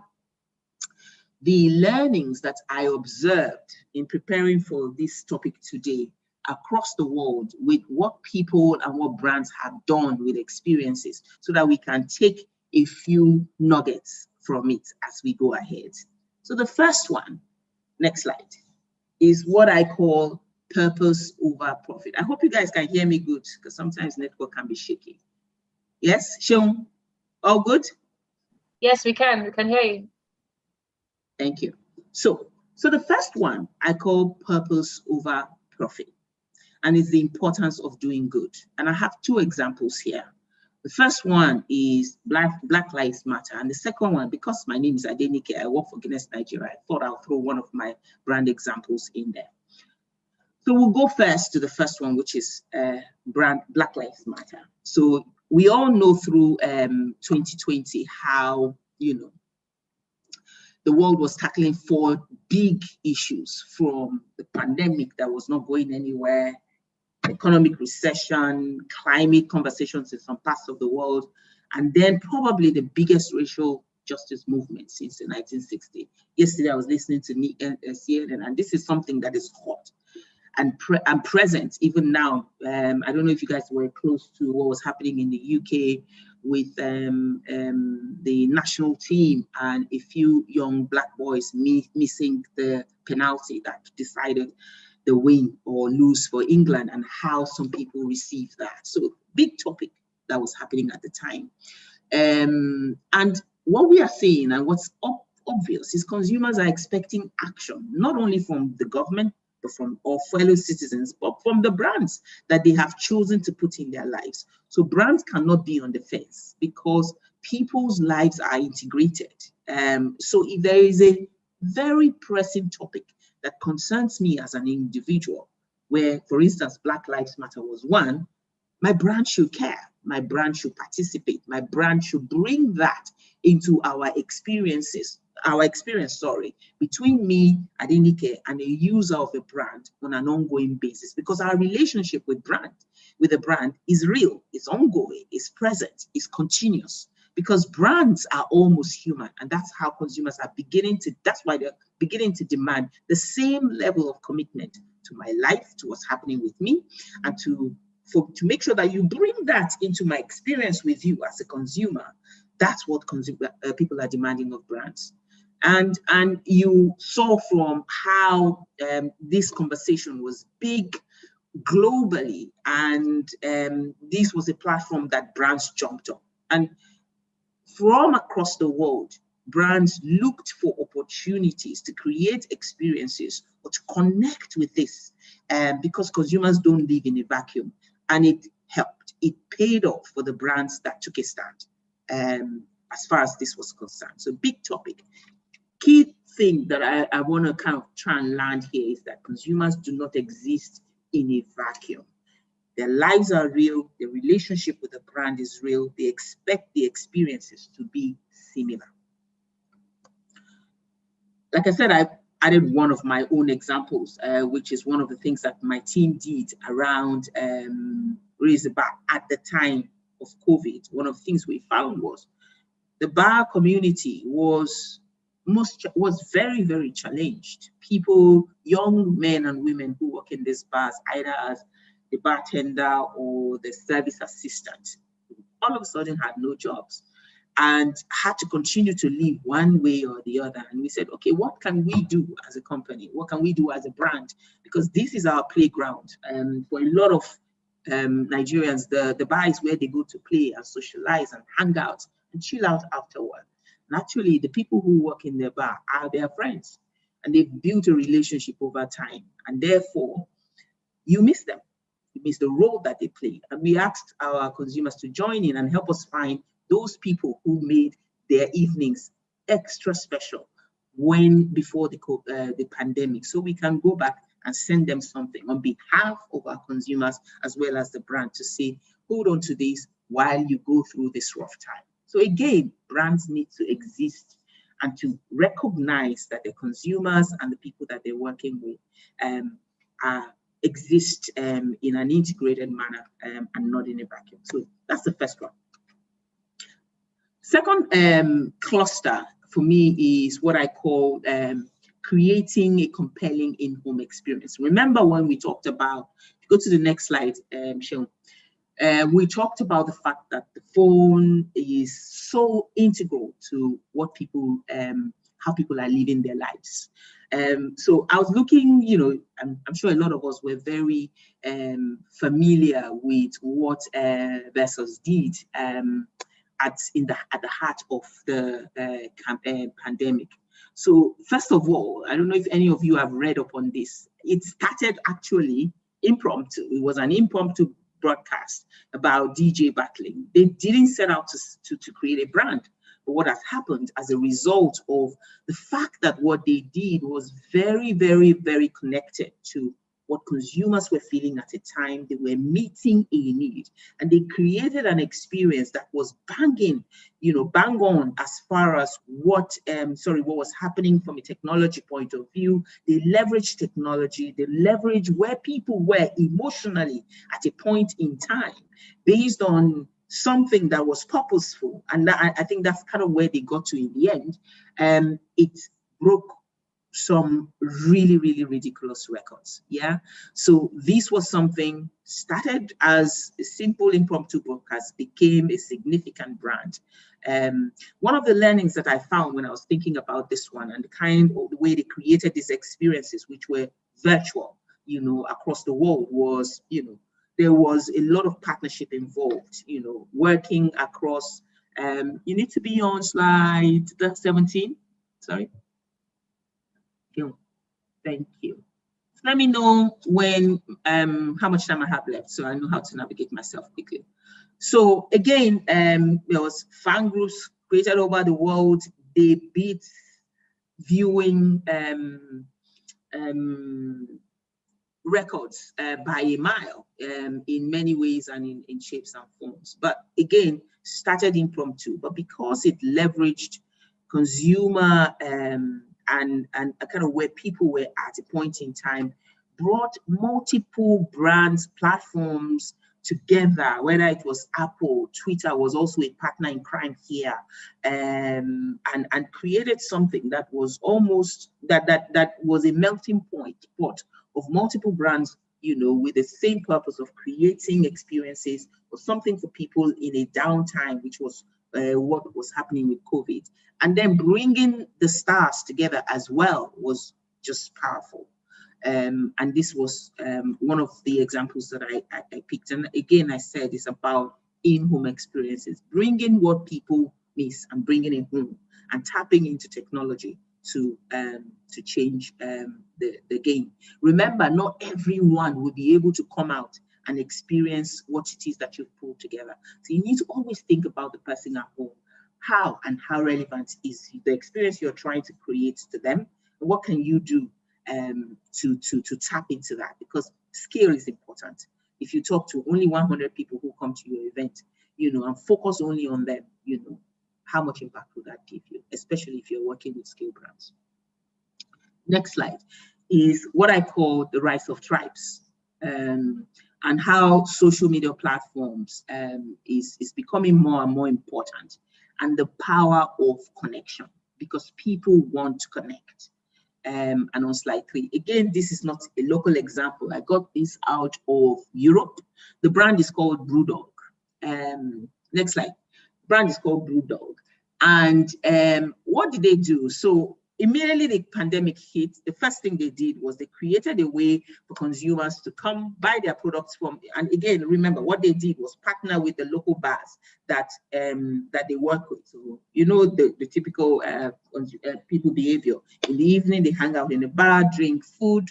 the learnings that I observed in preparing for this topic today across the world with what people and what brands have done with experiences so that we can take a few nuggets from it as we go ahead. So the first one, next slide, is what I call purpose over profit. I hope you guys can hear me good because sometimes network can be shaky. Yes, Sean, all good?
Yes, we can hear you.
Thank you. So the first one I call purpose over profit, and it's the importance of doing good. And I have two examples here. The first one is Black Lives Matter. And the second one, because my name is Adenike, I work for Guinness Nigeria, I thought I'll throw one of my brand examples in there. So we'll go first to the first one, which is Black Lives Matter. So we all know through 2020 how, you know, the world was tackling 4 big issues, from the pandemic that was not going anywhere, economic recession, climate conversations in some parts of the world, and then probably the biggest racial justice movement since the 1960s. Yesterday, I was listening to CNN, and this is something that is hot and present even now. I don't know if you guys were close to what was happening in the UK with the national team and a few young Black boys missing the penalty that decided the win or lose for England, and how some people receive that. So big topic that was happening at the time. And what we are seeing and what's obvious is consumers are expecting action, not only from the government, but from our fellow citizens, but from the brands that they have chosen to put in their lives. So brands cannot be on the fence because people's lives are integrated. So if there is a very pressing topic that concerns me as an individual, where, for instance, Black Lives Matter was one, my brand should care, my brand should participate, my brand should bring that into our experience, between me, Adenike, and a user of a brand on an ongoing basis, because our relationship with the brand is real, it's ongoing, it's present, it's continuous, because brands are almost human, and that's how consumers are that's why they're beginning to demand the same level of commitment to my life, to what's happening with me, and to make sure that you bring that into my experience with you as a consumer. That's what people are demanding of brands. And you saw from how this conversation was big globally, and this was a platform that brands jumped on. And from across the world, brands looked for opportunities to create experiences or to connect with this, because consumers don't live in a vacuum. And it helped. It paid off for the brands that took a stand as far as this was concerned. So big topic. Key thing that I want to kind of try and land here is that consumers do not exist in a vacuum. Their lives are real. The relationship with the brand is real. They expect the experiences to be similar. Like I said, I added one of my own examples, which is one of the things that my team did around Raise the Bar at the time of COVID. One of the things we found was the bar community was very, very challenged. People, young men and women who work in these bars, either as the bartender or the service assistant, all of a sudden had no jobs and had to continue to live one way or the other. And we said, okay, what can we do as a company? What can we do as a brand? Because this is our playground. For a lot of Nigerians, the bar is where they go to play and socialize and hang out and chill out afterward. Naturally, the people who work in the bar are their friends, and they've built a relationship over time. And therefore, you miss them. You miss the role that they play. And we asked our consumers to join in and help us find those people who made their evenings extra special before the pandemic, so we can go back and send them something on behalf of our consumers as well as the brand to say, hold on to this while you go through this rough time. So again, brands need to exist and to recognize that the consumers and the people that they're working with exist in an integrated manner and not in a vacuum. So that's the first one. Second cluster for me is what I call creating a compelling in-home experience. Remember when we talked about, go to the next slide, Sean. We talked about the fact that the phone is so integral to what people, how people are living their lives. So I was looking, you know, I'm sure a lot of us were very familiar with what Versus did at the heart of the pandemic. So first of all, I don't know if any of you have read up on this. It started actually impromptu. It was an impromptu broadcast about DJ battling. They didn't set out to create a brand. But what has happened as a result of the fact that what they did was very, very, very connected to what consumers were feeling at the time. They were meeting a need, and they created an experience that was bang on as far as what was happening from a technology point of view. They leveraged technology, they leveraged where people were emotionally at a point in time based on something that was purposeful. And I think that's kind of where they got to in the end. It broke some really, really ridiculous records. Yeah. So this was something started as a simple impromptu broadcast, became a significant brand. One of the learnings that I found when I was thinking about this one and the way they created these experiences, which were virtual, you know, across the world, was, you know, there was a lot of partnership involved, you know, working across, you need to be on slide 17, sorry. Thank you. Let me know when, how much time I have left, so I know how to navigate myself quickly. So again, there was fan groups created over the world. They beat viewing records by a mile in many ways and in shapes and forms. But again, started impromptu, but because it leveraged consumer and kind of where people were at a point in time, brought multiple brands, platforms together, whether it was Apple, Twitter was also a partner in crime here, and created something that was almost, that was a melting pot of multiple brands, you know, with the same purpose of creating experiences or something for people in a downtime, which was what was happening with COVID. And then bringing the stars together as well was just powerful. And this was one of the examples that I picked. And again, I said it's about in-home experiences, bringing what people miss and bringing it home and tapping into technology to change the game. Remember, not everyone will be able to come out and experience what it is that you've pulled together. So you need to always think about the person at home. How relevant is the experience you're trying to create to them? And what can you do to tap into that? Because scale is important. if you talk to only 100 people who come to your event, you know, and focus only on them, you know, how much impact would that give you, especially if you're working with scale brands? Next slide is what I call the rise of tribes, and how social media platforms is becoming more and more important, and the power of connection, because people want to connect. And on slide 3, again, this is not a local example. I got this out of Europe. The brand is called Brewdog. Next slide. Brand is called Brewdog. And what did they do? So immediately the pandemic hit, the first thing they did was they created a way for consumers to come buy their products from, and again, remember what they did was partner with the local bars that that they work with. So, you know, the typical people behavior. In the evening, they hang out in the bar, drink food,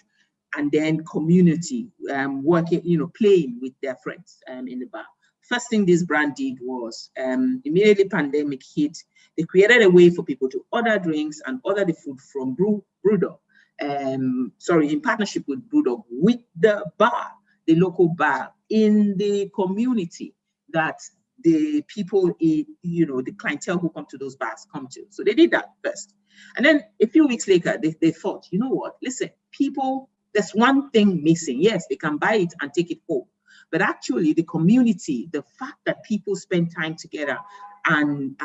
and then community, working, you know, playing with their friends in the bar. First thing this brand did was immediately pandemic hit, they created a way for people to order drinks and order the food from Brewdog. In partnership with Brewdog, with the bar, the local bar in the community that the people, you know, the clientele who come to those bars come to. So they did that first. And then a few weeks later, they thought, you know what, listen, people, there's one thing missing. Yes, they can buy it and take it home. But actually the community, the fact that people spend time together and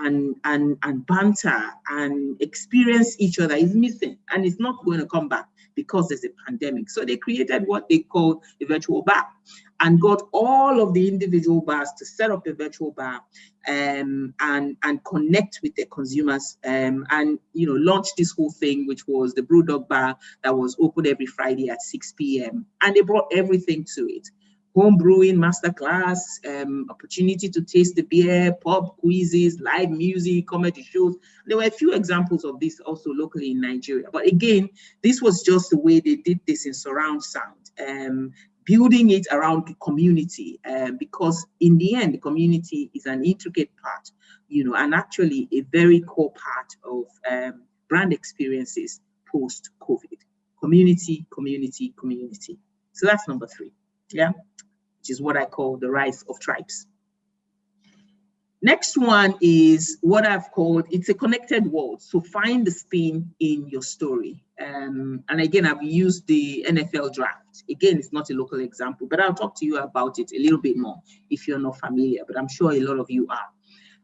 banter and experience each other is missing, and it's not going to come back because there's a pandemic. So they created what they call a virtual bar and got all of the individual bars to set up a virtual bar and connect with their consumers and, you know, launch this whole thing, which was the Brewdog bar that was open every Friday at 6 p.m. And they brought everything to it. Home brewing masterclass, opportunity to taste the beer, pub quizzes, live music, comedy shows. There were a few examples of this also locally in Nigeria. But again, this was just the way they did this in surround sound, building it around the community, because in the end, the community is an intricate part, you know, and actually a very core part of brand experiences post-COVID. Community, community, community. So that's number 3. Yeah, which is what I call the rise of tribes. Next one is what I've called, it's a connected world. So find the spin in your story. And again, I've used the NFL draft. Again, it's not a local example, but I'll talk to you about it a little bit more if you're not familiar, but I'm sure a lot of you are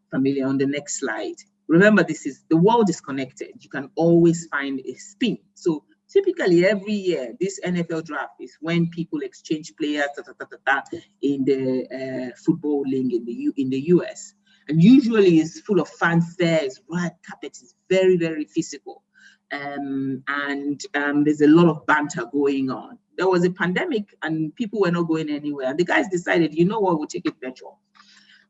familiar. On the next slide. Remember, the world is connected. You can always find a spin. So typically every year, this NFL draft is when people exchange players in the football league in the US. And usually it's full of fanfare, it's red carpet, it's very, very physical. And there's a lot of banter going on. There was a pandemic and people were not going anywhere. And the guys decided, you know what, we'll take it virtual.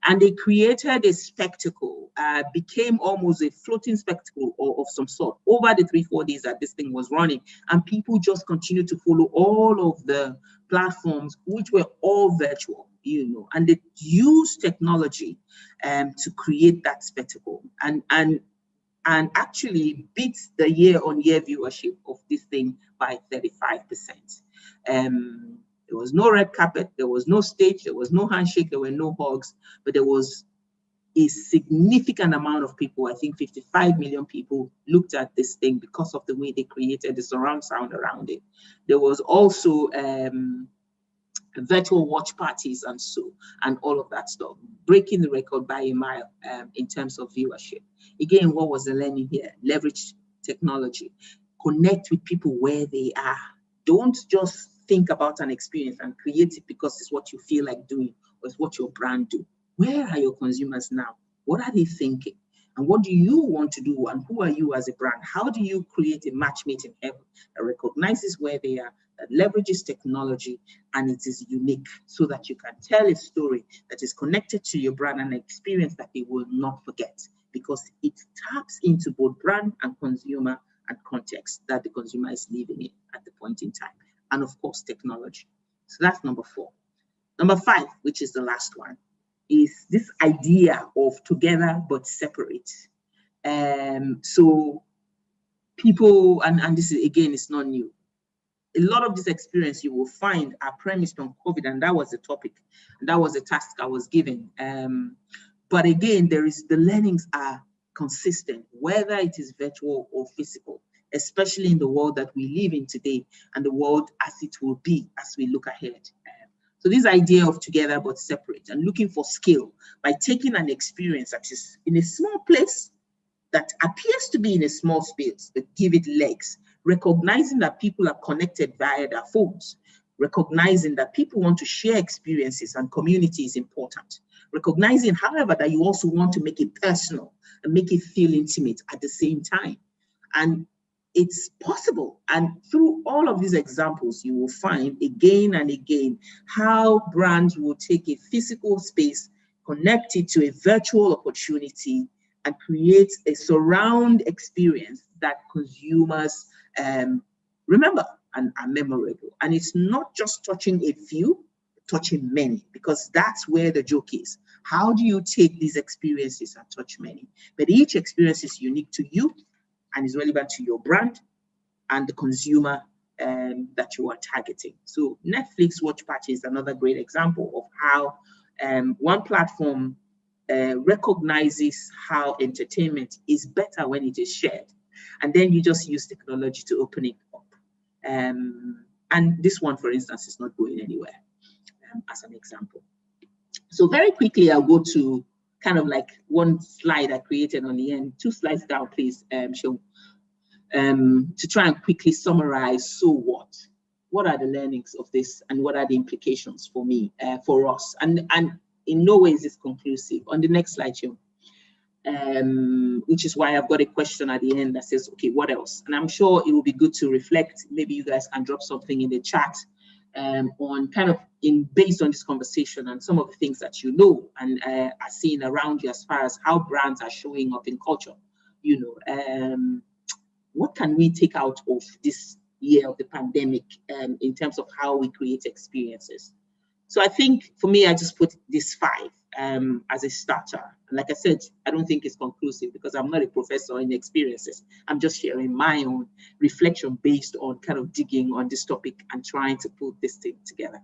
And they created a spectacle, became almost a floating spectacle of some sort over the 3-4 days that this thing was running. And people just continued to follow all of the platforms, which were all virtual, you know, and they used technology to create that spectacle and actually beat the year-on-year viewership of this thing by 35%. There was no red carpet, there was no stage, there was no handshake, there were no hugs, but there was a significant amount of people, I think 55 million people looked at this thing because of the way they created the surround sound around it. There was also virtual watch parties and all of that stuff, breaking the record by a mile in terms of viewership. Again, what was the learning here? Leverage technology, connect with people where they are. Don't just think about an experience and create it because it's what you feel like doing or it's what your brand do. Where are your consumers now? What are they thinking? And what do you want to do? And who are you as a brand? How do you create a match made in heaven that recognizes where they are, that leverages technology, and it is unique so that you can tell a story that is connected to your brand and an experience that they will not forget, because it taps into both brand and consumer and context that the consumer is living in at the point in time. And of course, technology. So that's number 4. Number 5, which is the last one, is this idea of together but separate. So people, and this is, again, it's not new. a lot of this experience you will find are premised on COVID, and that was the topic, and that was the task I was given. But again, the learnings are consistent, whether it is virtual or physical, especially in the world that we live in today and the world as it will be as we look ahead. So this idea of together but separate and looking for skill by taking an experience that is in a small place that appears to be in a small space, but give it legs, recognizing that people are connected via their phones, recognizing that people want to share experiences and community is important, recognizing, however, that you also want to make it personal and make it feel intimate at the same time. And it's possible. And through all of these examples, you will find again and again how brands will take a physical space, connect it to a virtual opportunity, and create a surround experience that consumers remember and are memorable. And it's not just touching a few, touching many, because that's where the joke is. How do you take these experiences and touch many? But each experience is unique to you and is relevant to your brand and the consumer that you are targeting. So Netflix Watch Party is another great example of how one platform recognizes how entertainment is better when it is shared. And then you just use technology to open it up. And this one, for instance, is not going anywhere, as an example. So very quickly, I'll go to kind of like one slide I created on the end. 2 slides down, please, Sean. To try and quickly summarize, so what are the learnings of this and what are the implications for me, for us? And in no way is this conclusive. On the next slide, Sean. Which is why I've got a question at the end that says, okay, what else? And I'm sure it will be good to reflect. Maybe you guys can drop something in the chat on kind of based on this conversation and some of the things that you know and are seeing around you as far as how brands are showing up in culture. You know, what can we take out of this year of the pandemic in terms of how we create experiences? So I think for me, I just put this 5 as a starter. And like I said, I don't think it's conclusive because I'm not a professor in experiences. I'm just sharing my own reflection based on kind of digging on this topic and trying to put this thing together.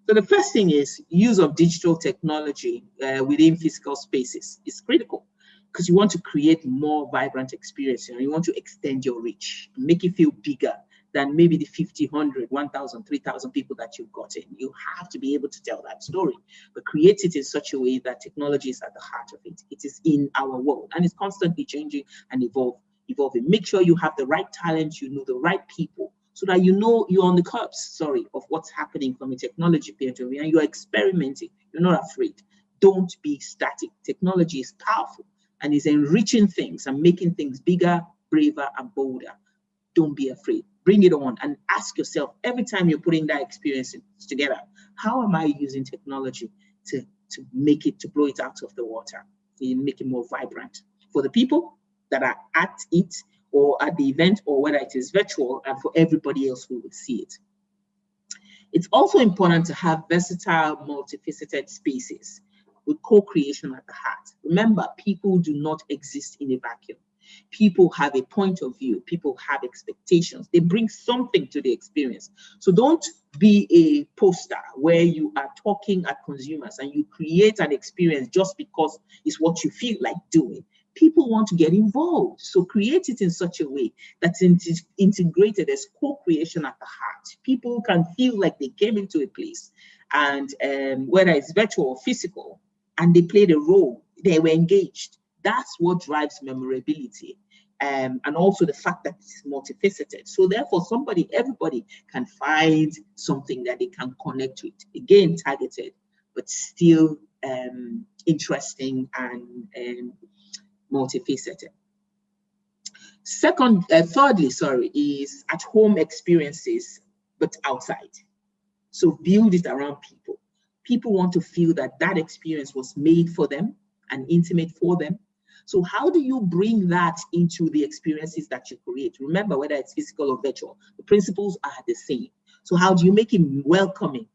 So the first thing is use of digital technology within physical spaces is critical because you want to create more vibrant experiences and you want to extend your reach, make it feel bigger than maybe the 50, 100, 1,000, 3,000 people that you've gotten. You have to be able to tell that story, but create it in such a way that technology is at the heart of it. It is in our world and it's constantly changing and evolving. Make sure you have the right talent, you know the right people, so that you know you're on the curbs, of what's happening from a technology point of view and you're experimenting. You're not afraid. Don't be static. Technology is powerful and is enriching things and making things bigger, braver, and bolder. Don't be afraid. Bring it on and ask yourself every time you're putting that experience together, how am I using technology to make it, to blow it out of the water and make it more vibrant for the people that are at it or at the event or whether it is virtual and for everybody else who will see it. It's also important to have versatile, multifaceted spaces with co-creation at the heart. Remember, people do not exist in a vacuum. People have a point of view. People have expectations. They bring something to the experience. So don't be a poster where you are talking at consumers and you create an experience just because it's what you feel like doing. People want to get involved. So create it in such a way that's integrated as co-creation at the heart. People can feel like they came into a place and whether it's virtual or physical, and they played a role, they were engaged. That's what drives memorability. And also the fact that it's multifaceted. So therefore, everybody can find something that they can connect with. Again, targeted, but still interesting and multifaceted. Thirdly, is at-home experiences, but outside. So build it around people. People want to feel that that experience was made for them and intimate for them. So how do you bring that into the experiences that you create? Remember, whether it's physical or virtual, the principles are the same. So how do you make it welcoming